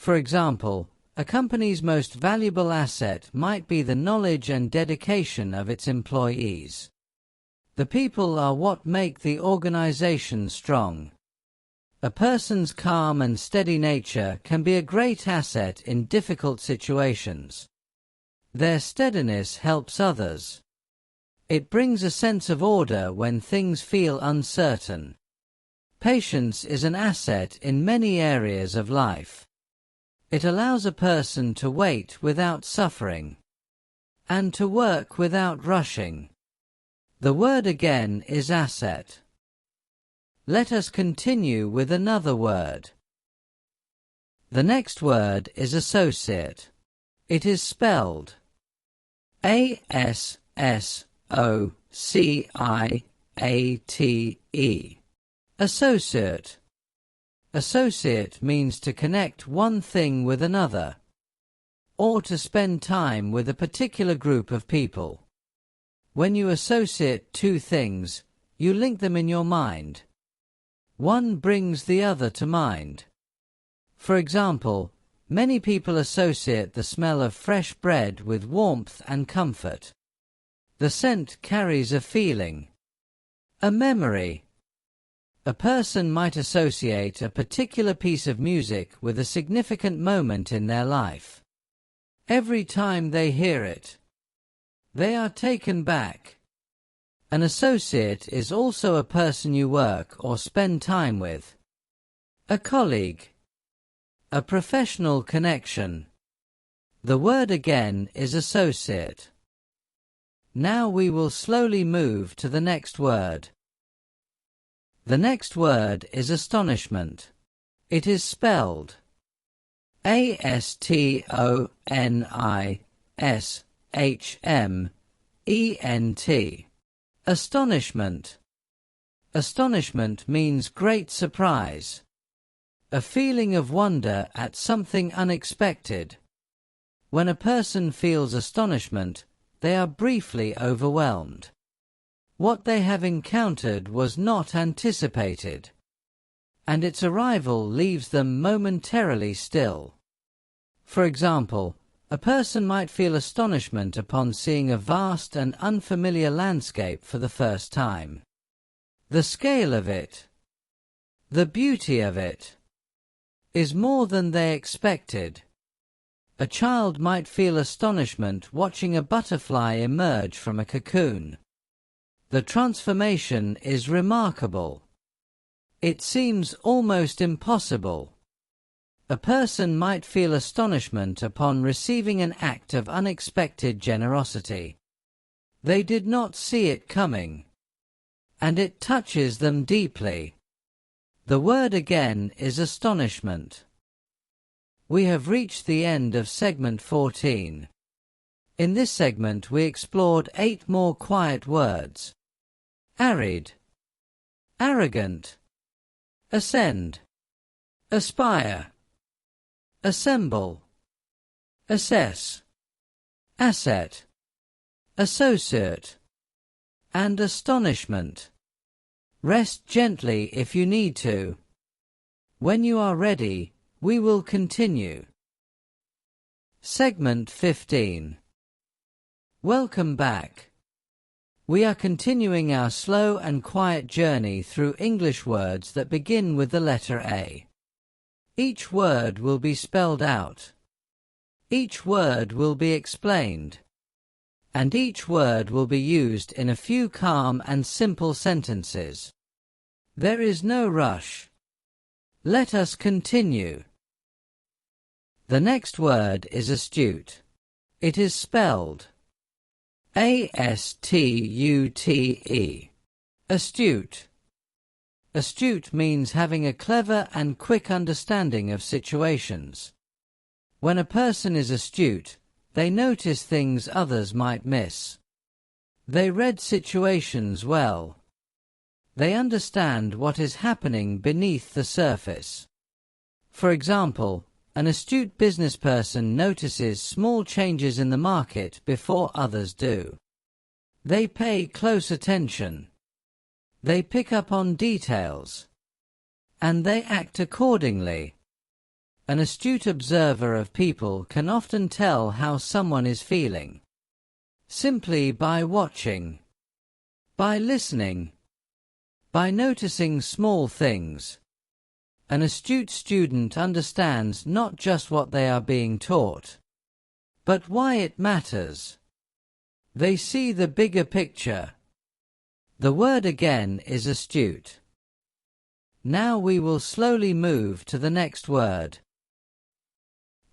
For example, a company's most valuable asset might be the knowledge and dedication of its employees. The people are what make the organization strong. A person's calm and steady nature can be a great asset in difficult situations. Their steadiness helps others. It brings a sense of order when things feel uncertain. Patience is an asset in many areas of life. It allows a person to wait without suffering, and to work without rushing. The word again is asset. Let us continue with another word. The next word is associate. It is spelled A-S-S-O-C-I-A-T-E. Associate. Associate means to connect one thing with another, or to spend time with a particular group of people. When you associate two things, you link them in your mind. One brings the other to mind. For example, many people associate the smell of fresh bread with warmth and comfort. The scent carries a feeling, a memory. A person might associate a particular piece of music with a significant moment in their life. Every time they hear it, they are taken back. An associate is also a person you work or spend time with. A colleague. A professional connection. The word again is associate. Now we will slowly move to the next word. The next word is astonishment. It is spelled A-S-T-O-N-I-S-H-M-E-N-T. Astonishment. Astonishment means great surprise. A feeling of wonder at something unexpected. When a person feels astonishment, they are briefly overwhelmed. What they have encountered was not anticipated, and its arrival leaves them momentarily still. For example, a person might feel astonishment upon seeing a vast and unfamiliar landscape for the first time. The scale of it, the beauty of it, is more than they expected. A child might feel astonishment watching a butterfly emerge from a cocoon. The transformation is remarkable. It seems almost impossible. A person might feel astonishment upon receiving an act of unexpected generosity. They did not see it coming, and it touches them deeply. The word again is astonishment. We have reached the end of segment 14. In this segment we explored 8 more quiet words. Arid, arrogant, ascend, aspire, assemble, assess, asset, associate, and astonishment. Rest gently if you need to. When you are ready, we will continue. Segment 15. Welcome back. We are continuing our slow and quiet journey through English words that begin with the letter A. Each word will be spelled out. Each word will be explained. And each word will be used in a few calm and simple sentences. There is no rush. Let us continue. The next word is astute. It is spelled A-S-T-U-T-E. Astute. Astute means having a clever and quick understanding of situations. When a person is astute, they notice things others might miss. They read situations well. They understand what is happening beneath the surface. For example, an astute businessperson notices small changes in the market before others do. They pay close attention. They pick up on details. And they act accordingly. An astute observer of people can often tell how someone is feeling, simply by watching, by listening, by noticing small things. An astute student understands not just what they are being taught, but why it matters. They see the bigger picture. The word again is astute. Now we will slowly move to the next word.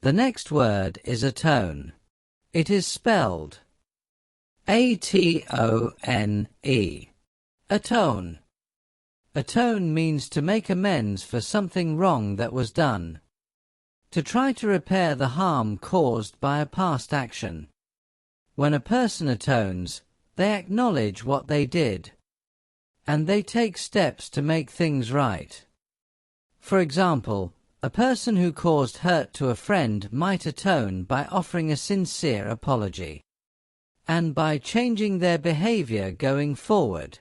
The next word is atone. It is spelled A-T-O-N-E. Atone. Atone means to make amends for something wrong that was done, to try to repair the harm caused by a past action. When a person atones, they acknowledge what they did, and they take steps to make things right. For example, a person who caused hurt to a friend might atone by offering a sincere apology, and by changing their behavior going forward.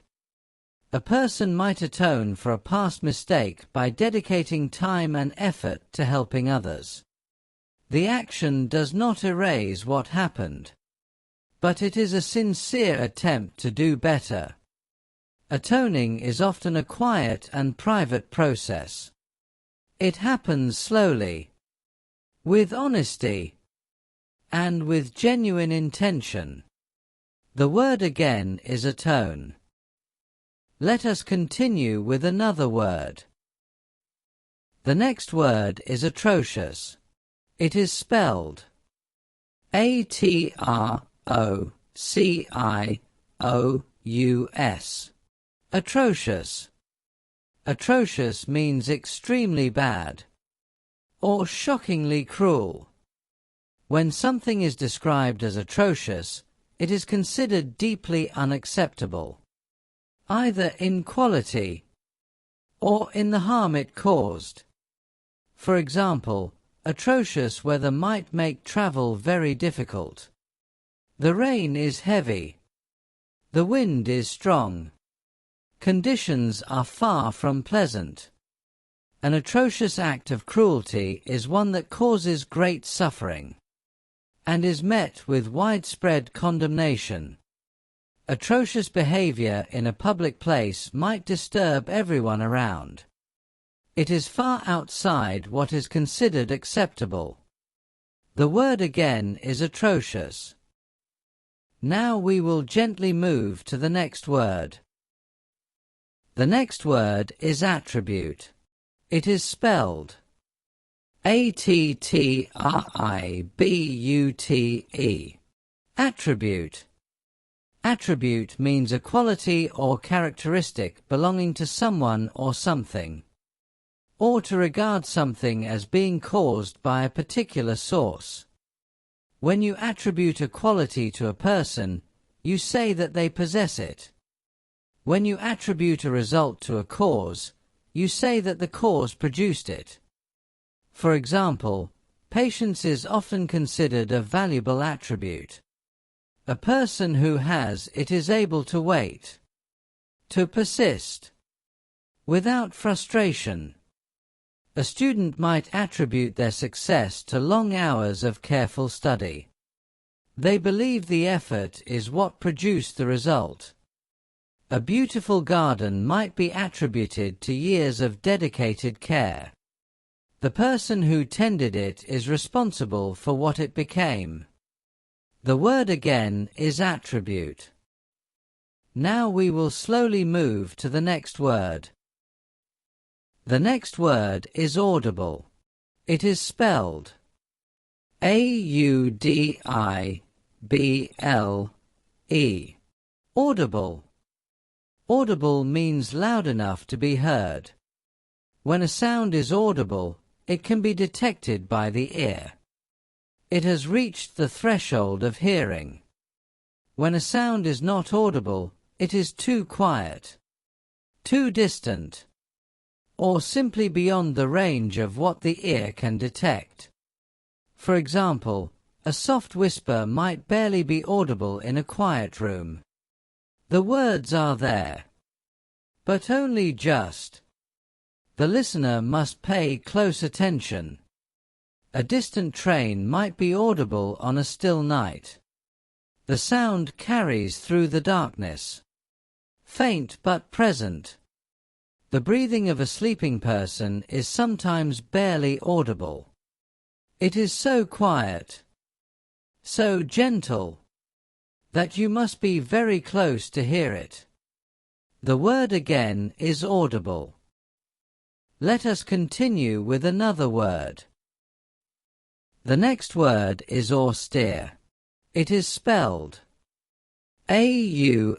A person might atone for a past mistake by dedicating time and effort to helping others. The action does not erase what happened, but it is a sincere attempt to do better. Atoning is often a quiet and private process. It happens slowly, with honesty, and with genuine intention. The word again is atone. Let us continue with another word. The next word is atrocious. It is spelled A-T-R-O-C-I-O-U-S. Atrocious. Atrocious means extremely bad, or shockingly cruel. When something is described as atrocious, it is considered deeply unacceptable, either in quality or in the harm it caused. For example, atrocious weather might make travel very difficult. The rain is heavy. The wind is strong. Conditions are far from pleasant. An atrocious act of cruelty is one that causes great suffering and is met with widespread condemnation. Atrocious behavior in a public place might disturb everyone around. It is far outside what is considered acceptable. The word again is atrocious. Now we will gently move to the next word. The next word is attribute. It is spelled A-T-T-R-I-B-U-T-E. Attribute. Attribute means a quality or characteristic belonging to someone or something, or to regard something as being caused by a particular source. When you attribute a quality to a person, you say that they possess it. When you attribute a result to a cause, you say that the cause produced it. For example, patience is often considered a valuable attribute. A person who has it is able to wait, to persist, without frustration. A student might attribute their success to long hours of careful study. They believe the effort is what produced the result. A beautiful garden might be attributed to years of dedicated care. The person who tended it is responsible for what it became. The word again is attribute. Now we will slowly move to the next word. The next word is audible. It is spelled A-U-D-I-B-L-E. Audible. Audible means loud enough to be heard. When a sound is audible, it can be detected by the ear. It has reached the threshold of hearing. When a sound is not audible, it is too quiet, too distant, or simply beyond the range of what the ear can detect. For example, a soft whisper might barely be audible in a quiet room. The words are there, but only just. The listener must pay close attention. A distant train might be audible on a still night. The sound carries through the darkness. Faint but present. The breathing of a sleeping person is sometimes barely audible. It is so quiet, so gentle, that you must be very close to hear it. The word again is audible. Let us continue with another word. The next word is austere. It is spelled A-U-S-T-E-R-E.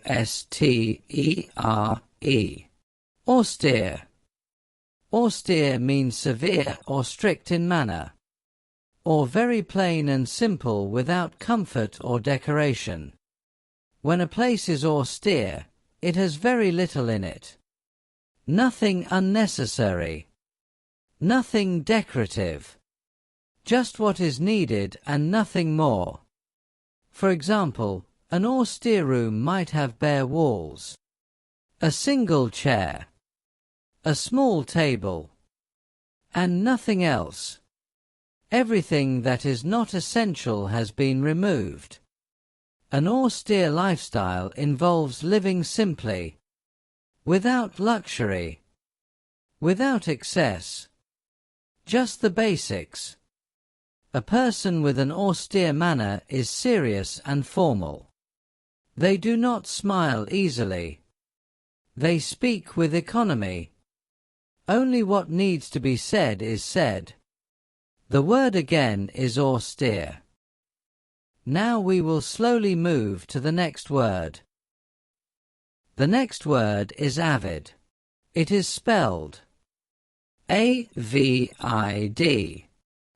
Austere. Austere means severe or strict in manner, or very plain and simple without comfort or decoration. When a place is austere, it has very little in it. Nothing unnecessary. Nothing decorative. Just what is needed and nothing more. For example, an austere room might have bare walls, a single chair, a small table, and nothing else. Everything that is not essential has been removed. An austere lifestyle involves living simply, without luxury, without excess, just the basics. A person with an austere manner is serious and formal. They do not smile easily. They speak with economy. Only what needs to be said is said. The word again is austere. Now we will slowly move to the next word. The next word is avid. It is spelled A-V-I-D.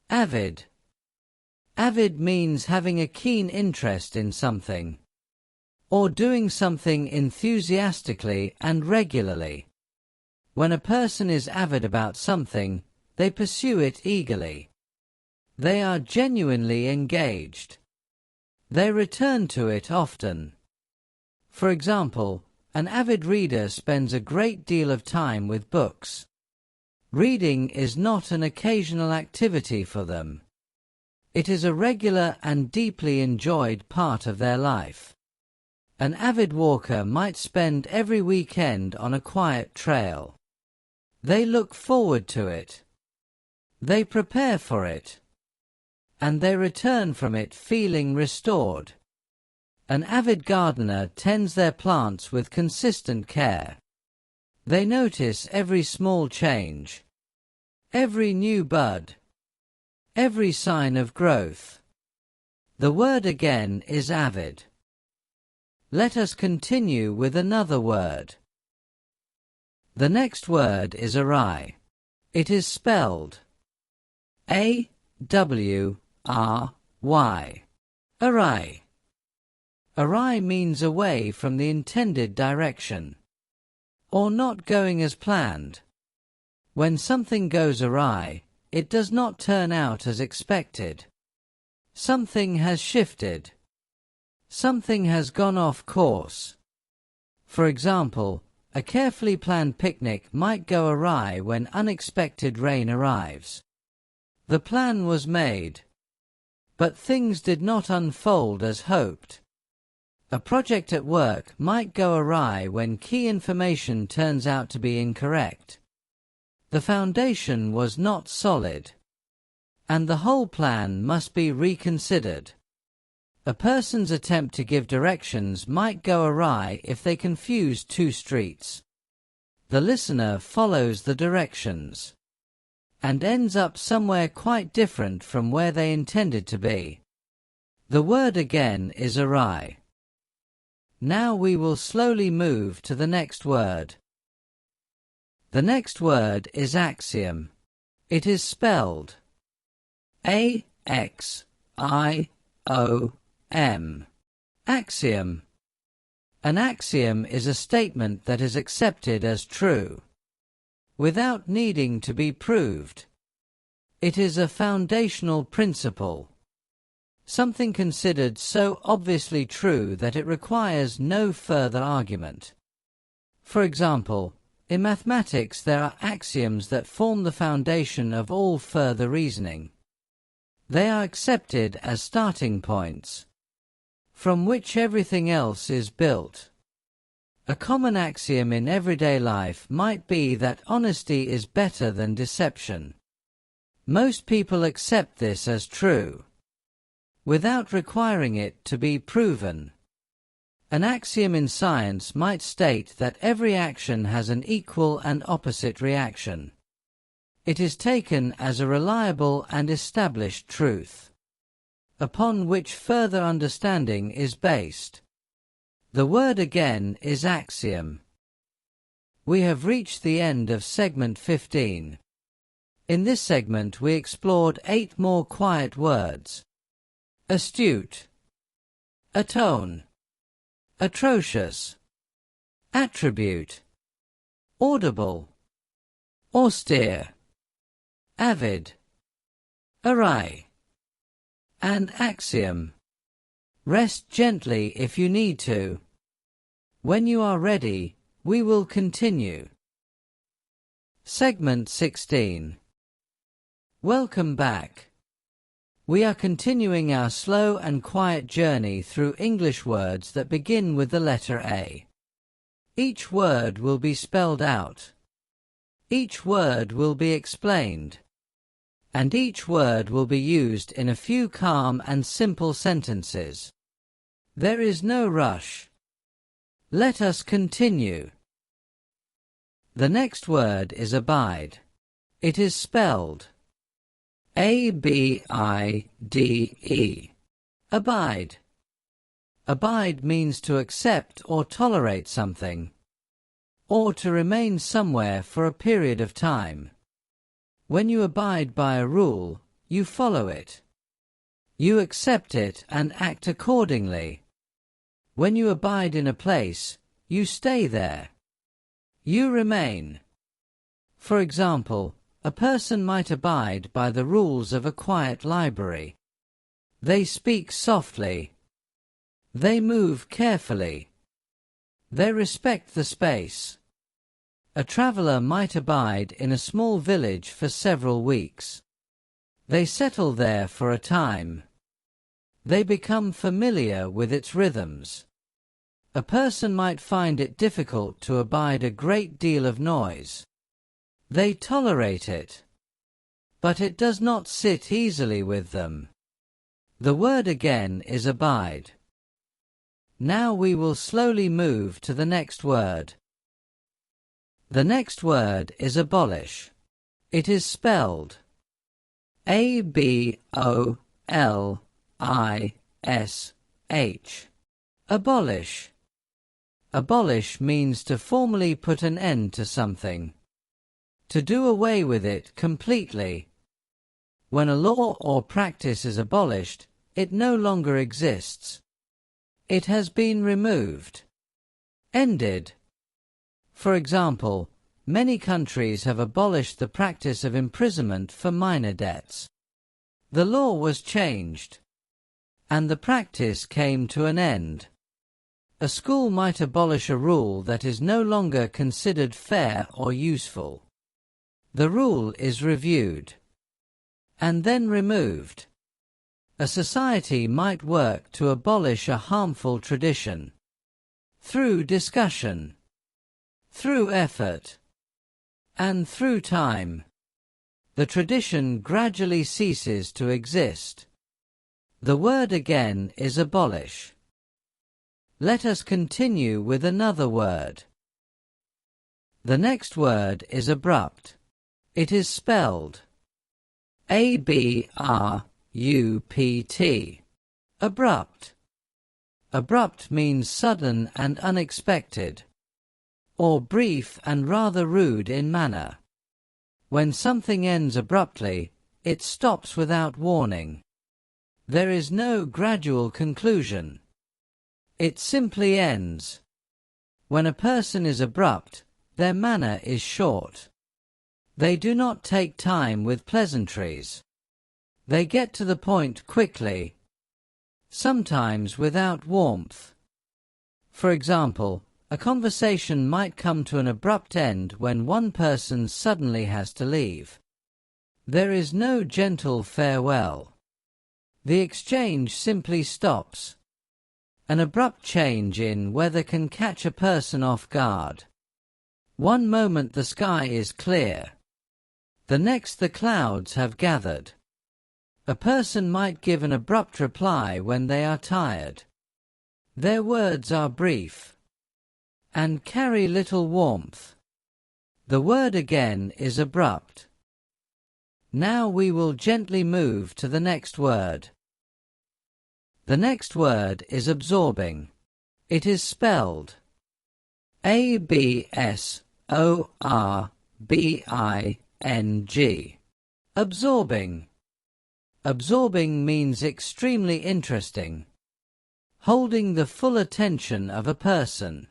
Avid. Avid means having a keen interest in something, or doing something enthusiastically and regularly. When a person is avid about something, they pursue it eagerly. They are genuinely engaged. They return to it often. For example, an avid reader spends a great deal of time with books. Reading is not an occasional activity for them. It is a regular and deeply enjoyed part of their life. An avid walker might spend every weekend on a quiet trail. They look forward to it. They prepare for it. And they return from it feeling restored. An avid gardener tends their plants with consistent care. They notice every small change, every new bud, every sign of growth. The word again is avid. Let us continue with another word. The next word is awry. It is spelled A-W-R-Y. Awry. Awry means away from the intended direction, or not going as planned. When something goes awry, it does not turn out as expected. Something has shifted. Something has gone off course. For example, a carefully planned picnic might go awry when unexpected rain arrives. The plan was made, but things did not unfold as hoped. A project at work might go awry when key information turns out to be incorrect. The foundation was not solid, and the whole plan must be reconsidered. A person's attempt to give directions might go awry if they confuse two streets. The listener follows the directions and ends up somewhere quite different from where they intended to be. The word again is awry. Now we will slowly move to the next word. The next word is axiom. It is spelled A-X-I-O-M. Axiom. An axiom is a statement that is accepted as true, without needing to be proved. It is a foundational principle, something considered so obviously true that it requires no further argument. For example, in mathematics there are axioms that form the foundation of all further reasoning. They are accepted as starting points, from which everything else is built. A common axiom in everyday life might be that honesty is better than deception. Most people accept this as true, without requiring it to be proven. An axiom in science might state that every action has an equal and opposite reaction. It is taken as a reliable and established truth, upon which further understanding is based. The word again is axiom. We have reached the end of segment 15. In this segment we explored 8 more quiet words: astute, atone, atrocious, attribute, audible, austere, avid, array, and axiom. Rest gently if you need to. When you are ready, we will continue. Segment 16. Welcome back. We are continuing our slow and quiet journey through English words that begin with the letter A. Each word will be spelled out. Each word will be explained. And each word will be used in a few calm and simple sentences. There is no rush. Let us continue. The next word is abide. It is spelled A-B-I-D-E. Abide. Abide means to accept or tolerate something, or to remain somewhere for a period of time. When you abide by a rule, you follow it. You accept it and act accordingly. When you abide in a place, you stay there. You remain. For example, a person might abide by the rules of a quiet library. They speak softly. They move carefully. They respect the space. A traveler might abide in a small village for several weeks. They settle there for a time. They become familiar with its rhythms. A person might find it difficult to abide a great deal of noise. They tolerate it, but it does not sit easily with them. The word again is abide. Now we will slowly move to the next word. The next word is abolish. It is spelled A-B-O-L-I-S-H. Abolish. Abolish means to formally put an end to something. To do away with it completely. When a law or practice is abolished, it no longer exists. It has been removed. Ended. For example, many countries have abolished the practice of imprisonment for minor debts. The law was changed, and the practice came to an end. A school might abolish a rule that is no longer considered fair or useful. The rule is reviewed, and then removed. A society might work to abolish a harmful tradition. Through discussion, through effort, and through time, the tradition gradually ceases to exist. The word again is abolish. Let us continue with another word. The next word is abrupt. It is spelled A-B-R-U-P-T. Abrupt. Abrupt means sudden and unexpected, or brief and rather rude in manner. When something ends abruptly, it stops without warning. There is no gradual conclusion. It simply ends. When a person is abrupt, their manner is short. They do not take time with pleasantries. They get to the point quickly, sometimes without warmth. For example, a conversation might come to an abrupt end when one person suddenly has to leave. There is no gentle farewell. The exchange simply stops. An abrupt change in weather can catch a person off guard. One moment the sky is clear. The next the clouds have gathered. A person might give an abrupt reply when they are tired. Their words are brief and carry little warmth. The word again is abrupt. Now we will gently move to the next word. The next word is absorbing. It is spelled A-B-S-O-R-B-I-N-G. Absorbing. Absorbing means extremely interesting, holding the full attention of a person.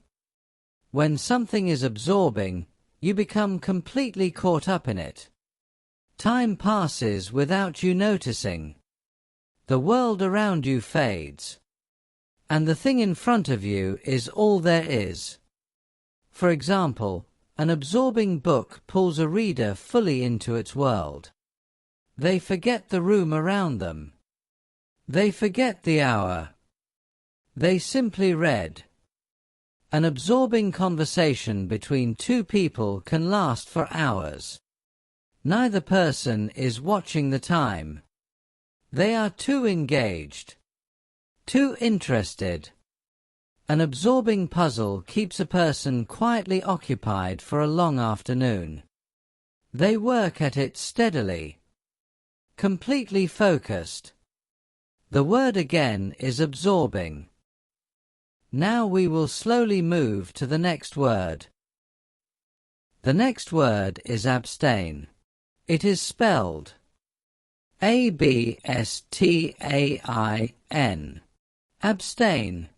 When something is absorbing, you become completely caught up in it. Time passes without you noticing. The world around you fades, and the thing in front of you is all there is. For example, an absorbing book pulls a reader fully into its world. They forget the room around them. They forget the hour. They simply read. An absorbing conversation between two people can last for hours. Neither person is watching the time. They are too engaged, too interested. An absorbing puzzle keeps a person quietly occupied for a long afternoon. They work at it steadily, completely focused. The word again is absorbing. Now we will slowly move to the next word. The next word is abstain. It is spelled A-B-S-T-A-I-N. Abstain.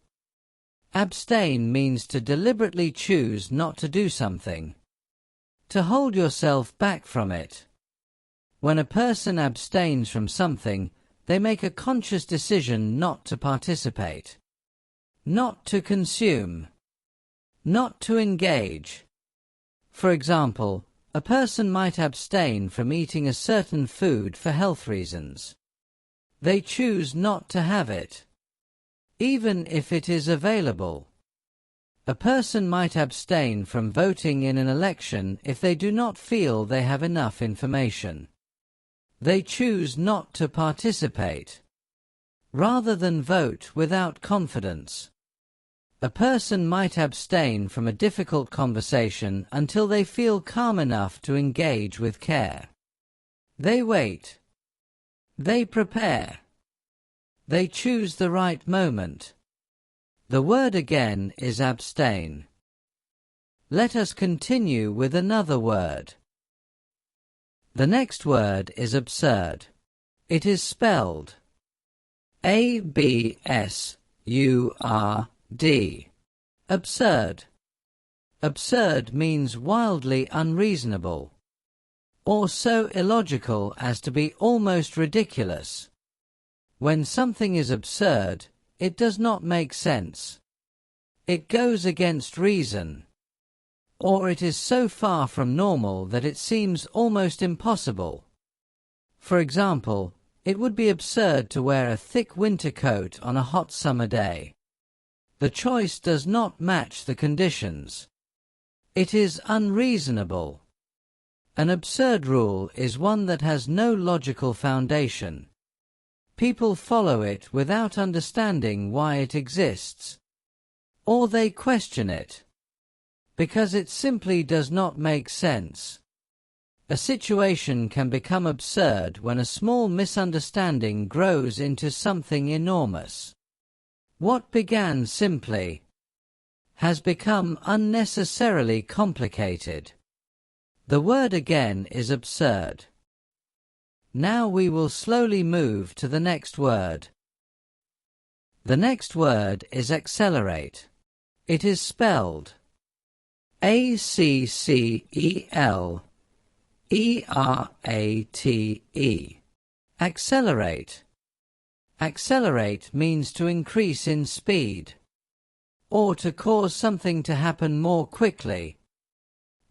Abstain means to deliberately choose not to do something, to hold yourself back from it. When a person abstains from something, they make a conscious decision not to participate, not to consume, not to engage. For example, a person might abstain from eating a certain food for health reasons. They choose not to have it, even if it is available. A person might abstain from voting in an election if they do not feel they have enough information. They choose not to participate, rather than vote without confidence. A person might abstain from a difficult conversation until they feel calm enough to engage with care. They wait. They prepare. They choose the right moment. The word again is abstain. Let us continue with another word. The next word is absurd. It is spelled A-B-S-U-R-D. Absurd. Absurd means wildly unreasonable, or so illogical as to be almost ridiculous. When something is absurd, it does not make sense. It goes against reason, or it is so far from normal that it seems almost impossible. For example, it would be absurd to wear a thick winter coat on a hot summer day. The choice does not match the conditions. It is unreasonable. An absurd rule is one that has no logical foundation. People follow it without understanding why it exists, or they question it, because it simply does not make sense. A situation can become absurd when a small misunderstanding grows into something enormous. What began simply has become unnecessarily complicated. The word again is absurd. Now we will slowly move to the next word. The next word is accelerate. It is spelled A-C-C-E-L-E-R-A-T-E. Accelerate. Accelerate means to increase in speed, or to cause something to happen more quickly.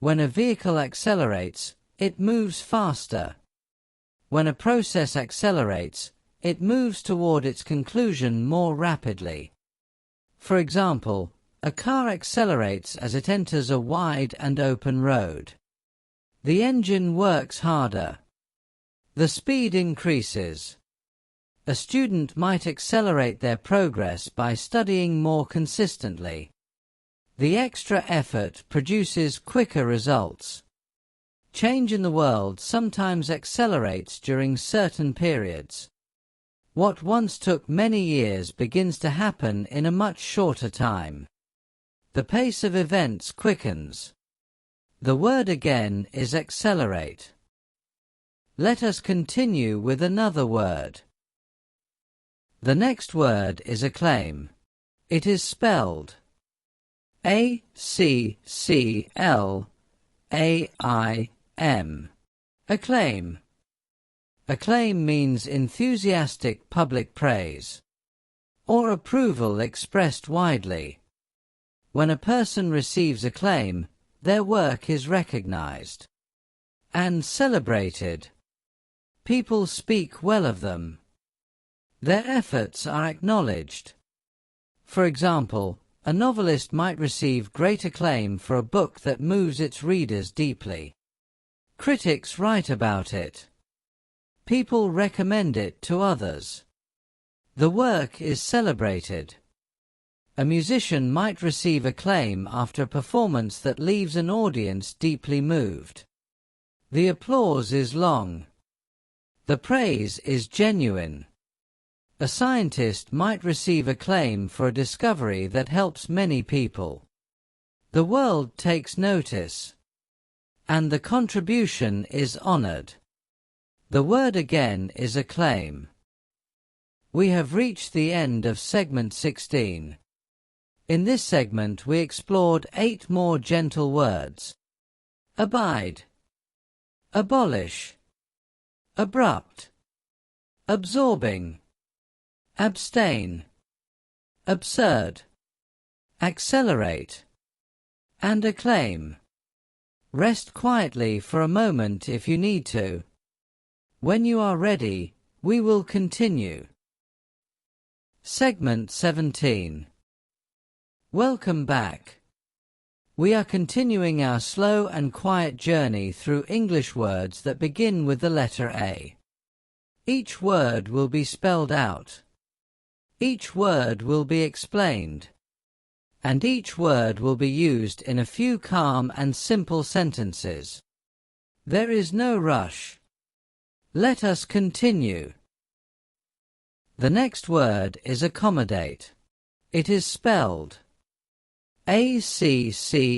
When a vehicle accelerates, it moves faster. When a process accelerates, it moves toward its conclusion more rapidly. For example, a car accelerates as it enters a wide and open road. The engine works harder. The speed increases. A student might accelerate their progress by studying more consistently. The extra effort produces quicker results. Change in the world sometimes accelerates during certain periods. What once took many years begins to happen in a much shorter time. The pace of events quickens. The word again is accelerate. Let us continue with another word. The next word is acclaim. It is spelled A-C-C-L-A-I-M. Acclaim. Acclaim means enthusiastic public praise or approval expressed widely. When a person receives acclaim, their work is recognized and celebrated. People speak well of them. Their efforts are acknowledged. For example, a novelist might receive great acclaim for a book that moves its readers deeply. Critics write about it. People recommend it to others. The work is celebrated. A musician might receive acclaim after a performance that leaves an audience deeply moved. The applause is long. The praise is genuine. A scientist might receive acclaim for a discovery that helps many people. The world takes notice, and the contribution is honored. The word again is acclaim. We have reached the end of segment 16. In this segment we explored 8 more gentle words. Abide, abolish, abrupt, absorbing, abstain, absurd, accelerate, and acclaim. Rest quietly for a moment if you need to. When you are ready, we will continue. Segment 17. Welcome back. We are continuing our slow and quiet journey through English words that begin with the letter A. Each word will be spelled out. Each word will be explained. And each word will be used in a few calm and simple sentences. There is no rush. Let us continue. The next word is accommodate. It is spelled A-C-C-O-M-M-O-D-A-T-E.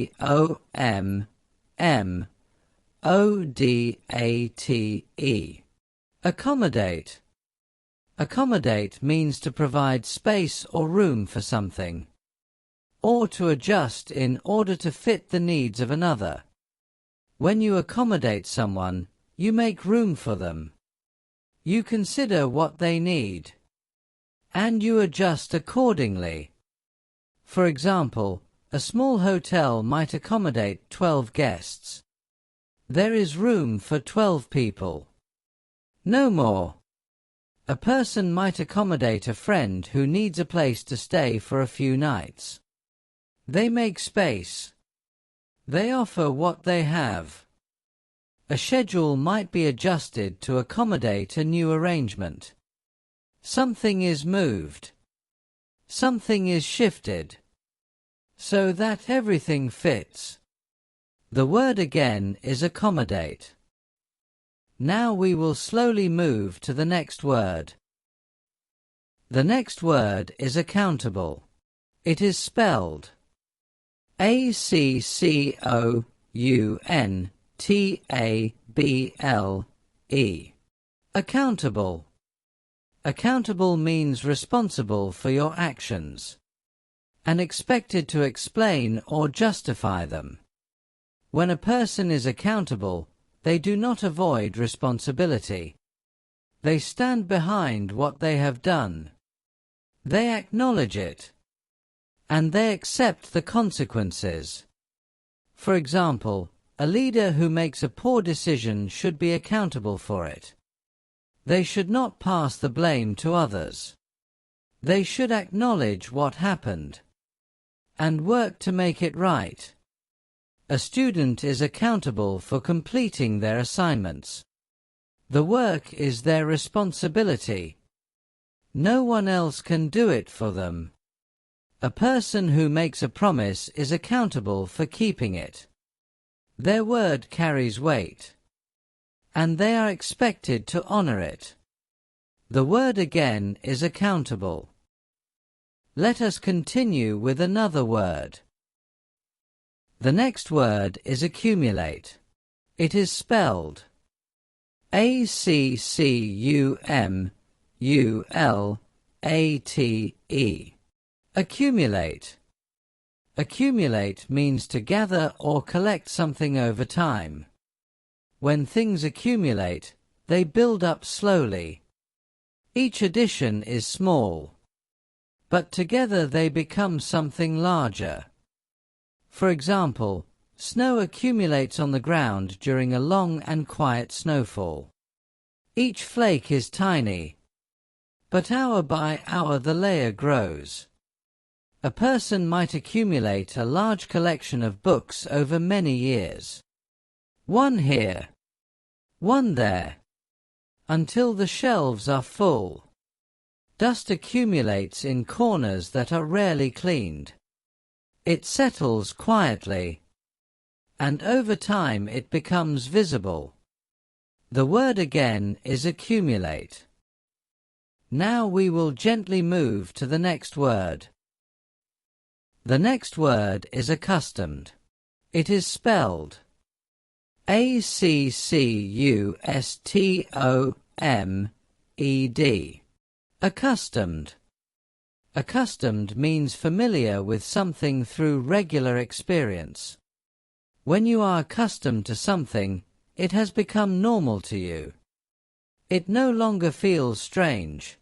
Accommodate. Accommodate means to provide space or room for something, or to adjust in order to fit the needs of another. When you accommodate someone, you make room for them. You consider what they need, and you adjust accordingly. For example, a small hotel might accommodate 12 guests. There is room for 12 people. No more. A person might accommodate a friend who needs a place to stay for a few nights. They make space. They offer what they have. A schedule might be adjusted to accommodate a new arrangement. Something is moved. Something is shifted, so that everything fits. The word again is accommodate. Now we will slowly move to the next word. The next word is accountable. It is spelled A-C-C-O-U-N-T-A-B-L-E. Accountable. Accountable means responsible for your actions and expected to explain or justify them. When a person is accountable, they do not avoid responsibility. They stand behind what they have done. They acknowledge it, and they accept the consequences. For example, a leader who makes a poor decision should be accountable for it. They should not pass the blame to others. They should acknowledge what happened and work to make it right. A student is accountable for completing their assignments. The work is their responsibility. No one else can do it for them. A person who makes a promise is accountable for keeping it. Their word carries weight, and they are expected to honor it. The word again is accountable. Let us continue with another word. The next word is accumulate. It is spelled accumulate. Accumulate. Accumulate means to gather or collect something over time. When things accumulate, they build up slowly. Each addition is small, but together they become something larger. For example, snow accumulates on the ground during a long and quiet snowfall. Each flake is tiny, but hour by hour the layer grows. A person might accumulate a large collection of books over many years. One here, one there, until the shelves are full. Dust accumulates in corners that are rarely cleaned. It settles quietly, and over time it becomes visible. The word again is accumulate. Now we will gently move to the next word. The next word is accustomed. It is spelled accustomed. Accustomed. Accustomed means familiar with something through regular experience. When you are accustomed to something, it has become normal to you. It no longer feels strange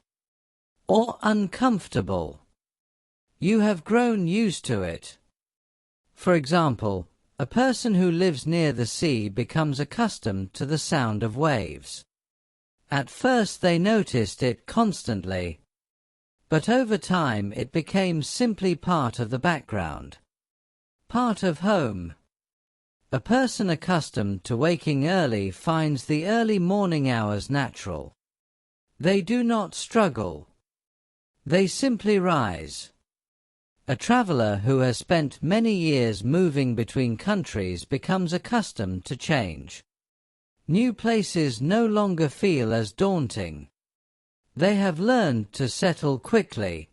or uncomfortable. You have grown used to it. For example, a person who lives near the sea becomes accustomed to the sound of waves. At first they noticed it constantly, but over time it became simply part of the background, part of home. A person accustomed to waking early finds the early morning hours natural. They do not struggle. They simply rise. A traveler who has spent many years moving between countries becomes accustomed to change. New places no longer feel as daunting. They have learned to settle quickly.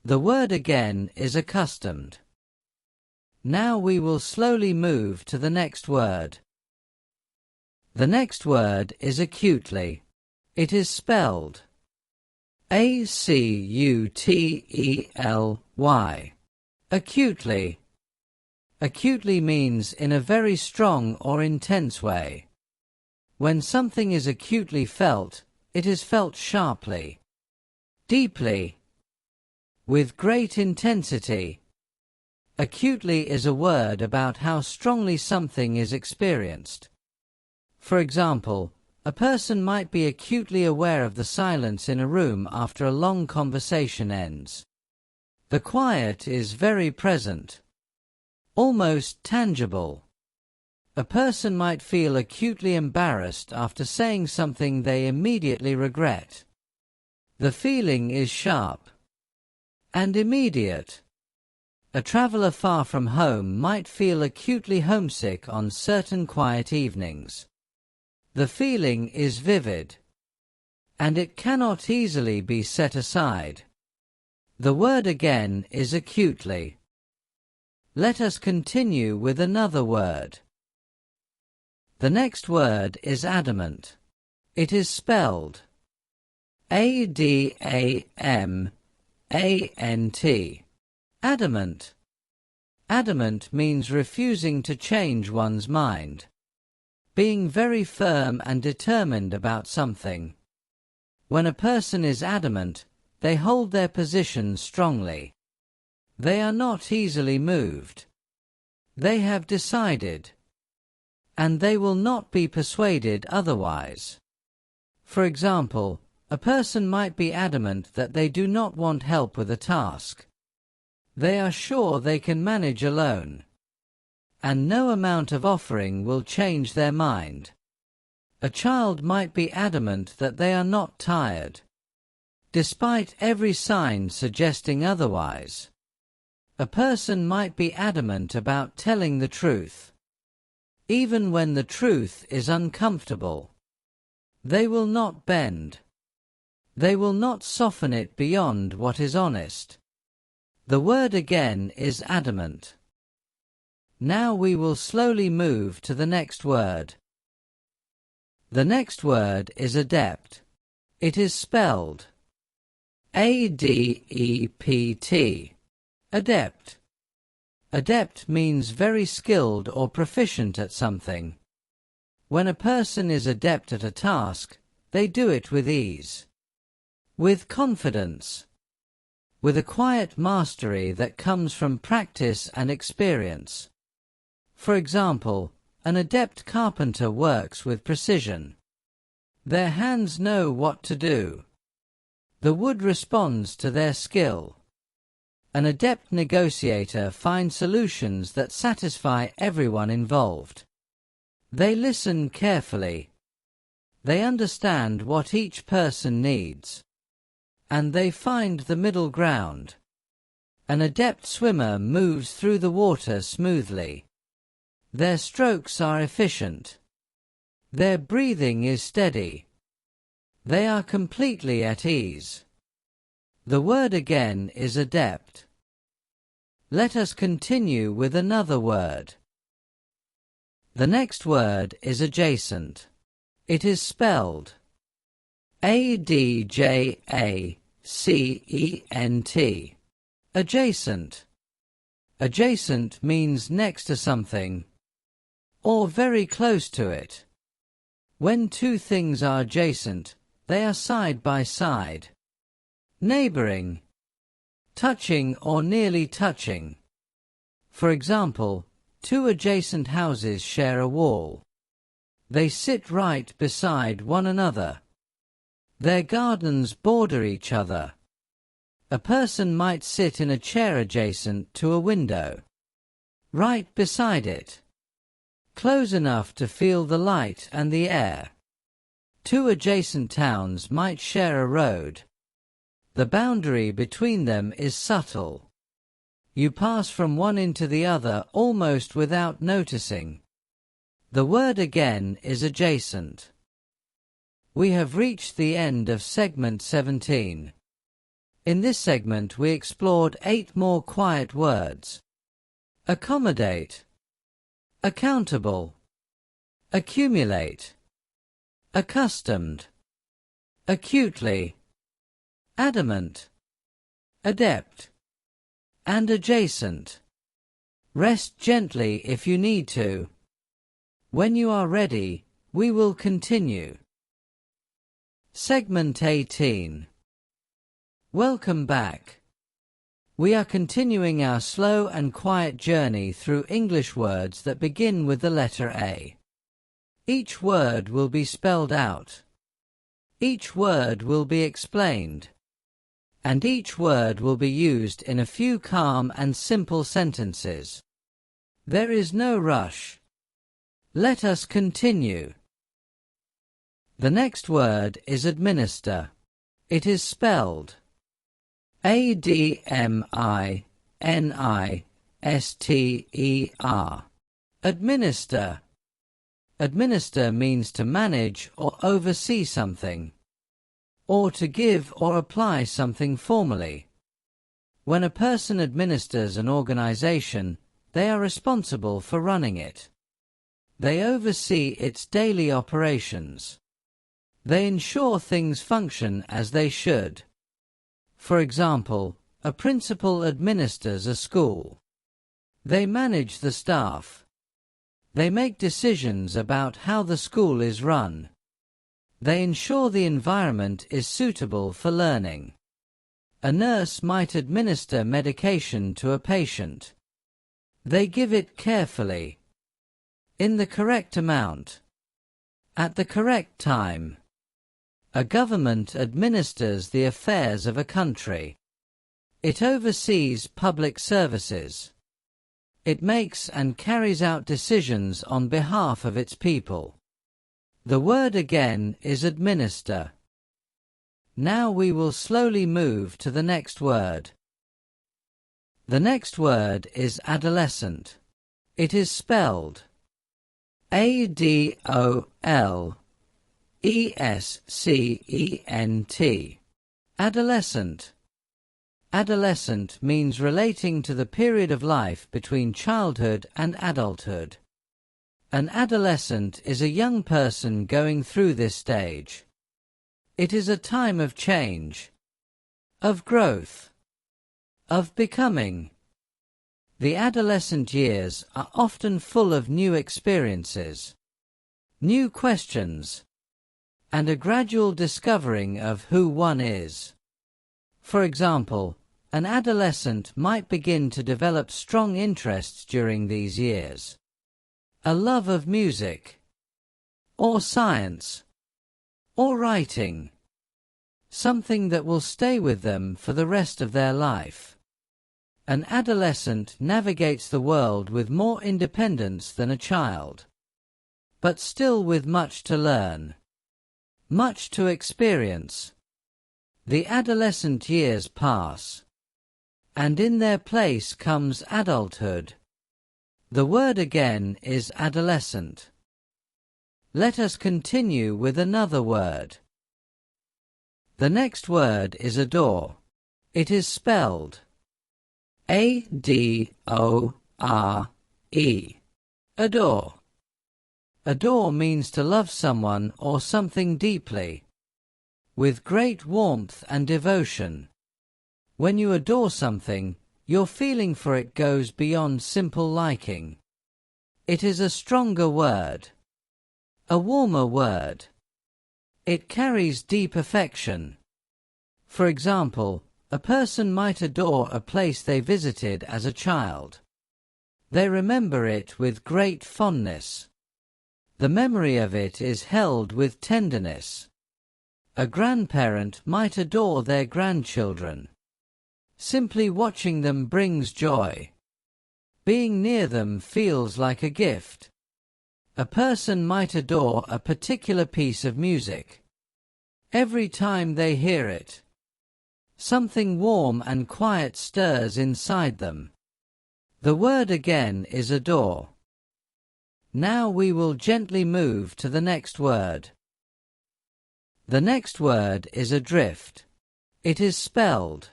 The word again is accustomed. Now we will slowly move to the next word. The next word is acutely. It is spelled acutely. Acutely. Acutely means in a very strong or intense way. When something is acutely felt, it is felt sharply, deeply, with great intensity. Acutely is a word about how strongly something is experienced. For example, a person might be acutely aware of the silence in a room after a long conversation ends. The quiet is very present, almost tangible. A person might feel acutely embarrassed after saying something they immediately regret. The feeling is sharp and immediate. A traveler far from home might feel acutely homesick on certain quiet evenings. The feeling is vivid, and it cannot easily be set aside. The word again is acutely. Let us continue with another word. The next word is adamant. It is spelled adamant. Adamant. Adamant means refusing to change one's mind, being very firm and determined about something. When a person is adamant, they hold their position strongly. They are not easily moved. They have decided, and they will not be persuaded otherwise. For example, a person might be adamant that they do not want help with a task. They are sure they can manage alone, and no amount of offering will change their mind. A child might be adamant that they are not tired, despite every sign suggesting otherwise. A person might be adamant about telling the truth, even when the truth is uncomfortable. They will not bend. They will not soften it beyond what is honest. The word again is adamant. Now we will slowly move to the next word. The next word is adept. It is spelled A-D-E-P-T. Adept. Adept means very skilled or proficient at something. When a person is adept at a task, they do it with ease, with confidence, with a quiet mastery that comes from practice and experience. For example, an adept carpenter works with precision. Their hands know what to do. The wood responds to their skill. An adept negotiator finds solutions that satisfy everyone involved. They listen carefully. They understand what each person needs, and they find the middle ground. An adept swimmer moves through the water smoothly. Their strokes are efficient. Their breathing is steady. They are completely at ease. The word again is adept. Let us continue with another word. The next word is adjacent. It is spelled A-D-J-A-C-E-N-T. Adjacent. Adjacent means next to something, or very close to it. When two things are adjacent, they are side by side. Neighboring. Touching or nearly touching. For example, two adjacent houses share a wall. They sit right beside one another. Their gardens border each other. A person might sit in a chair adjacent to a window, right beside it, close enough to feel the light and the air. Two adjacent towns might share a road. The boundary between them is subtle. You pass from one into the other almost without noticing. The word again is adjacent. We have reached the end of segment 17. In this segment we explored 8 more quiet words. Accommodate, accountable, accumulate, accustomed, acutely, adamant, adept, and adjacent. Rest gently if you need to. When you are ready, we will continue. Segment 18. Welcome back. We are continuing our slow and quiet journey through English words that begin with the letter A. Each word will be spelled out. Each word will be explained. And each word will be used in a few calm and simple sentences. There is no rush. Let us continue. The next word is administer. It is spelled A-D-M-I-N-I-S-T-E-R. Administer. Administer means to manage or oversee something, or to give or apply something formally. When a person administers an organization, they are responsible for running it. They oversee its daily operations. They ensure things function as they should. For example, a principal administers a school. They manage the staff. They make decisions about how the school is run. They ensure the environment is suitable for learning. A nurse might administer medication to a patient. They give it carefully, in the correct amount, at the correct time. A government administers the affairs of a country. It oversees public services. It makes and carries out decisions on behalf of its people. The word again is administer. Now we will slowly move to the next word. The next word is adolescent. It is spelled ADOLESCENT. Adolescent. Adolescent means relating to the period of life between childhood and adulthood. An adolescent is a young person going through this stage. It is a time of change, of growth, of becoming. The adolescent years are often full of new experiences, new questions, and a gradual discovering of who one is. For example, an adolescent might begin to develop strong interests during these years. A love of music, or science, or writing. Something that will stay with them for the rest of their life. An adolescent navigates the world with more independence than a child, but still with much to learn, much to experience. The adolescent years pass, and in their place comes adulthood. The word again is adolescent. Let us continue with another word. The next word is adore. It is spelled ADORE. Adore. Adore means to love someone or something deeply, with great warmth and devotion. When you adore something, your feeling for it goes beyond simple liking. It is a stronger word, a warmer word. It carries deep affection. For example, a person might adore a place they visited as a child. They remember it with great fondness. The memory of it is held with tenderness. A grandparent might adore their grandchildren. Simply watching them brings joy. Being near them feels like a gift. A person might adore a particular piece of music. Every time they hear it, something warm and quiet stirs inside them. The word again is adore. Now we will gently move to the next word. The next word is adrift. It is spelled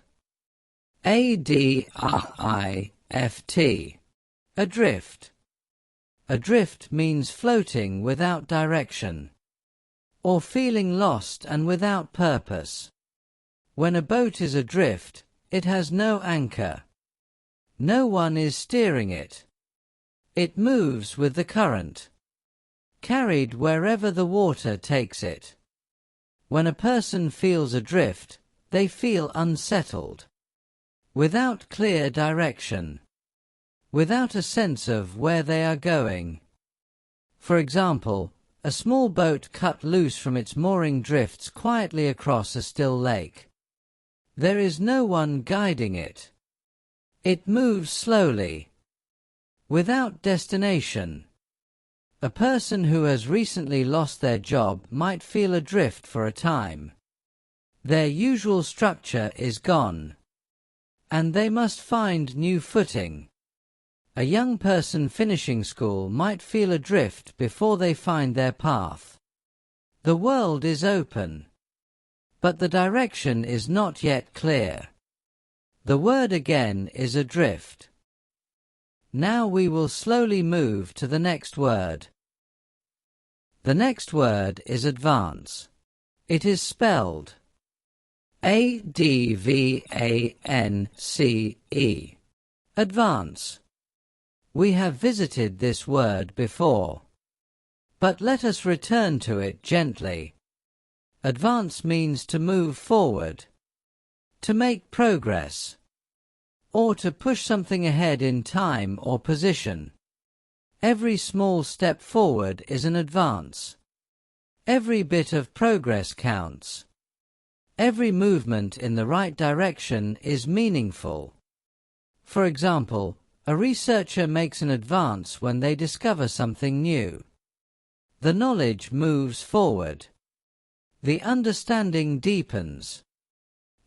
ADRIFT. Adrift. Adrift means floating without direction, or feeling lost and without purpose. When a boat is adrift, it has no anchor. No one is steering it. It moves with the current, carried wherever the water takes it. When a person feels adrift, they feel unsettled, without clear direction, without a sense of where they are going. For example, a small boat cut loose from its mooring drifts quietly across a still lake. There is no one guiding it. It moves slowly, without destination. A person who has recently lost their job might feel adrift for a time. Their usual structure is gone, and they must find new footing. A young person finishing school might feel adrift before they find their path. The world is open, but the direction is not yet clear. The word again is adrift. Now we will slowly move to the next word. The next word is advance. It is spelled ADVANCE. Advance. We have visited this word before, but let us return to it gently. Advance means to move forward, to make progress, or to push something ahead in time or position. Every small step forward is an advance. Every bit of progress counts. Every movement in the right direction is meaningful. For example, a researcher makes an advance when they discover something new. The knowledge moves forward. The understanding deepens.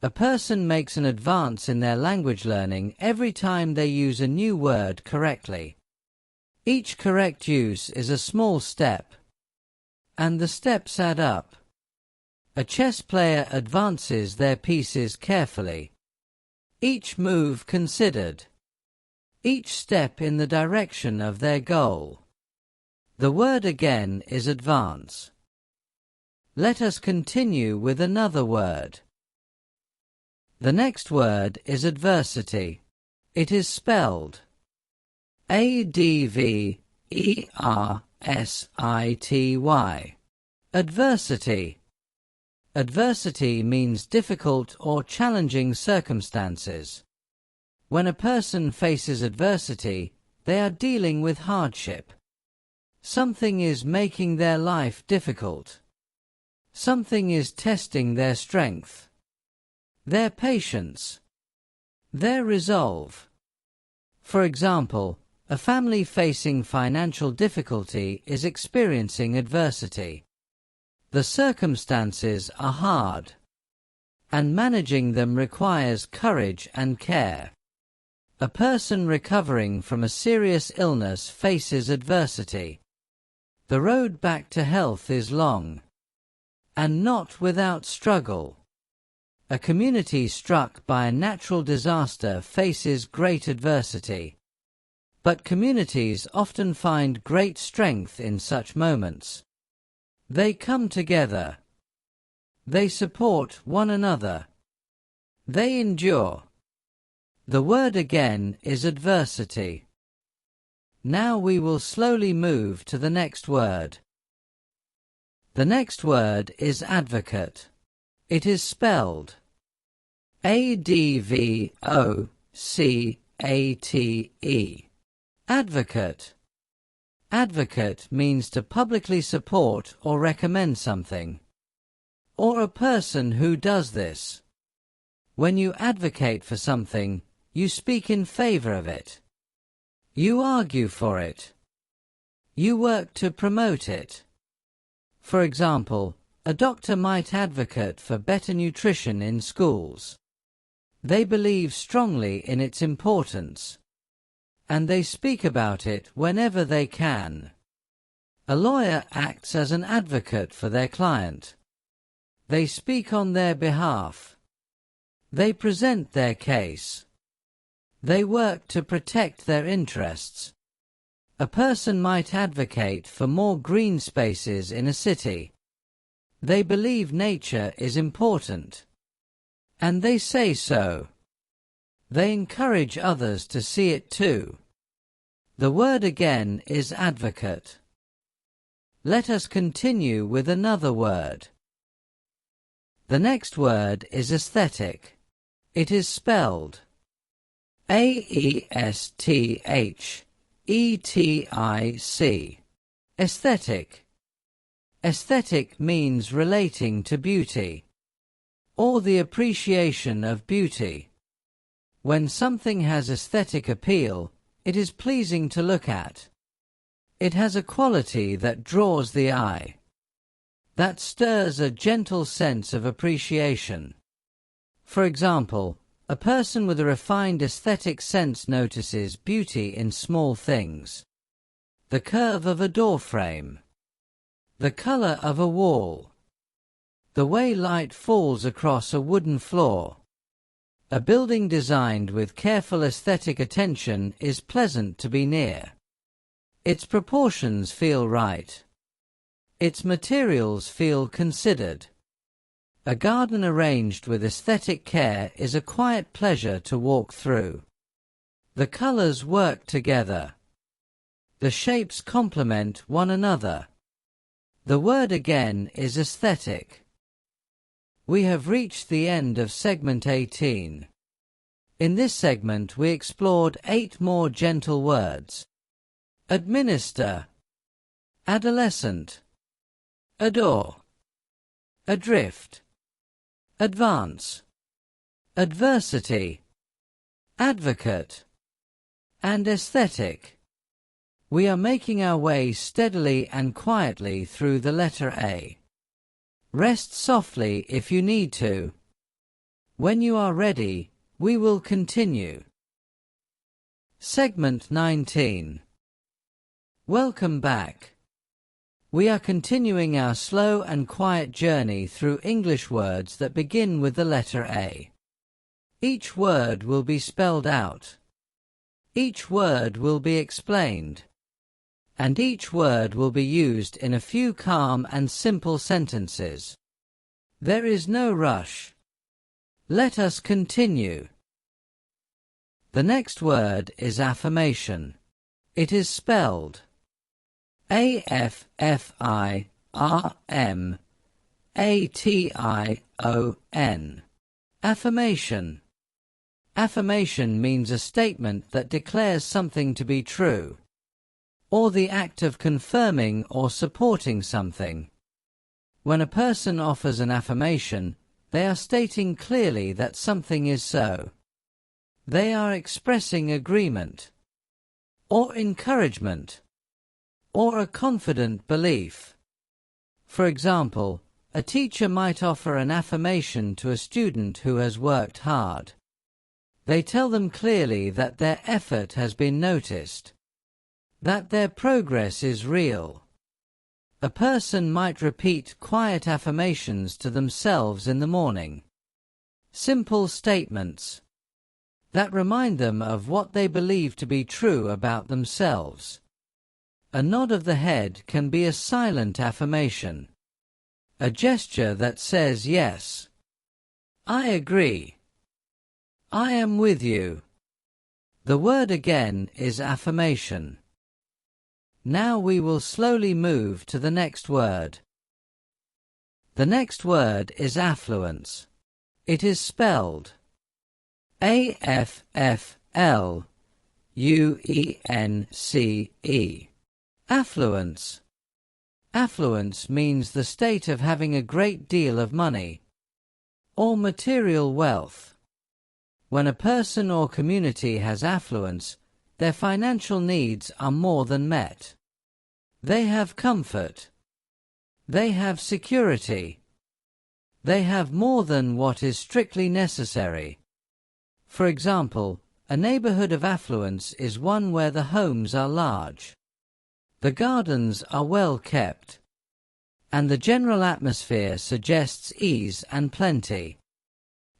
A person makes an advance in their language learning every time they use a new word correctly. Each correct use is a small step, and the steps add up. A chess player advances their pieces carefully. Each move considered. Each step in the direction of their goal. The word again is advance. Let us continue with another word. The next word is adversity. It is spelled adversity. Adversity. Adversity means difficult or challenging circumstances. When a person faces adversity, they are dealing with hardship. Something is making their life difficult. Something is testing their strength, their patience, their resolve. For example, a family facing financial difficulty is experiencing adversity. The circumstances are hard, and managing them requires courage and care. A person recovering from a serious illness faces adversity. The road back to health is long, and not without struggle. A community struck by a natural disaster faces great adversity. But communities often find great strength in such moments. They come together. They support one another. They endure. The word again is adversity. Now we will slowly move to the next word. The next word is advocate. It is spelled advocate. Advocate. Advocate means to publicly support or recommend something, or a person who does this. When you advocate for something, you speak in favor of it. You argue for it. You work to promote it. For example, a doctor might advocate for better nutrition in schools. They believe strongly in its importance, and they speak about it whenever they can. A lawyer acts as an advocate for their client. They speak on their behalf. They present their case. They work to protect their interests. A person might advocate for more green spaces in a city. They believe nature is important, and they say so. They encourage others to see it too. The word again is advocate. Let us continue with another word. The next word is aesthetic. It is spelled aesthetic. Aesthetic. Aesthetic means relating to beauty, or the appreciation of beauty. When something has aesthetic appeal, it is pleasing to look at. It has a quality that draws the eye, that stirs a gentle sense of appreciation. For example, a person with a refined aesthetic sense notices beauty in small things. The curve of a door frame. The color of a wall. The way light falls across a wooden floor. A building designed with careful aesthetic attention is pleasant to be near. Its proportions feel right. Its materials feel considered. A garden arranged with aesthetic care is a quiet pleasure to walk through. The colors work together. The shapes complement one another. The word again is aesthetic. We have reached the end of segment 18. In this segment we explored 8 more gentle words. Administer. Adolescent. adore, adrift, advance, adversity, advocate, and aesthetic. We are making our way steadily and quietly through the letter A. Rest softly if you need to. When you are ready, we will continue. Segment 19. Welcome back. We are continuing our slow and quiet journey through English words that begin with the letter A. Each word will be spelled out. Each word will be explained. And each word will be used in a few calm and simple sentences. There is no rush. Let us continue. The next word is affirmation. It is spelled A-F-F-I-R-M-A-T-I-O-N. Affirmation. Affirmation means a statement that declares something to be true, or the act of confirming or supporting something. When a person offers an affirmation, they are stating clearly that something is so. They are expressing agreement, or encouragement, or a confident belief. For example, a teacher might offer an affirmation to a student who has worked hard. They tell them clearly that their effort has been noticed, that their progress is real. A person might repeat quiet affirmations to themselves in the morning. Simple statements that remind them of what they believe to be true about themselves. A nod of the head can be a silent affirmation, a gesture that says yes. I agree. I am with you. The word again is affirmation. Now we will slowly move to the next word. The next word is affluence. It is spelled A-F-F-L-U-E-N-C-E. Affluence. Affluence means the state of having a great deal of money or material wealth. When a person or community has affluence, their financial needs are more than met. They have comfort. They have security. They have more than what is strictly necessary. For example, a neighborhood of affluence is one where the homes are large, the gardens are well kept, and the general atmosphere suggests ease and plenty.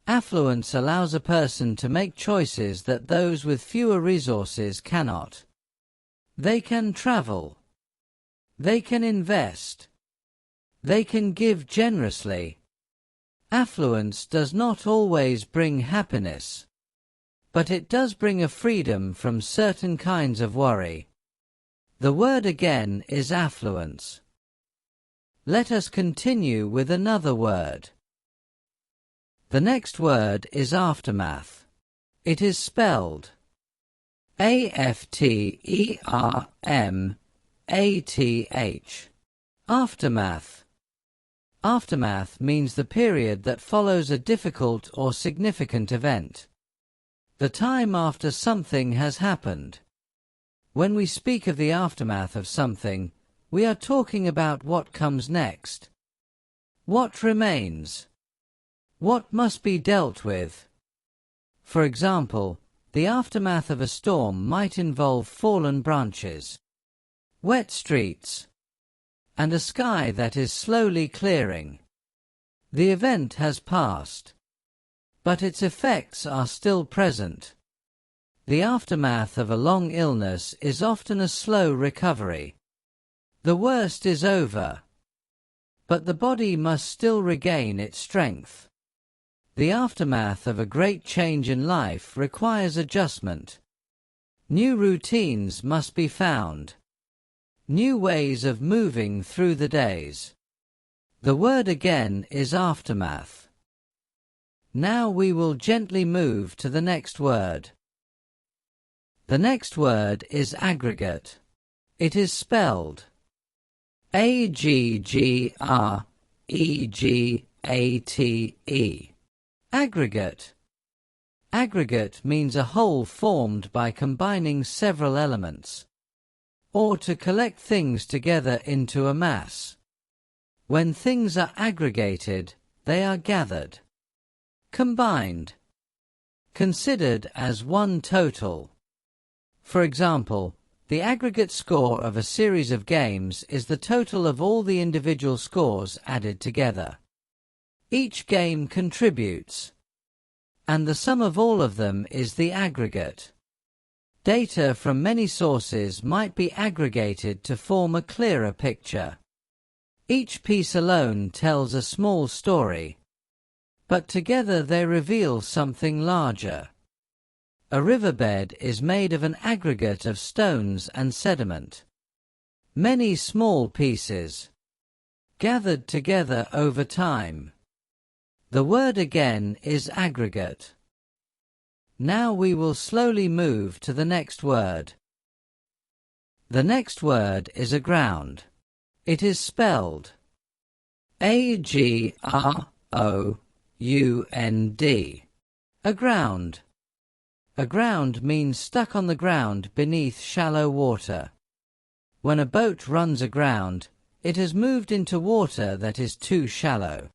Affluence allows a person to make choices that those with fewer resources cannot. They can travel. They can invest. They can give generously. Affluence does not always bring happiness, but it does bring a freedom from certain kinds of worry. The word again is affluence. Let us continue with another word. The next word is aftermath. It is spelled A-F-T-E-R-M-A-T-H. Aftermath. Aftermath means the period that follows a difficult or significant event. The time after something has happened. When we speak of the aftermath of something, we are talking about what comes next. What remains? What must be dealt with? For example, the aftermath of a storm might involve fallen branches, wet streets, and a sky that is slowly clearing. The event has passed, but its effects are still present. The aftermath of a long illness is often a slow recovery. The worst is over, but the body must still regain its strength. The aftermath of a great change in life requires adjustment. New routines must be found. New ways of moving through the days. The word again is aftermath. Now we will gently move to the next word. The next word is aggregate. It is spelled aggregate. Aggregate. Aggregate means a whole formed by combining several elements, or to collect things together into a mass. When things are aggregated, they are gathered, combined, considered as one total. For example, the aggregate score of a series of games is the total of all the individual scores added together. Each game contributes, and the sum of all of them is the aggregate. Data from many sources might be aggregated to form a clearer picture. Each piece alone tells a small story, but together they reveal something larger. A riverbed is made of an aggregate of stones and sediment. Many small pieces, gathered together over time. The word again is aggregate. Now we will slowly move to the next word. The next word is aground. It is spelled aground. Aground. Aground means stuck on the ground beneath shallow water. When a boat runs aground, it has moved into water that is too shallow.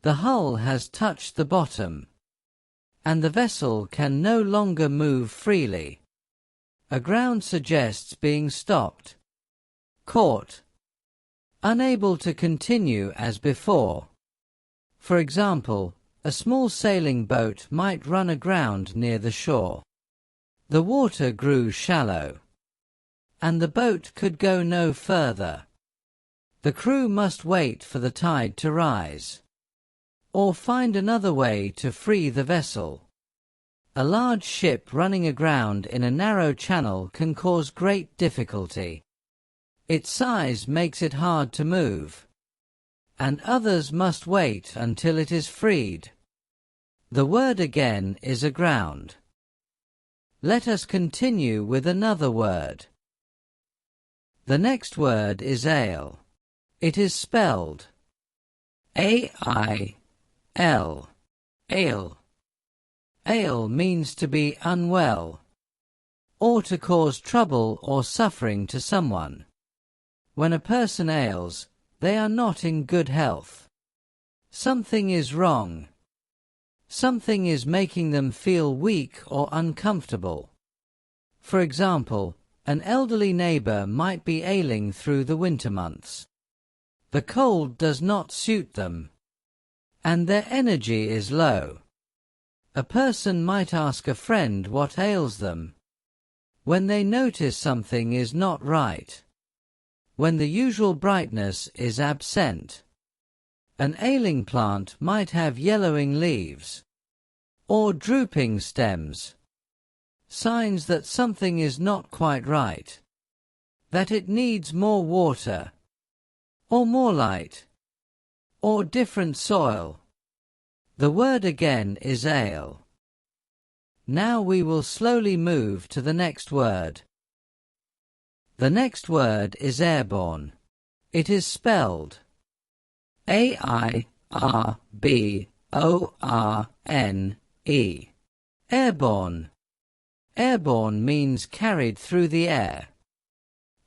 The hull has touched the bottom, and the vessel can no longer move freely. Aground suggests being stopped, caught, unable to continue as before. For example, a small sailing boat might run aground near the shore. The water grew shallow, and the boat could go no further. The crew must wait for the tide to rise, or find another way to free the vessel. A large ship running aground in a narrow channel can cause great difficulty. Its size makes it hard to move, and others must wait until it is freed. The word again is aground. Let us continue with another word. The next word is ale. It is spelled A-I-L. Ale. Ale means to be unwell, or to cause trouble or suffering to someone. When a person ails, they are not in good health. Something is wrong. Something is making them feel weak or uncomfortable. For example, an elderly neighbor might be ailing through the winter months. The cold does not suit them, and their energy is low. A person might ask a friend what ails them when they notice something is not right. When the usual brightness is absent. An ailing plant might have yellowing leaves or drooping stems, signs that something is not quite right, that it needs more water, or more light, or different soil. The word again is ale. Now we will slowly move to the next word. The next word is airborne. It is spelled A-I-R-B-O-R-N-E. Airborne. Airborne means carried through the air,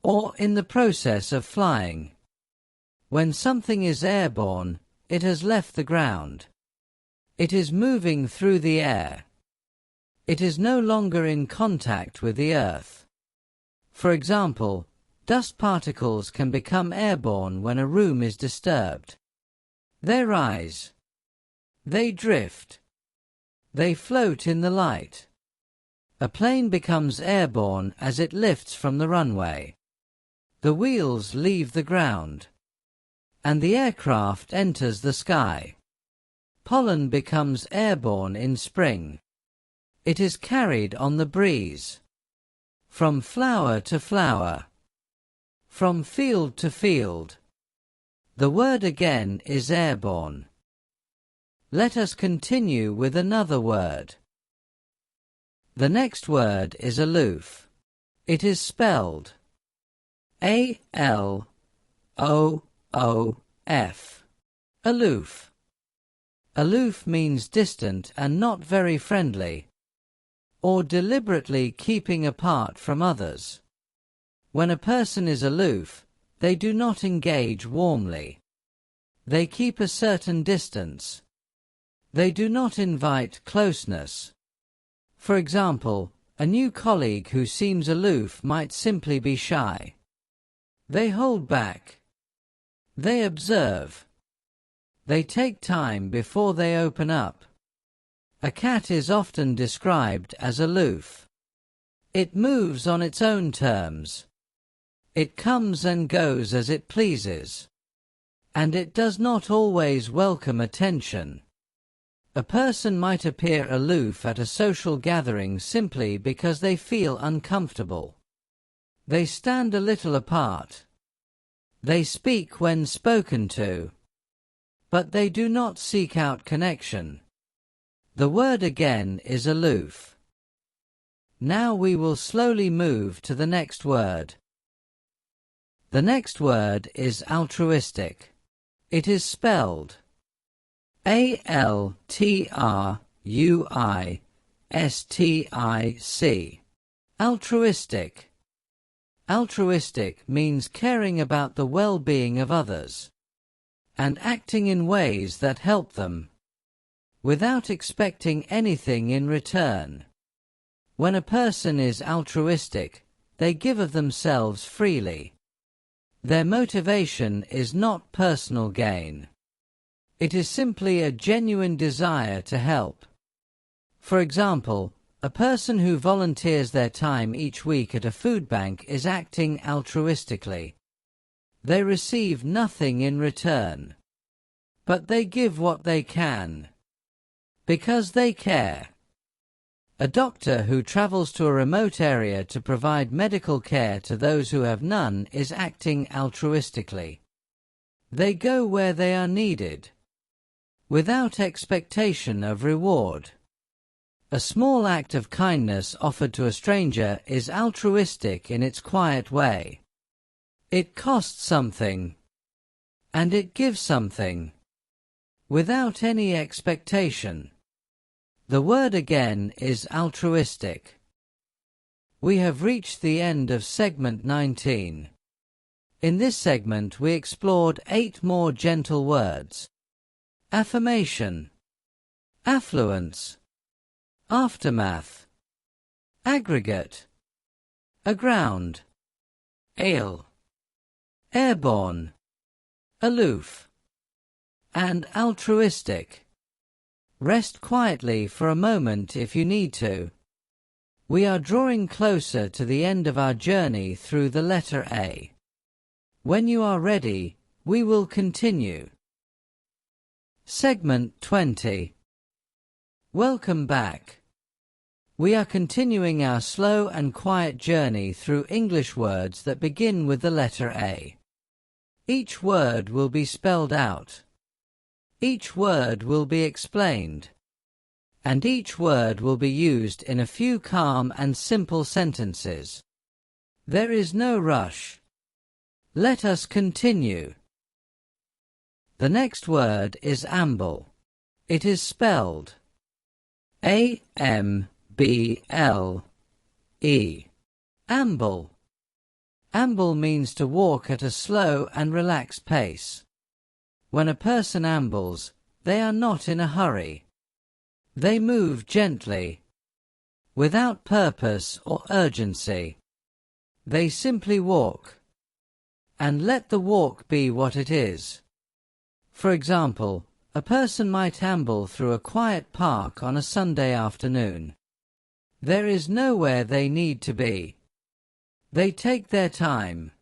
or in the process of flying. When something is airborne, it has left the ground. It is moving through the air. It is no longer in contact with the earth. For example, dust particles can become airborne when a room is disturbed. They rise. They drift. They float in the light. A plane becomes airborne as it lifts from the runway. The wheels leave the ground, and the aircraft enters the sky. Pollen becomes airborne in spring. It is carried on the breeze. From flower to flower. From field to field. The word again is airborne. Let us continue with another word. The next word is aloof. It is spelled A-L-O-O-F. A-L-O-O-F. Aloof. Aloof means distant and not very friendly, or deliberately keeping apart from others. When a person is aloof, they do not engage warmly. They keep a certain distance. They do not invite closeness. For example, a new colleague who seems aloof might simply be shy. They hold back. They observe. They take time before they open up. A cat is often described as aloof. It moves on its own terms. It comes and goes as it pleases. And it does not always welcome attention. A person might appear aloof at a social gathering simply because they feel uncomfortable. They stand a little apart. They speak when spoken to. But they do not seek out connection. The word again is aloof. Now we will slowly move to the next word. The next word is altruistic. It is spelled A-L-T-R-U-I-S-T-I-C. Altruistic. Altruistic means caring about the well-being of others and acting in ways that help them, without expecting anything in return. When a person is altruistic, they give of themselves freely. Their motivation is not personal gain. It is simply a genuine desire to help. For example, a person who volunteers their time each week at a food bank is acting altruistically. They receive nothing in return, but they give what they can, because they care. A doctor who travels to a remote area to provide medical care to those who have none is acting altruistically. They go where they are needed, without expectation of reward. A small act of kindness offered to a stranger is altruistic in its quiet way. It costs something, and it gives something, without any expectation. The word again is altruistic. We have reached the end of segment 19. In this segment we explored 8 more gentle words. Affirmation, affluence, aftermath, aggregate, aground, ale, airborne, aloof, and altruistic. Rest quietly for a moment if you need to. We are drawing closer to the end of our journey through the letter A. When you are ready, we will continue. Segment 20. Welcome back. We are continuing our slow and quiet journey through English words that begin with the letter A. Each word will be spelled out. Each word will be explained. And each word will be used in a few calm and simple sentences. There is no rush. Let us continue. The next word is amble. It is spelled A-M-B-L-E. Amble. Amble means to walk at a slow and relaxed pace. When a person ambles, they are not in a hurry. They move gently, without purpose or urgency. They simply walk, and let the walk be what it is. For example, a person might amble through a quiet park on a Sunday afternoon. There is nowhere they need to be. They take their time.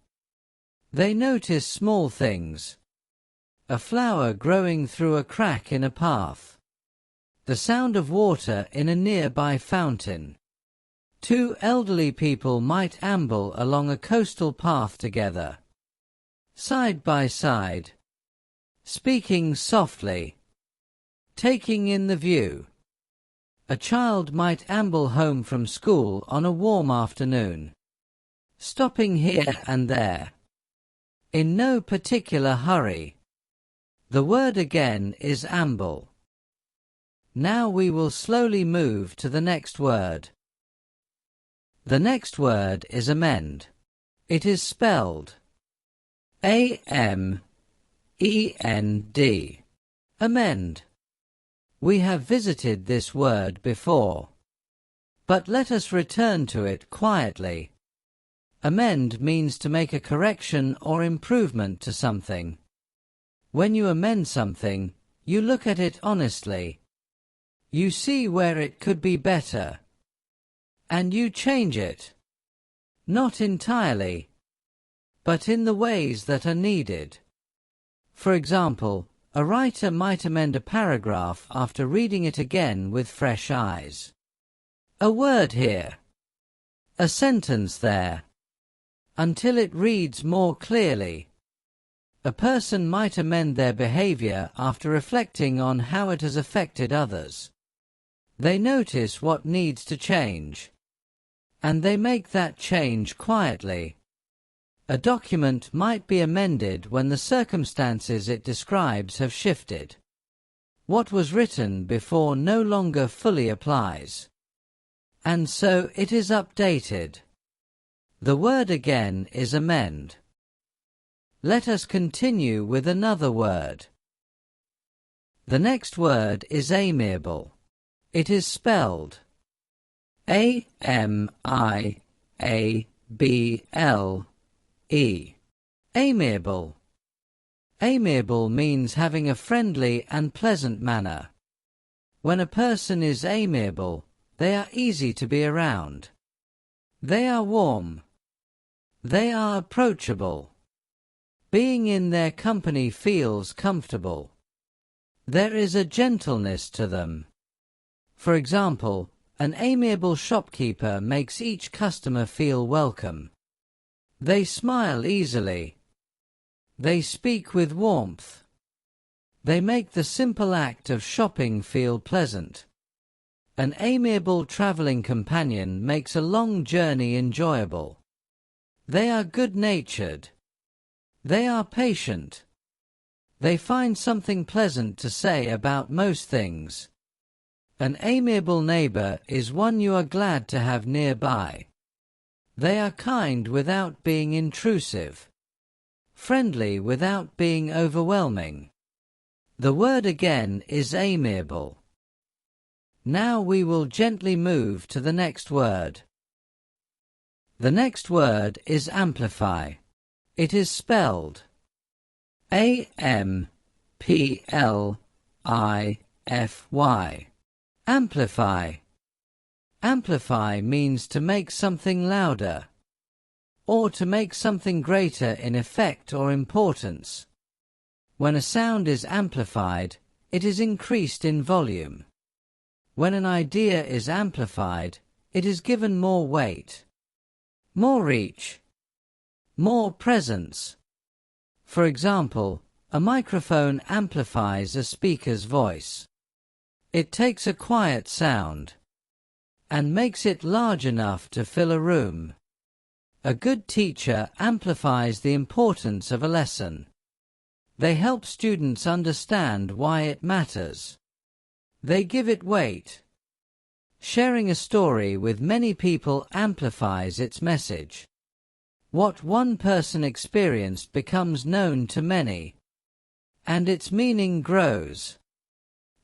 They notice small things. A flower growing through a crack in a path. The sound of water in a nearby fountain. 2 elderly people might amble along a coastal path together, side by side, speaking softly, taking in the view. A child might amble home from school on a warm afternoon, stopping here and there. In no particular hurry. The word again is amble. Now we will slowly move to the next word. The next word is amend. It is spelled A-M-E-N-D. Amend. We have visited this word before, but let us return to it quietly. Amend means to make a correction or improvement to something. When you amend something, you look at it honestly. You see where it could be better, and you change it. Not entirely, but in the ways that are needed. For example, a writer might amend a paragraph after reading it again with fresh eyes. A word here, a sentence there, until it reads more clearly. A person might amend their behavior after reflecting on how it has affected others. They notice what needs to change, and they make that change quietly. A document might be amended when the circumstances it describes have shifted. What was written before no longer fully applies, and so it is updated. The word again is amend. Let us continue with another word. The next word is amiable. It is spelled A-M-I-A-B-L-E. Amiable. Amiable means having a friendly and pleasant manner. When a person is amiable, they are easy to be around. They are warm. They are approachable. Being in their company feels comfortable. There is a gentleness to them. For example, an amiable shopkeeper makes each customer feel welcome. They smile easily. They speak with warmth. They make the simple act of shopping feel pleasant. An amiable traveling companion makes a long journey enjoyable. They are good-natured. They are patient. They find something pleasant to say about most things. An amiable neighbor is one you are glad to have nearby. They are kind without being intrusive. Friendly without being overwhelming. The word again is amiable. Now we will gently move to the next word. The next word is amplify. It is spelled A-M-P-L-I-F-Y. Amplify. Amplify means to make something louder, or to make something greater in effect or importance. When a sound is amplified, it is increased in volume. When an idea is amplified, it is given more weight, more reach, more presence. For example, a microphone amplifies a speaker's voice. It takes a quiet sound and makes it large enough to fill a room. A good teacher amplifies the importance of a lesson. They help students understand why it matters. They give it weight. Sharing a story with many people amplifies its message. What one person experienced becomes known to many, and its meaning grows.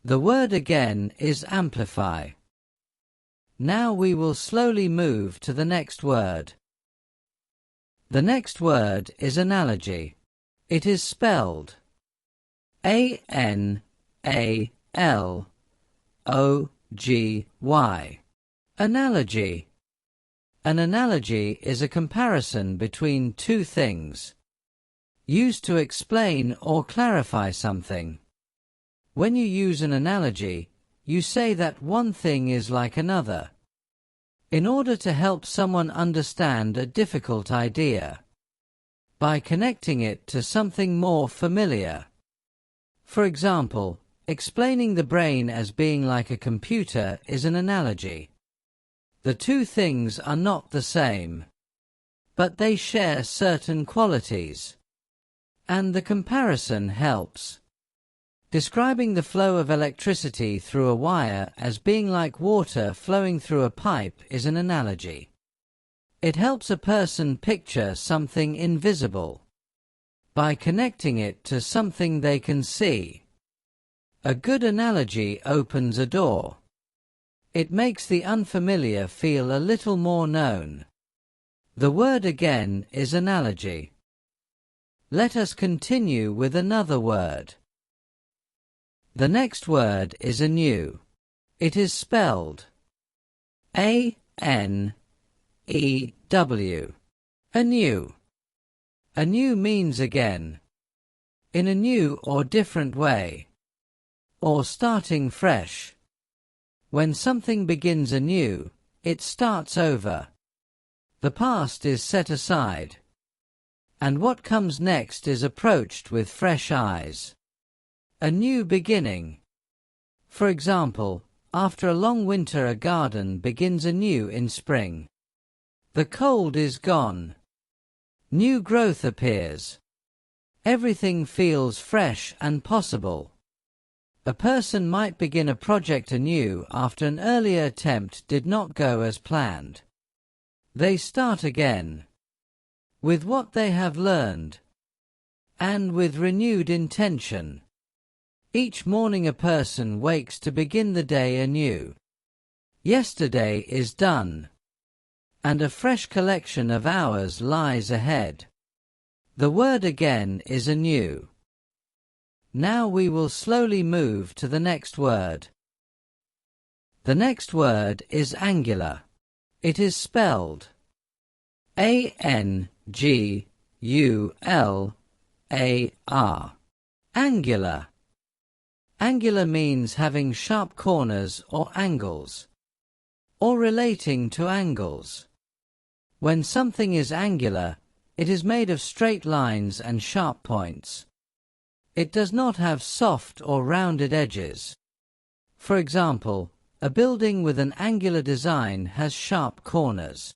The word again is amplify. Now we will slowly move to the next word. The next word is analogy. It is spelled A-N-A-L-O-G-Y. Analogy. An analogy is a comparison between two things, used to explain or clarify something. When you use an analogy, you say that one thing is like another, in order to help someone understand a difficult idea, by connecting it to something more familiar. For example, explaining the brain as being like a computer is an analogy. The two things are not the same, but they share certain qualities. And the comparison helps. Describing the flow of electricity through a wire as being like water flowing through a pipe is an analogy. It helps a person picture something invisible by connecting it to something they can see. A good analogy opens a door. It makes the unfamiliar feel a little more known. The word again is analogy. Let us continue with another word. The next word is anew. It is spelled A-N-E-W. Anew. Anew means again, in a new or different way, or starting fresh. When something begins anew, it starts over. The past is set aside, and what comes next is approached with fresh eyes. A new beginning. For example, after a long winter, a garden begins anew in spring. The cold is gone. New growth appears. Everything feels fresh and possible. A person might begin a project anew after an earlier attempt did not go as planned. They start again, with what they have learned, and with renewed intention. Each morning a person wakes to begin the day anew. Yesterday is done, and a fresh collection of hours lies ahead. The word again is anew. Now we will slowly move to the next word. The next word is angular. It is spelled A-N-G-U-L-A-R. Angular. Angular means having sharp corners or angles, or relating to angles. When something is angular, it is made of straight lines and sharp points. It does not have soft or rounded edges. For example, a building with an angular design has sharp corners.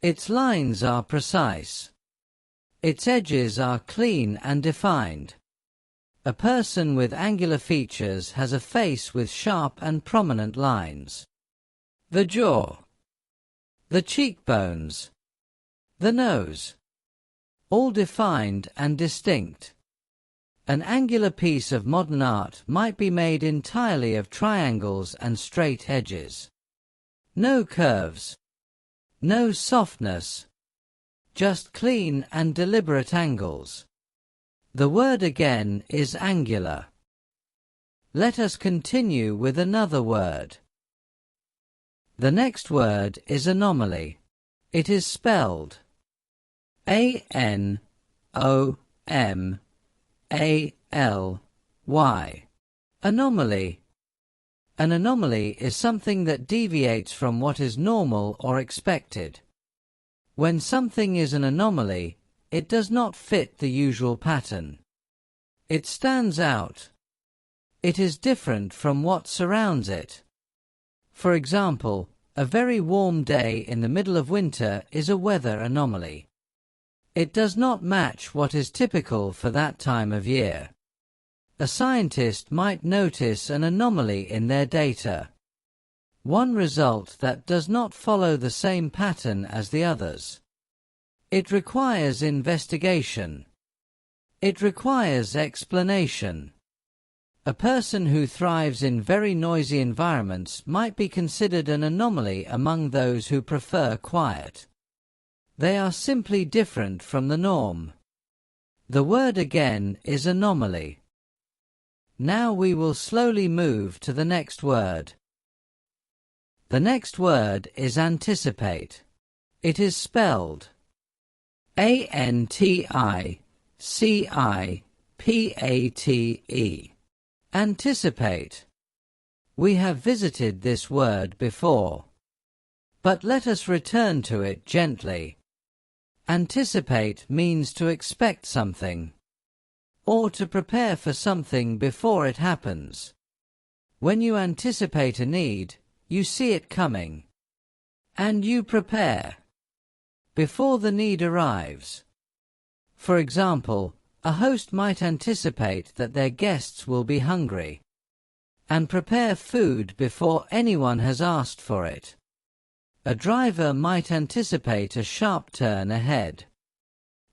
Its lines are precise. Its edges are clean and defined. A person with angular features has a face with sharp and prominent lines. The jaw, the cheekbones, the nose, all defined and distinct. An angular piece of modern art might be made entirely of triangles and straight edges. No curves, no softness, just clean and deliberate angles. The word again is angular. Let us continue with another word. The next word is anomaly. It is spelled A-N-O-M-A-L-Y. Anomaly. An anomaly is something that deviates from what is normal or expected. When something is an anomaly, it does not fit the usual pattern. It stands out. It is different from what surrounds it. For example, a very warm day in the middle of winter is a weather anomaly. It does not match what is typical for that time of year. A scientist might notice an anomaly in their data. One result that does not follow the same pattern as the others. It requires investigation. It requires explanation. A person who thrives in very noisy environments might be considered an anomaly among those who prefer quiet. They are simply different from the norm. The word again is anomaly. Now we will slowly move to the next word. The next word is anticipate. It is spelled A-N-T-I-C-I-P-A-T-E. Anticipate. We have visited this word before, but let us return to it gently. Anticipate means to expect something, or to prepare for something before it happens. When you anticipate a need, you see it coming, and you prepare before the need arrives. For example, A host might anticipate that their guests will be hungry and prepare food before anyone has asked for it. A driver might anticipate a sharp turn ahead.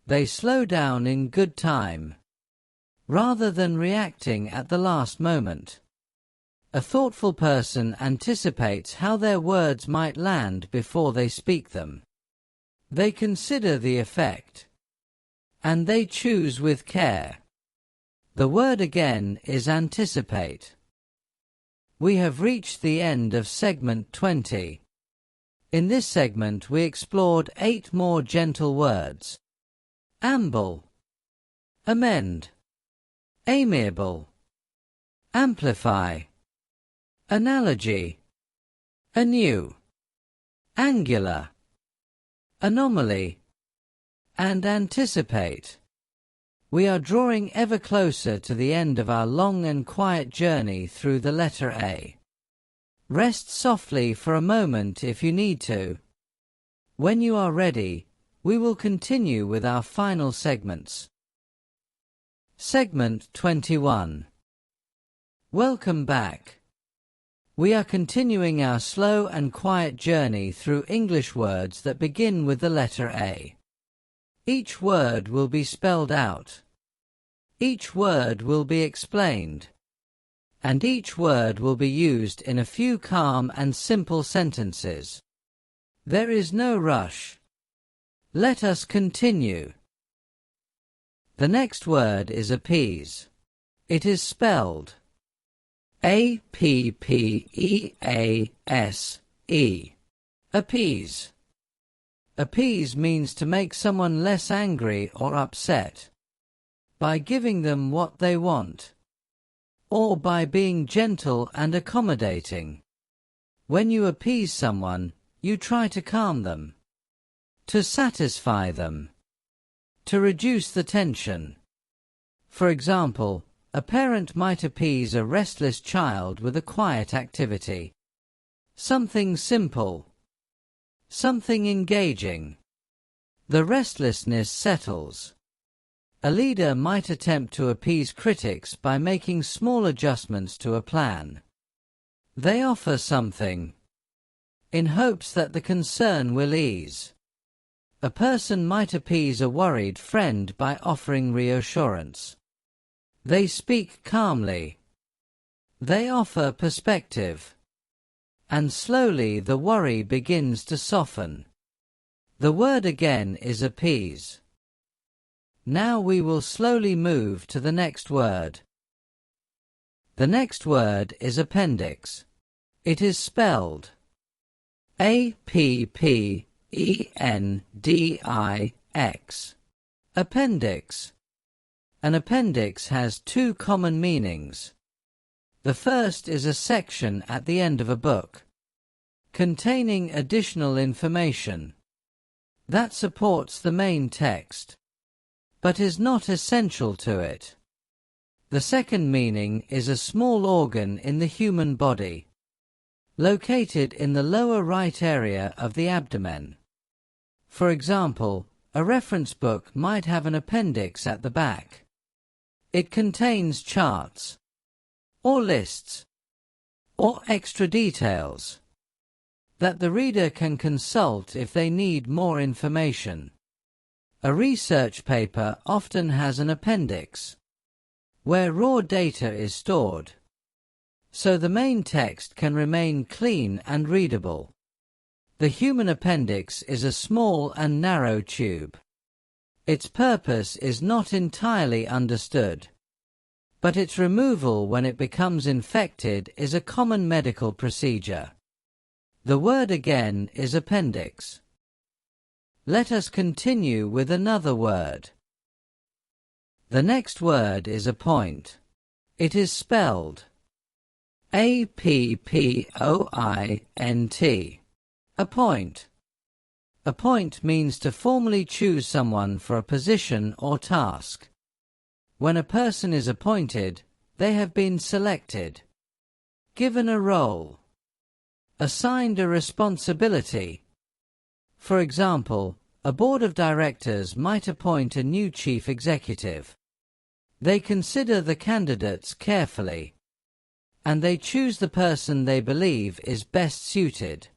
They slow down in good time, rather than reacting at the last moment. A thoughtful person anticipates how their words might land before they speak them. They consider the effect, and they choose with care. The word again is anticipate. We have reached the end of segment 20. In this segment we explored 8 more gentle words: amble, amend, amiable, amplify, analogy, anew, angular, anomaly, and anticipate. We are drawing ever closer to the end of our long and quiet journey through the letter A. Rest softly for a moment if you need to. When you are ready, we will continue with our final segments. Segment 21. Welcome back. We are continuing our slow and quiet journey through English words that begin with the letter A. Each word will be spelled out. Each word will be explained. And each word will be used in a few calm and simple sentences. There is no rush. Let us continue. The next word is appease. It is spelled A-P-P-E-A-S-E. Appease. Appease means to make someone less angry or upset by giving them what they want, or by being gentle and accommodating. When you appease someone, you try to calm them, to satisfy them, to reduce the tension. For example, a parent might appease a restless child with a quiet activity. Something simple. Something engaging. The restlessness settles. A leader might attempt to appease critics by making small adjustments to a plan. They offer something, in hopes that the concern will ease. A person might appease a worried friend by offering reassurance. They speak calmly. They offer perspective. And slowly the worry begins to soften. The word again is appease. Now we will slowly move to the next word. The next word is appendix. It is spelled A-P-P-E-N-D-I-X. Appendix. An appendix has 2 common meanings. The first is a section at the end of a book, containing additional information that supports the main text, but is not essential to it. The second meaning is a small organ in the human body, located in the lower right area of the abdomen. For example, a reference book might have an appendix at the back. It contains charts, or lists, or extra details that the reader can consult if they need more information. A research paper often has an appendix, where raw data is stored, so the main text can remain clean and readable. The human appendix is a small and narrow tube. Its purpose is not entirely understood, but its removal when it becomes infected is a common medical procedure. The word again is appendix. Let us continue with another word. The next word is appoint. It is spelled A-P-P-O-I-N-T. Appoint. Appoint means to formally choose someone for a position or task. When a person is appointed, they have been selected, given a role, assigned a responsibility. For example, a board of directors might appoint a new chief executive. They consider the candidates carefully, and they choose the person they believe is best suited.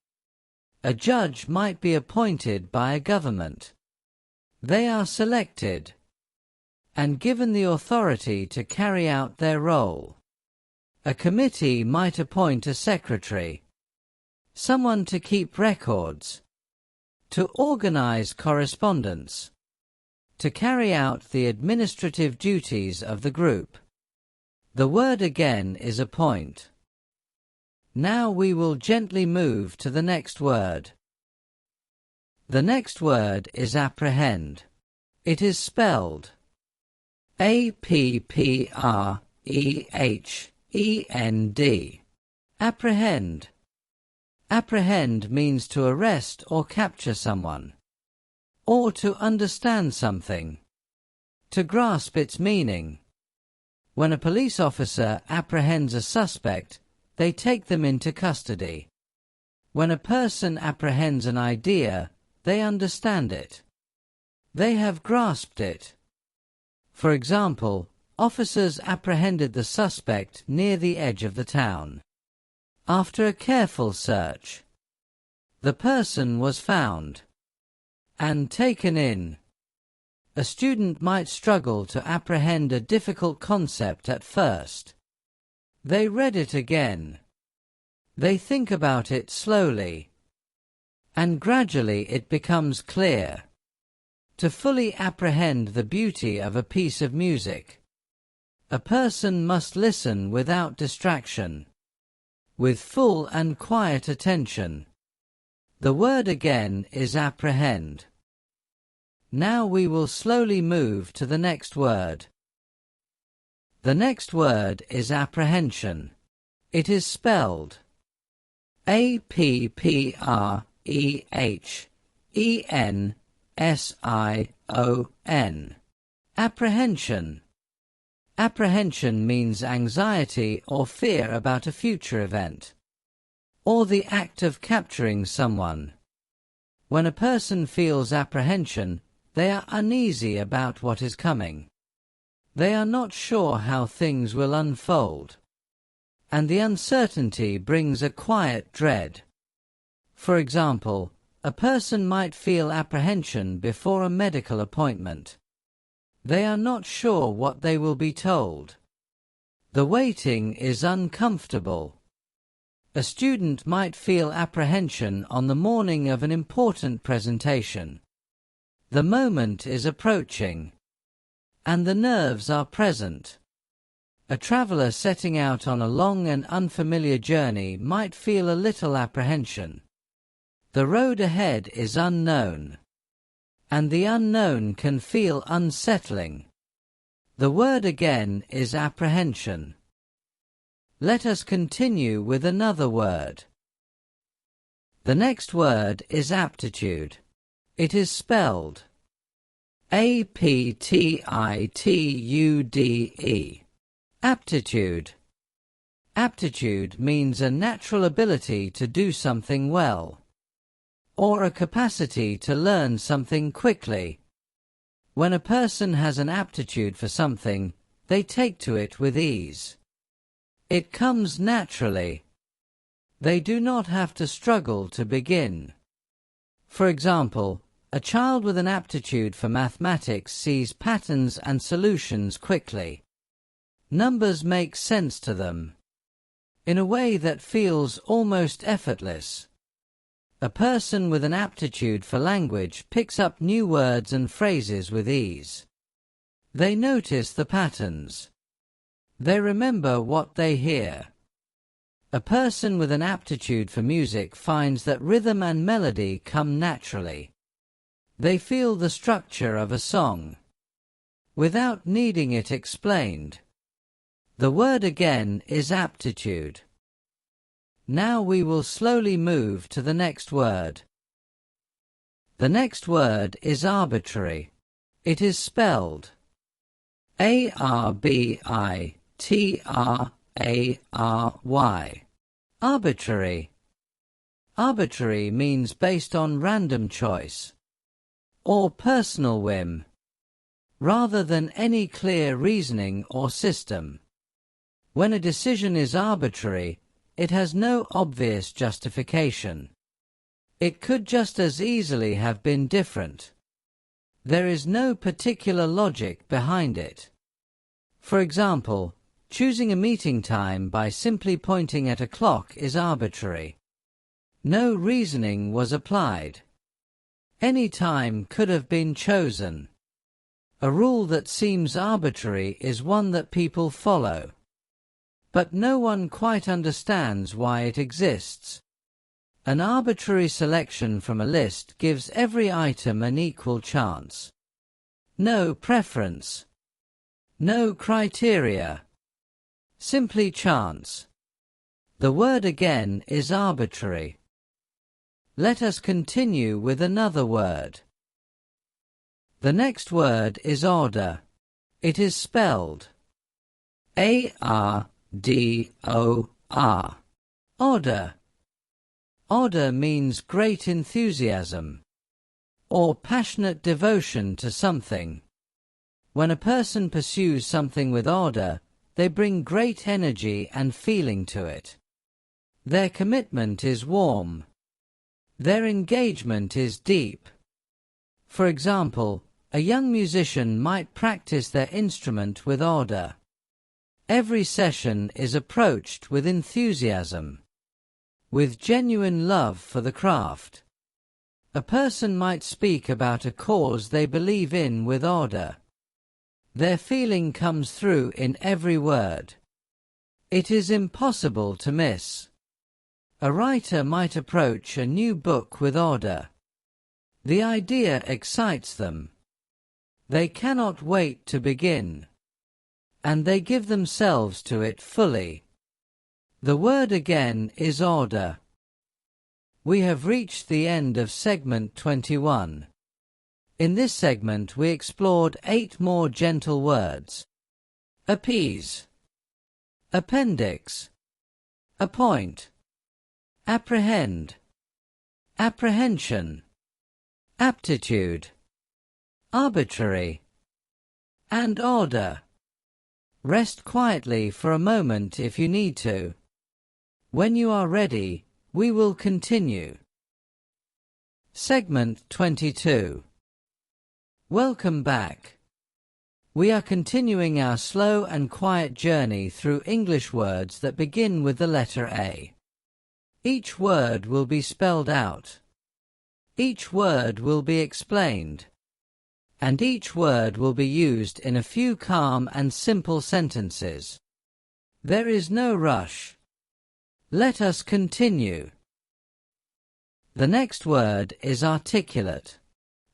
A judge might be appointed by a government. They are selected and given the authority to carry out their role. A committee might appoint a secretary, someone to keep records, to organize correspondence, to carry out the administrative duties of the group. The word again is appoint. Now we will gently move to the next word. The next word is apprehend. It is spelled A-P-P-R-E-H-E-N-D. Apprehend. Apprehend means to arrest or capture someone, or to understand something, to grasp its meaning. When a police officer apprehends a suspect, they take them into custody. When a person apprehends an idea, they understand it. They have grasped it. For example, officers apprehended the suspect near the edge of the town. After a careful search, the person was found and taken in. A student might struggle to apprehend a difficult concept at first. They read it again. They think about it slowly, and gradually it becomes clear. To fully apprehend the beauty of a piece of music, a person must listen without distraction, with full and quiet attention. The word again is apprehend. Now we will slowly move to the next word. The next word is apprehension. It is spelled A-P-P-R-E-H-E-N-S-I-O-N. Apprehension. Apprehension means anxiety or fear about a future event, or the act of capturing someone. When a person feels apprehension, they are uneasy about what is coming. They are not sure how things will unfold, and the uncertainty brings a quiet dread. For example, a person might feel apprehension before a medical appointment. They are not sure what they will be told. The waiting is uncomfortable. A student might feel apprehension on the morning of an important presentation. The moment is approaching, and the nerves are present. A traveler setting out on a long and unfamiliar journey might feel a little apprehension. The road ahead is unknown, and the unknown can feel unsettling. The word again is apprehension. Let us continue with another word. The next word is aptitude. It is spelled A-P-T-I-T-U-D-E. Aptitude. Aptitude means a natural ability to do something well, or a capacity to learn something quickly. When a person has an aptitude for something, they take to it with ease. It comes naturally. They do not have to struggle to begin. For example, a child with an aptitude for mathematics sees patterns and solutions quickly. Numbers make sense to them in a way that feels almost effortless. A person with an aptitude for language picks up new words and phrases with ease. They notice the patterns. They remember what they hear. A person with an aptitude for music finds that rhythm and melody come naturally. They feel the structure of a song without needing it explained. The word again is aptitude. Now we will slowly move to the next word. The next word is arbitrary. It is spelled A-R-B-I-T-R-A-R-Y. Arbitrary. Arbitrary means based on random choice or personal whim. rather than any clear reasoning or system. When a decision is arbitrary, it has no obvious justification. It could just as easily have been different. There is no particular logic behind it. For example, choosing a meeting time by simply pointing at a clock is arbitrary. No reasoning was applied. Any time could have been chosen. A rule that seems arbitrary is one that people follow. But no one quite understands why it exists. An arbitrary selection from a list gives every item an equal chance. No preference. No criteria. Simply chance. The word again is arbitrary. Let us continue with another word. The next word is order. It is spelled A-R-D-O-R. Order. Order means great enthusiasm or passionate devotion to something. When a person pursues something with order, they bring great energy and feeling to it. Their commitment is warm. Their engagement is deep. For example, a young musician might practice their instrument with order. Every session is approached with enthusiasm, with genuine love for the craft. A person might speak about a cause they believe in with order. Their feeling comes through in every word. It is impossible to miss. A writer might approach a new book with order. The idea excites them. They cannot wait to begin, and they give themselves to it fully. The word again is order. We have reached the end of segment 21. In this segment we explored 8 more gentle words. Appease, appendix, appoint, apprehend, apprehension, aptitude, arbitrary, and order. Rest quietly for a moment if you need to. When you are ready, we will continue. Segment 22. Welcome back. We are continuing our slow and quiet journey through English words that begin with the letter A. Each word will be spelled out. Each word will be explained. And each word will be used in a few calm and simple sentences. There is no rush. Let us continue. The next word is articulate.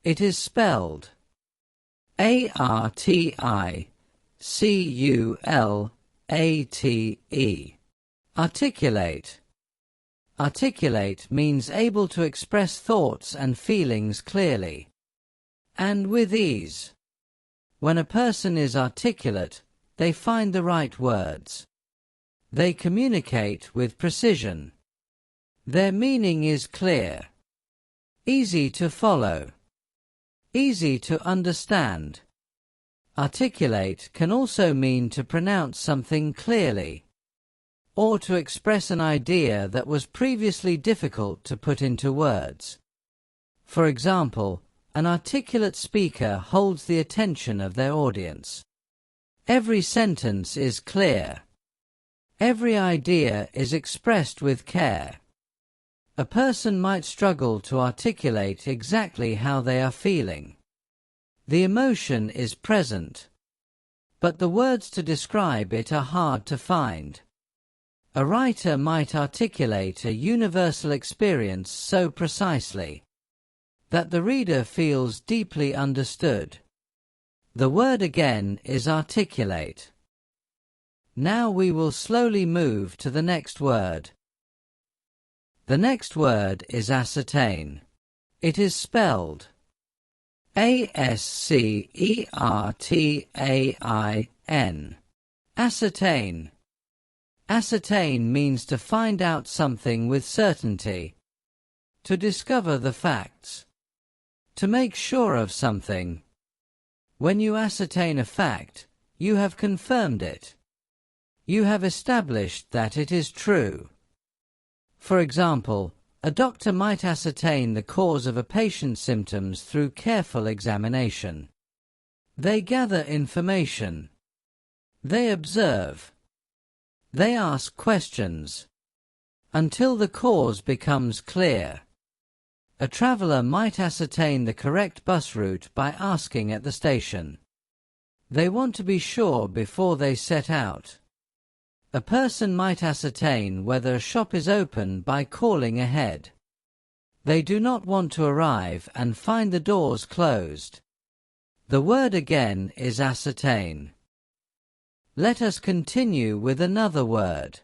It is spelled A-R-T-I-C-U-L-A-T-E. Articulate. Articulate means able to express thoughts and feelings clearly and with ease. When a person is articulate, they find the right words. They communicate with precision. Their meaning is clear, easy to follow, easy to understand. Articulate can also mean to pronounce something clearly, or to express an idea that was previously difficult to put into words. For example, an articulate speaker holds the attention of their audience. Every sentence is clear. Every idea is expressed with care. A person might struggle to articulate exactly how they are feeling. The emotion is present, but the words to describe it are hard to find. A writer might articulate a universal experience so precisely that the reader feels deeply understood. The word again is articulate. Now we will slowly move to the next word. The next word is ascertain. It is spelled A-S-C-E-R-T-A-I-N. Ascertain. Ascertain means to find out something with certainty, to discover the facts, to make sure of something. When you ascertain a fact, you have confirmed it. You have established that it is true. For example, a doctor might ascertain the cause of a patient's symptoms through careful examination. They gather information. They observe. They ask questions until the cause becomes clear. A traveler might ascertain the correct bus route by asking at the station. They want to be sure before they set out. A person might ascertain whether a shop is open by calling ahead. They do not want to arrive and find the doors closed. The word again is ascertain. Let us continue with another word.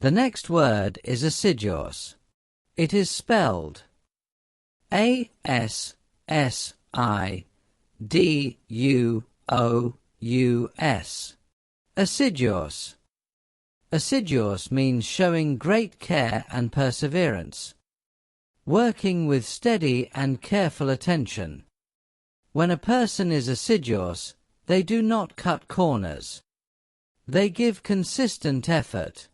The next word is assiduous. It is spelled A-S-S-I-D-U-O-U-S. Assiduous. Assiduous means showing great care and perseverance, working with steady and careful attention. When a person is assiduous, they do not cut corners. They give consistent effort.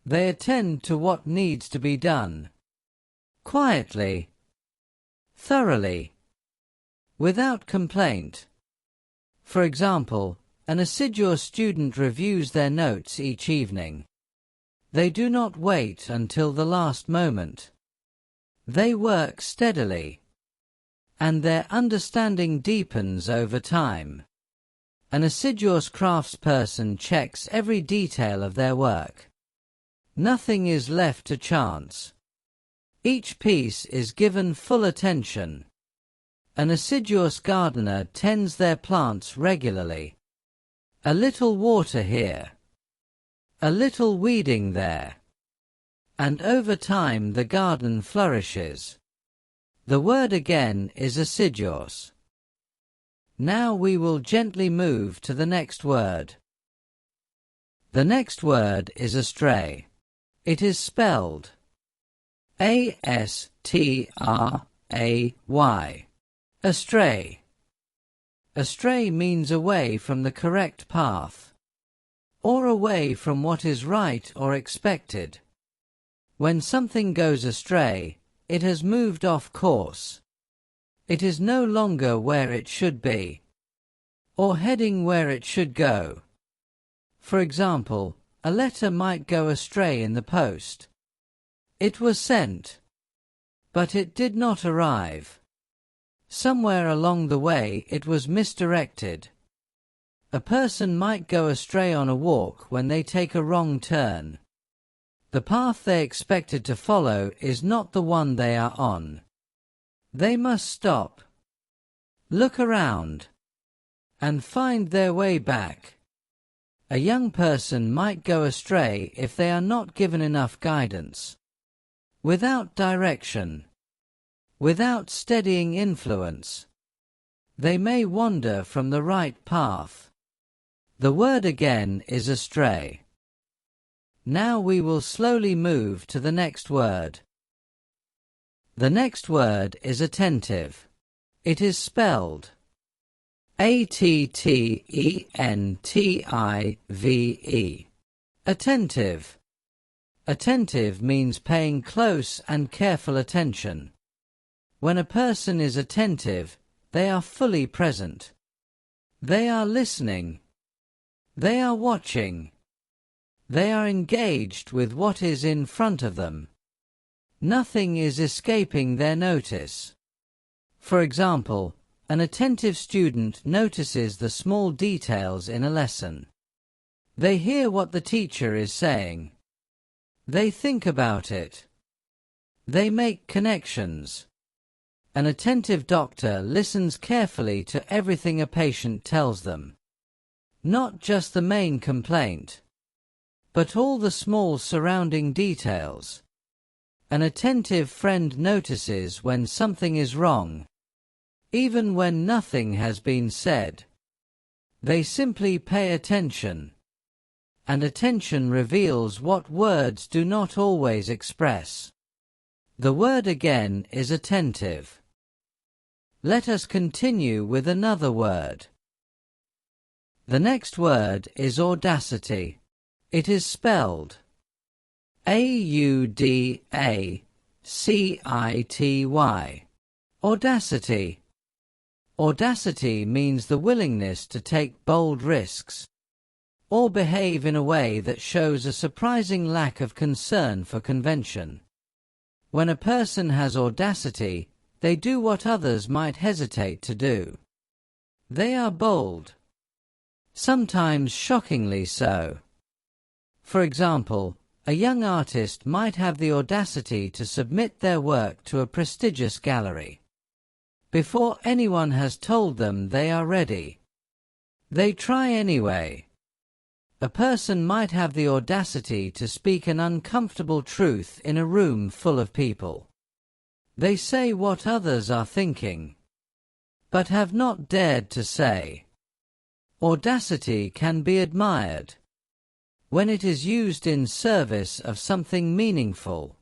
They attend to what needs to be done. Quietly, thoroughly, without complaint. For example, an assiduous student reviews their notes each evening. They do not wait until the last moment. They work steadily, and their understanding deepens over time. An assiduous craftsperson checks every detail of their work. Nothing is left to chance. Each piece is given full attention. An assiduous gardener tends their plants regularly. A little water here, a little weeding there, and over time the garden flourishes. The word again is assiduous. Now we will gently move to the next word. The next word is astray. It is spelled A-S-T-R-A-Y. Astray. Astray means away from the correct path, or away from what is right or expected. When something goes astray, it has moved off course. It is no longer where it should be, or heading where it should go. For example, a letter might go astray in the post. It was sent, but it did not arrive. Somewhere along the way it was misdirected. A person might go astray on a walk when they take a wrong turn. The path they expected to follow is not the one they are on. They must stop, look around, and find their way back. A young person might go astray if they are not given enough guidance. Without direction, without steadying influence, they may wander from the right path. The word again is astray. Now we will slowly move to the next word. The next word is attentive. It is spelled A-T-T-E-N-T-I-V-E. Attentive. Attentive means paying close and careful attention. When a person is attentive, they are fully present. They are listening. They are watching. They are engaged with what is in front of them. Nothing is escaping their notice. For example, an attentive student notices the small details in a lesson. They hear what the teacher is saying. They think about it. They make connections. An attentive doctor listens carefully to everything a patient tells them. Not just the main complaint, but all the small surrounding details. An attentive friend notices when something is wrong, even when nothing has been said. They simply pay attention, and attention reveals what words do not always express. The word again is attentive. Let us continue with another word. The next word is audacity. It is spelled A-U-D-A-C-I-T-Y. Audacity. Audacity means the willingness to take bold risks, or behave in a way that shows a surprising lack of concern for convention. When a person has audacity, they do what others might hesitate to do. They are bold, sometimes shockingly so. For example, a young artist might have the audacity to submit their work to a prestigious gallery before anyone has told them they are ready. They try anyway. A person might have the audacity to speak an uncomfortable truth in a room full of people. They say what others are thinking, but have not dared to say. Audacity can be admired when it is used in service of something meaningful,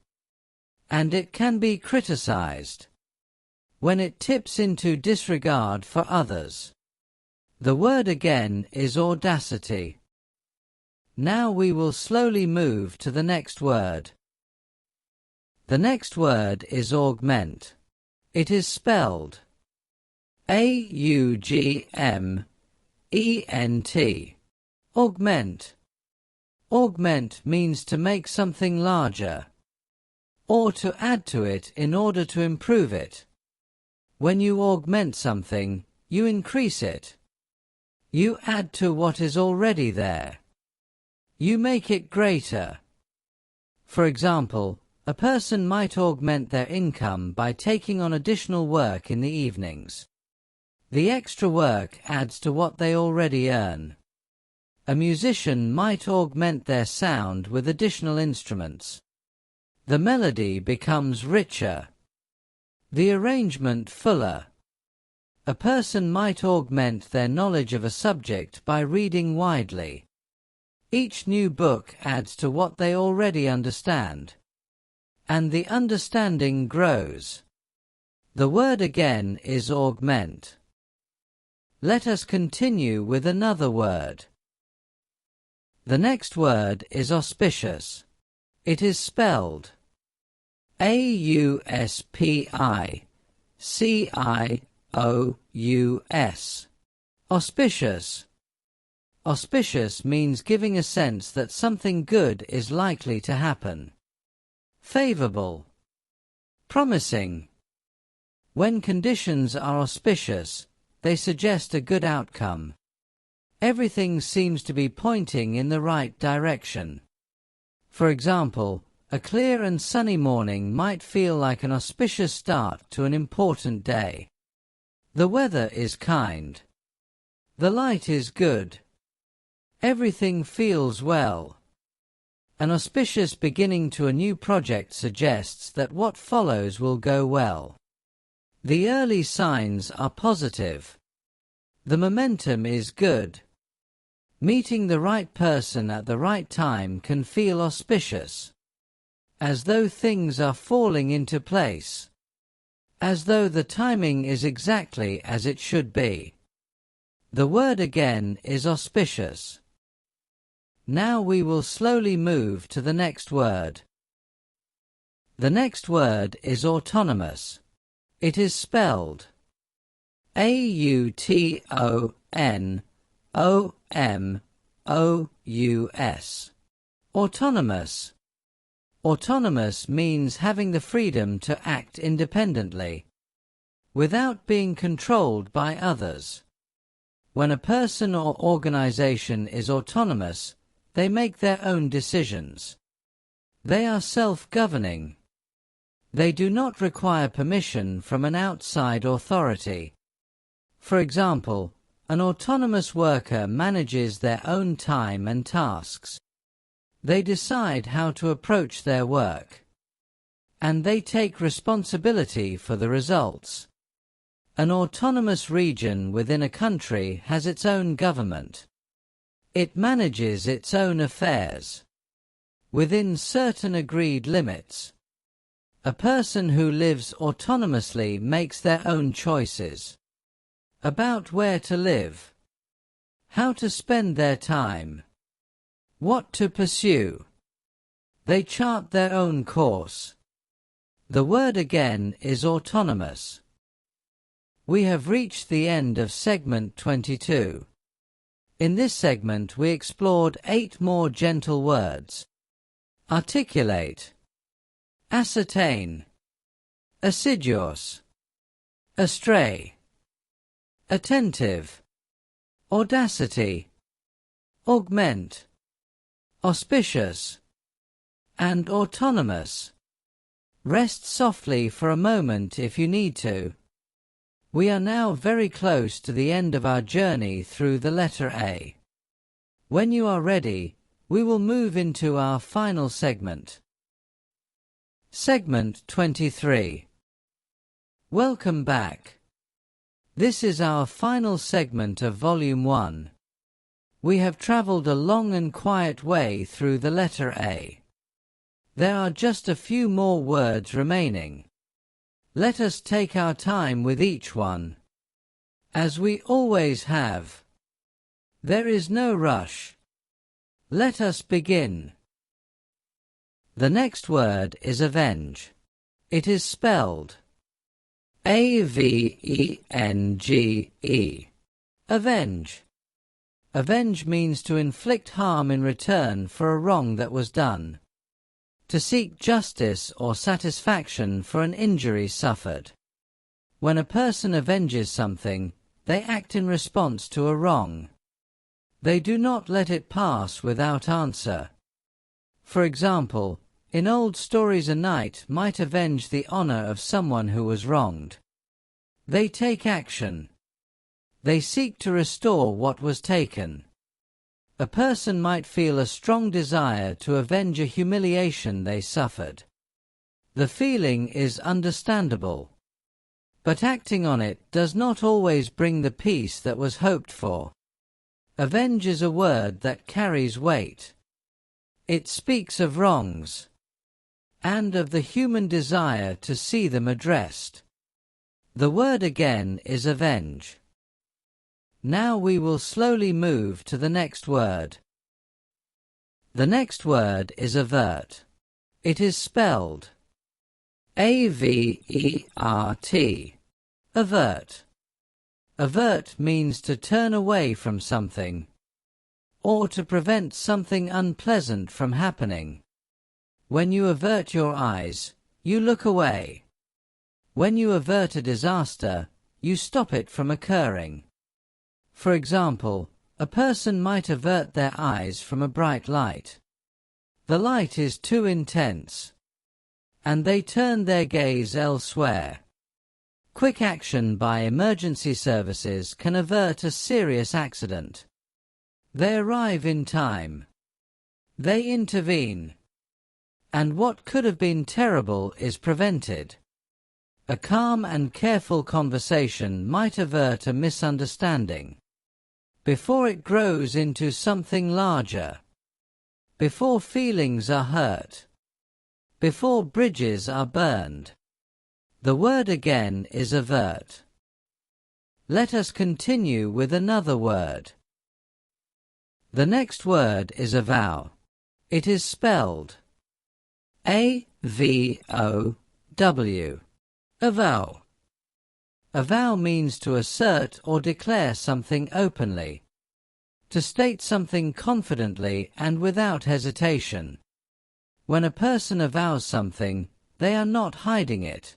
and it can be criticized when it tips into disregard for others. The word again is audacity. Now we will slowly move to the next word. The next word is augment. It is spelled A-U-G-M-E-N-T. Augment. Augment means to make something larger, or to add to it in order to improve it. When you augment something, you increase it. You add to what is already there. You make it greater. For example, a person might augment their income by taking on additional work in the evenings. The extra work adds to what they already earn. A musician might augment their sound with additional instruments. The melody becomes richer, the arrangement fuller. A person might augment their knowledge of a subject by reading widely. Each new book adds to what they already understand, and the understanding grows. The word again is augment. Let us continue with another word. The next word is auspicious. It is spelled A-U-S-P-I-C-I-O-U-S. Auspicious. Auspicious means giving a sense that something good is likely to happen. Favorable. Promising. When conditions are auspicious, they suggest a good outcome. Everything seems to be pointing in the right direction. For example, a clear and sunny morning might feel like an auspicious start to an important day. The weather is kind. The light is good. Everything feels well. An auspicious beginning to a new project suggests that what follows will go well. The early signs are positive. The momentum is good. Meeting the right person at the right time can feel auspicious, as though things are falling into place, as though the timing is exactly as it should be. The word again is auspicious. Now we will slowly move to the next word. The next word is autonomous. It is spelled A-U-T-O-N-O-M-O-U-S. Autonomous. Autonomous means having the freedom to act independently, without being controlled by others. When a person or organization is autonomous, they make their own decisions. They are self-governing. They do not require permission from an outside authority. For example, an autonomous worker manages their own time and tasks. They decide how to approach their work, and they take responsibility for the results. An autonomous region within a country has its own government. It manages its own affairs within certain agreed limits. A person who lives autonomously makes their own choices about where to live, how to spend their time, what to pursue. They chart their own course. The word again is autonomous. We have reached the end of segment 22. In this segment we explored 8 more gentle words: articulate, ascertain, assiduous, astray, attentive, audacity, augment, auspicious, and autonomous. Rest softly for a moment if you need to. We are now very close to the end of our journey through the letter A. When you are ready, we will move into our final segment. Segment 23. Welcome back. This is our final segment of Volume 1. We have travelled a long and quiet way through the letter A. There are just a few more words remaining. Let us take our time with each one, as we always have. There is no rush. Let us begin. The next word is avenge. It is spelled Avenge. Avenge. Avenge means to inflict harm in return for a wrong that was done. To seek justice or satisfaction for an injury suffered. When a person avenges something, they act in response to a wrong. They do not let it pass without answer. For example, in old stories a knight might avenge the honor of someone who was wronged. They take action. They seek to restore what was taken. A person might feel a strong desire to avenge a humiliation they suffered. The feeling is understandable, but acting on it does not always bring the peace that was hoped for. Avenge is a word that carries weight. It speaks of wrongs, and of the human desire to see them addressed. The word again is avenge. Now we will slowly move to the next word. The next word is avert. It is spelled Avert. Avert. Avert means to turn away from something, or to prevent something unpleasant from happening. When you avert your eyes, you look away. When you avert a disaster, you stop it from occurring. For example, a person might avert their eyes from a bright light. The light is too intense, and they turn their gaze elsewhere. Quick action by emergency services can avert a serious accident. They arrive in time. They intervene. And what could have been terrible is prevented. A calm and careful conversation might avert a misunderstanding before it grows into something larger, before feelings are hurt, before bridges are burned. The word again is avert. Let us continue with another word. The next word is avow. It is spelled A-V-O-W. Avow. Avow means to assert or declare something openly, to state something confidently and without hesitation. When a person avows something, they are not hiding it.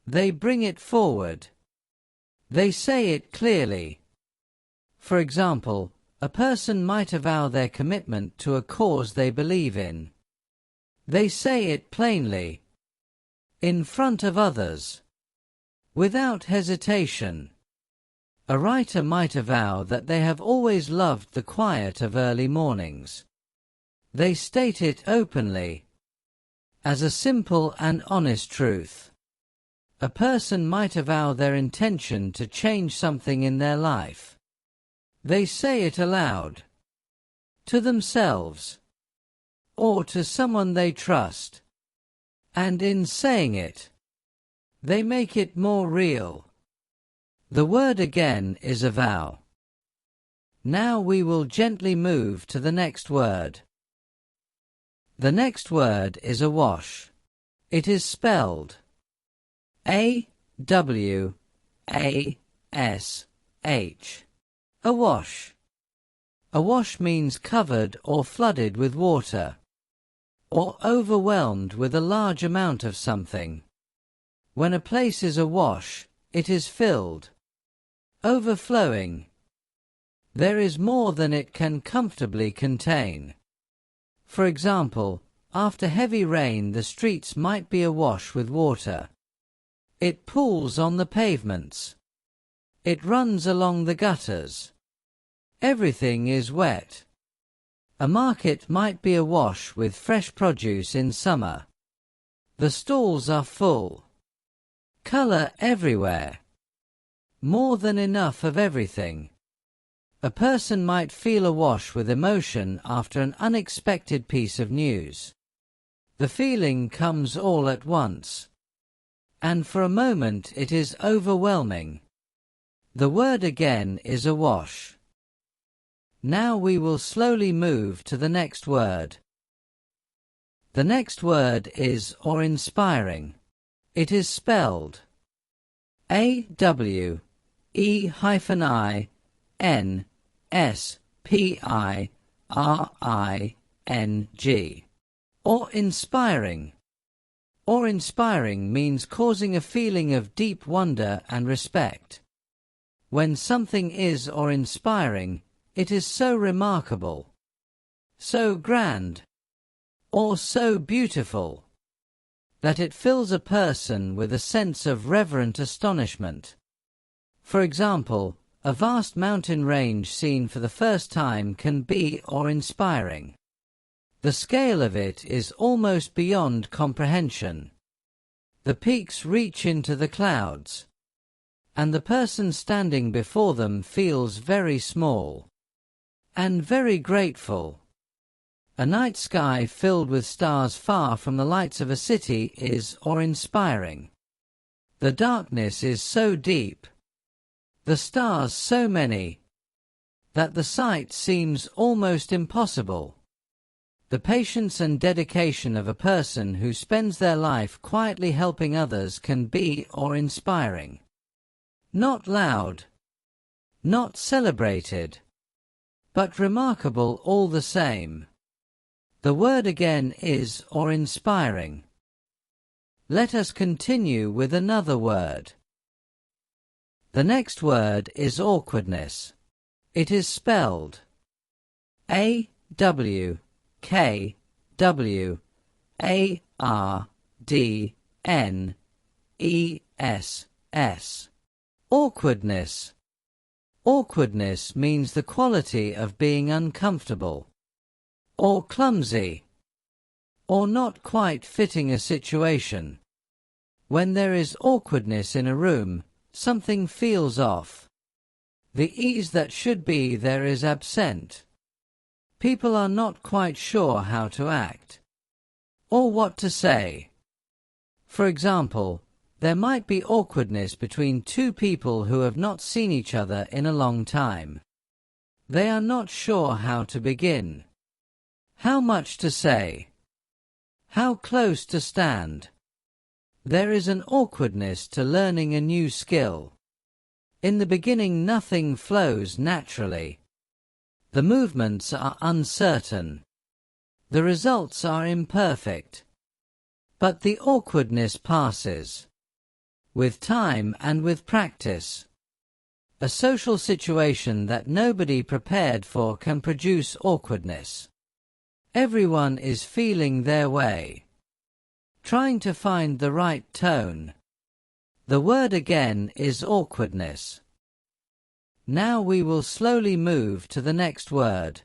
They bring it forward. They say it clearly. For example, a person might avow their commitment to a cause they believe in. They say it plainly, in front of others, without hesitation. A writer might avow that they have always loved the quiet of early mornings. They state it openly, as a simple and honest truth. A person might avow their intention to change something in their life. They say it aloud, to themselves, or to someone they trust. and in saying it, they make it more real. The word again is a vowel. Now we will gently move to the next word. The next word is a wash. It is spelled A-W-A-S-H. A wash. A wash means covered or flooded with water, or overwhelmed with a large amount of something. When a place is awash, it is filled, overflowing. There is more than it can comfortably contain. For example, after heavy rain the streets might be awash with water. It pools on the pavements. It runs along the gutters. Everything is wet. A market might be awash with fresh produce in summer. The stalls are full. Color everywhere. More than enough of everything. A person might feel awash with emotion after an unexpected piece of news. The feeling comes all at once, and for a moment it is overwhelming. The word again is awash. Now we will slowly move to the next word. The next word is awe-inspiring. It is spelled A-W-E-I-N-S-P-I-R-I-N-G. Awe-inspiring. Awe-inspiring means causing a feeling of deep wonder and respect. When something is awe-inspiring, it is so remarkable, so grand, or so beautiful, that it fills a person with a sense of reverent astonishment. For example, a vast mountain range seen for the first time can be awe-inspiring. The scale of it is almost beyond comprehension. The peaks reach into the clouds, and the person standing before them feels very small and very grateful. A night sky filled with stars far from the lights of a city is awe-inspiring. The darkness is so deep, the stars so many, that the sight seems almost impossible. The patience and dedication of a person who spends their life quietly helping others can be awe-inspiring. Not loud, not celebrated, but remarkable all the same. The word again is awe-inspiring. Let us continue with another word. The next word is awkwardness. It is spelled A-W-K-W-A-R-D-N-E-S-S. Awkwardness. Awkwardness means the quality of being uncomfortable, or clumsy, or not quite fitting a situation. When there is awkwardness in a room, something feels off. The ease that should be there is absent. People are not quite sure how to act, or what to say. For example, there might be awkwardness between two people who have not seen each other in a long time. They are not sure how to begin, how much to say, how close to stand. There is an awkwardness to learning a new skill. In the beginning nothing flows naturally. The movements are uncertain. The results are imperfect. But the awkwardness passes. With time and with practice. A social situation that nobody prepared for can produce awkwardness. Everyone is feeling their way, trying to find the right tone. The word again is awkwardness. Now we will slowly move to the next word.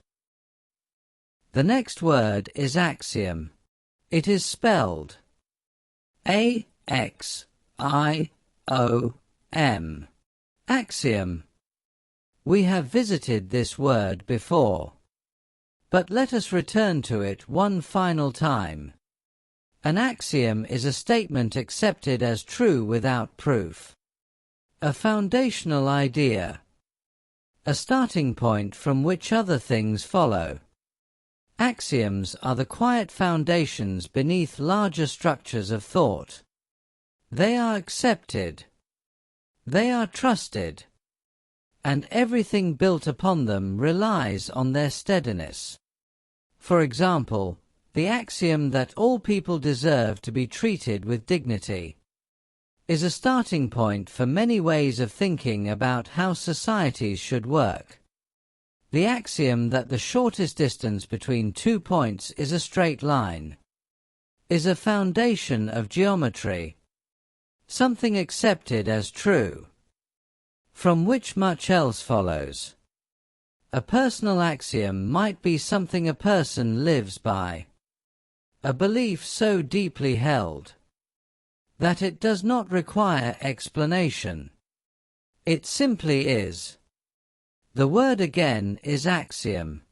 The next word is axiom. It is spelled A-X-I-O-M. Axiom. We have visited this word before, but let us return to it one final time. An axiom is a statement accepted as true without proof. A foundational idea. A starting point from which other things follow. Axioms are the quiet foundations beneath larger structures of thought. They are accepted. They are trusted. And everything built upon them relies on their steadiness. For example, the axiom that all people deserve to be treated with dignity is a starting point for many ways of thinking about how societies should work. The axiom that the shortest distance between 2 points is a straight line is a foundation of geometry, something accepted as true, from which much else follows. A personal axiom might be something a person lives by, a belief so deeply held that it does not require explanation. It simply is. The word again is axiom.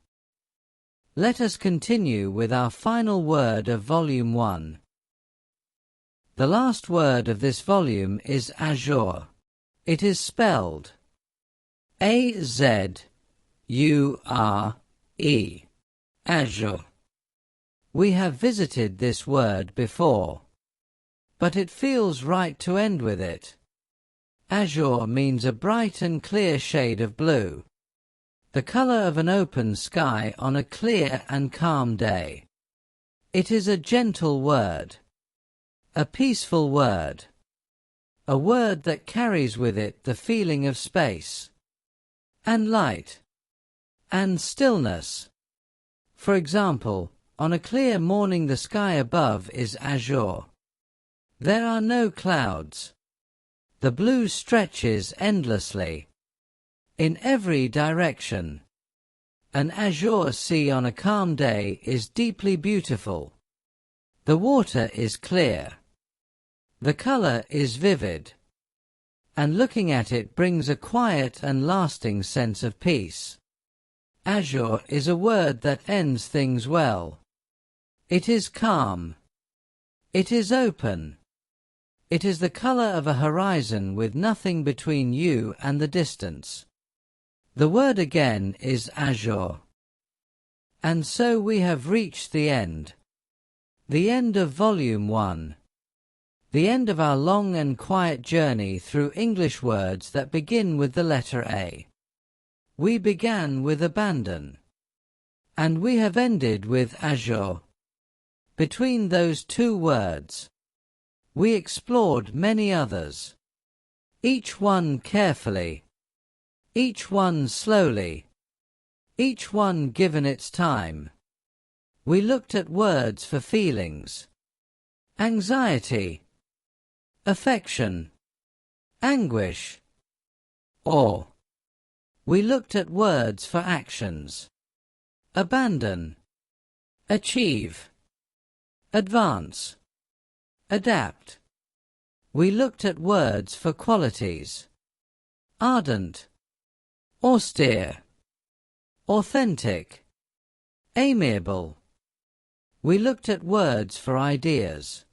Let us continue with our final word of Volume 1. The last word of this volume is azure. It is spelled A-Z-U-R-E, azure. We have visited this word before, but it feels right to end with it. Azure means a bright and clear shade of blue, the color of an open sky on a clear and calm day. It is a gentle word, a peaceful word, a word that carries with it the feeling of space, and light, and stillness. For example, on a clear morning the sky above is azure. There are no clouds. The blue stretches endlessly, in every direction. An azure sea on a calm day is deeply beautiful. The water is clear. The color is vivid. And looking at it brings a quiet and lasting sense of peace. Azure is a word that ends things well. It is calm. It is open. It is the color of a horizon with nothing between you and the distance. The word again is azure. And so we have reached the end. The end of Volume 1. The end of our long and quiet journey through English words that begin with the letter A. We began with abandon. And we have ended with azure. Between those two words, we explored many others, each one carefully, each one slowly, each one given its time. We looked at words for feelings, anxiety, affection, anguish, awe. We looked at words for actions, abandon, achieve, advance, adapt. We looked at words for qualities, ardent, austere, authentic, amiable. We looked at words for ideas,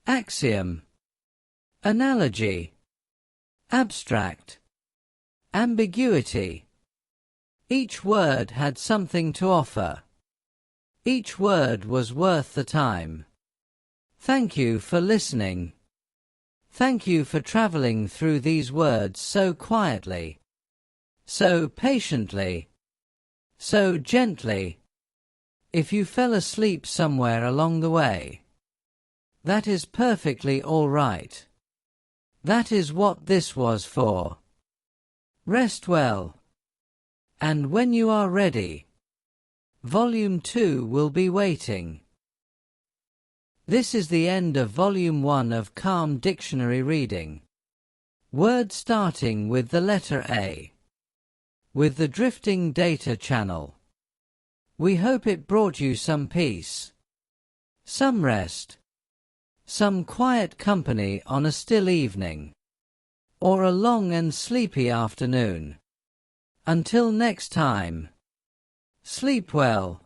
axiom, analogy, abstract, ambiguity. Each word had something to offer. Each word was worth the time. Thank you for listening. Thank you for traveling through these words so quietly, so patiently, so gently. If you fell asleep somewhere along the way, that is perfectly all right. That is what this was for. Rest well. And when you are ready, Volume 2 will be waiting. This is the end of Volume 1 of Calm Dictionary Reading. Words starting with the letter A. With the Drifting Data Channel. We hope it brought you some peace, some rest, some quiet company on a still evening, or a long and sleepy afternoon. Until next time, sleep well.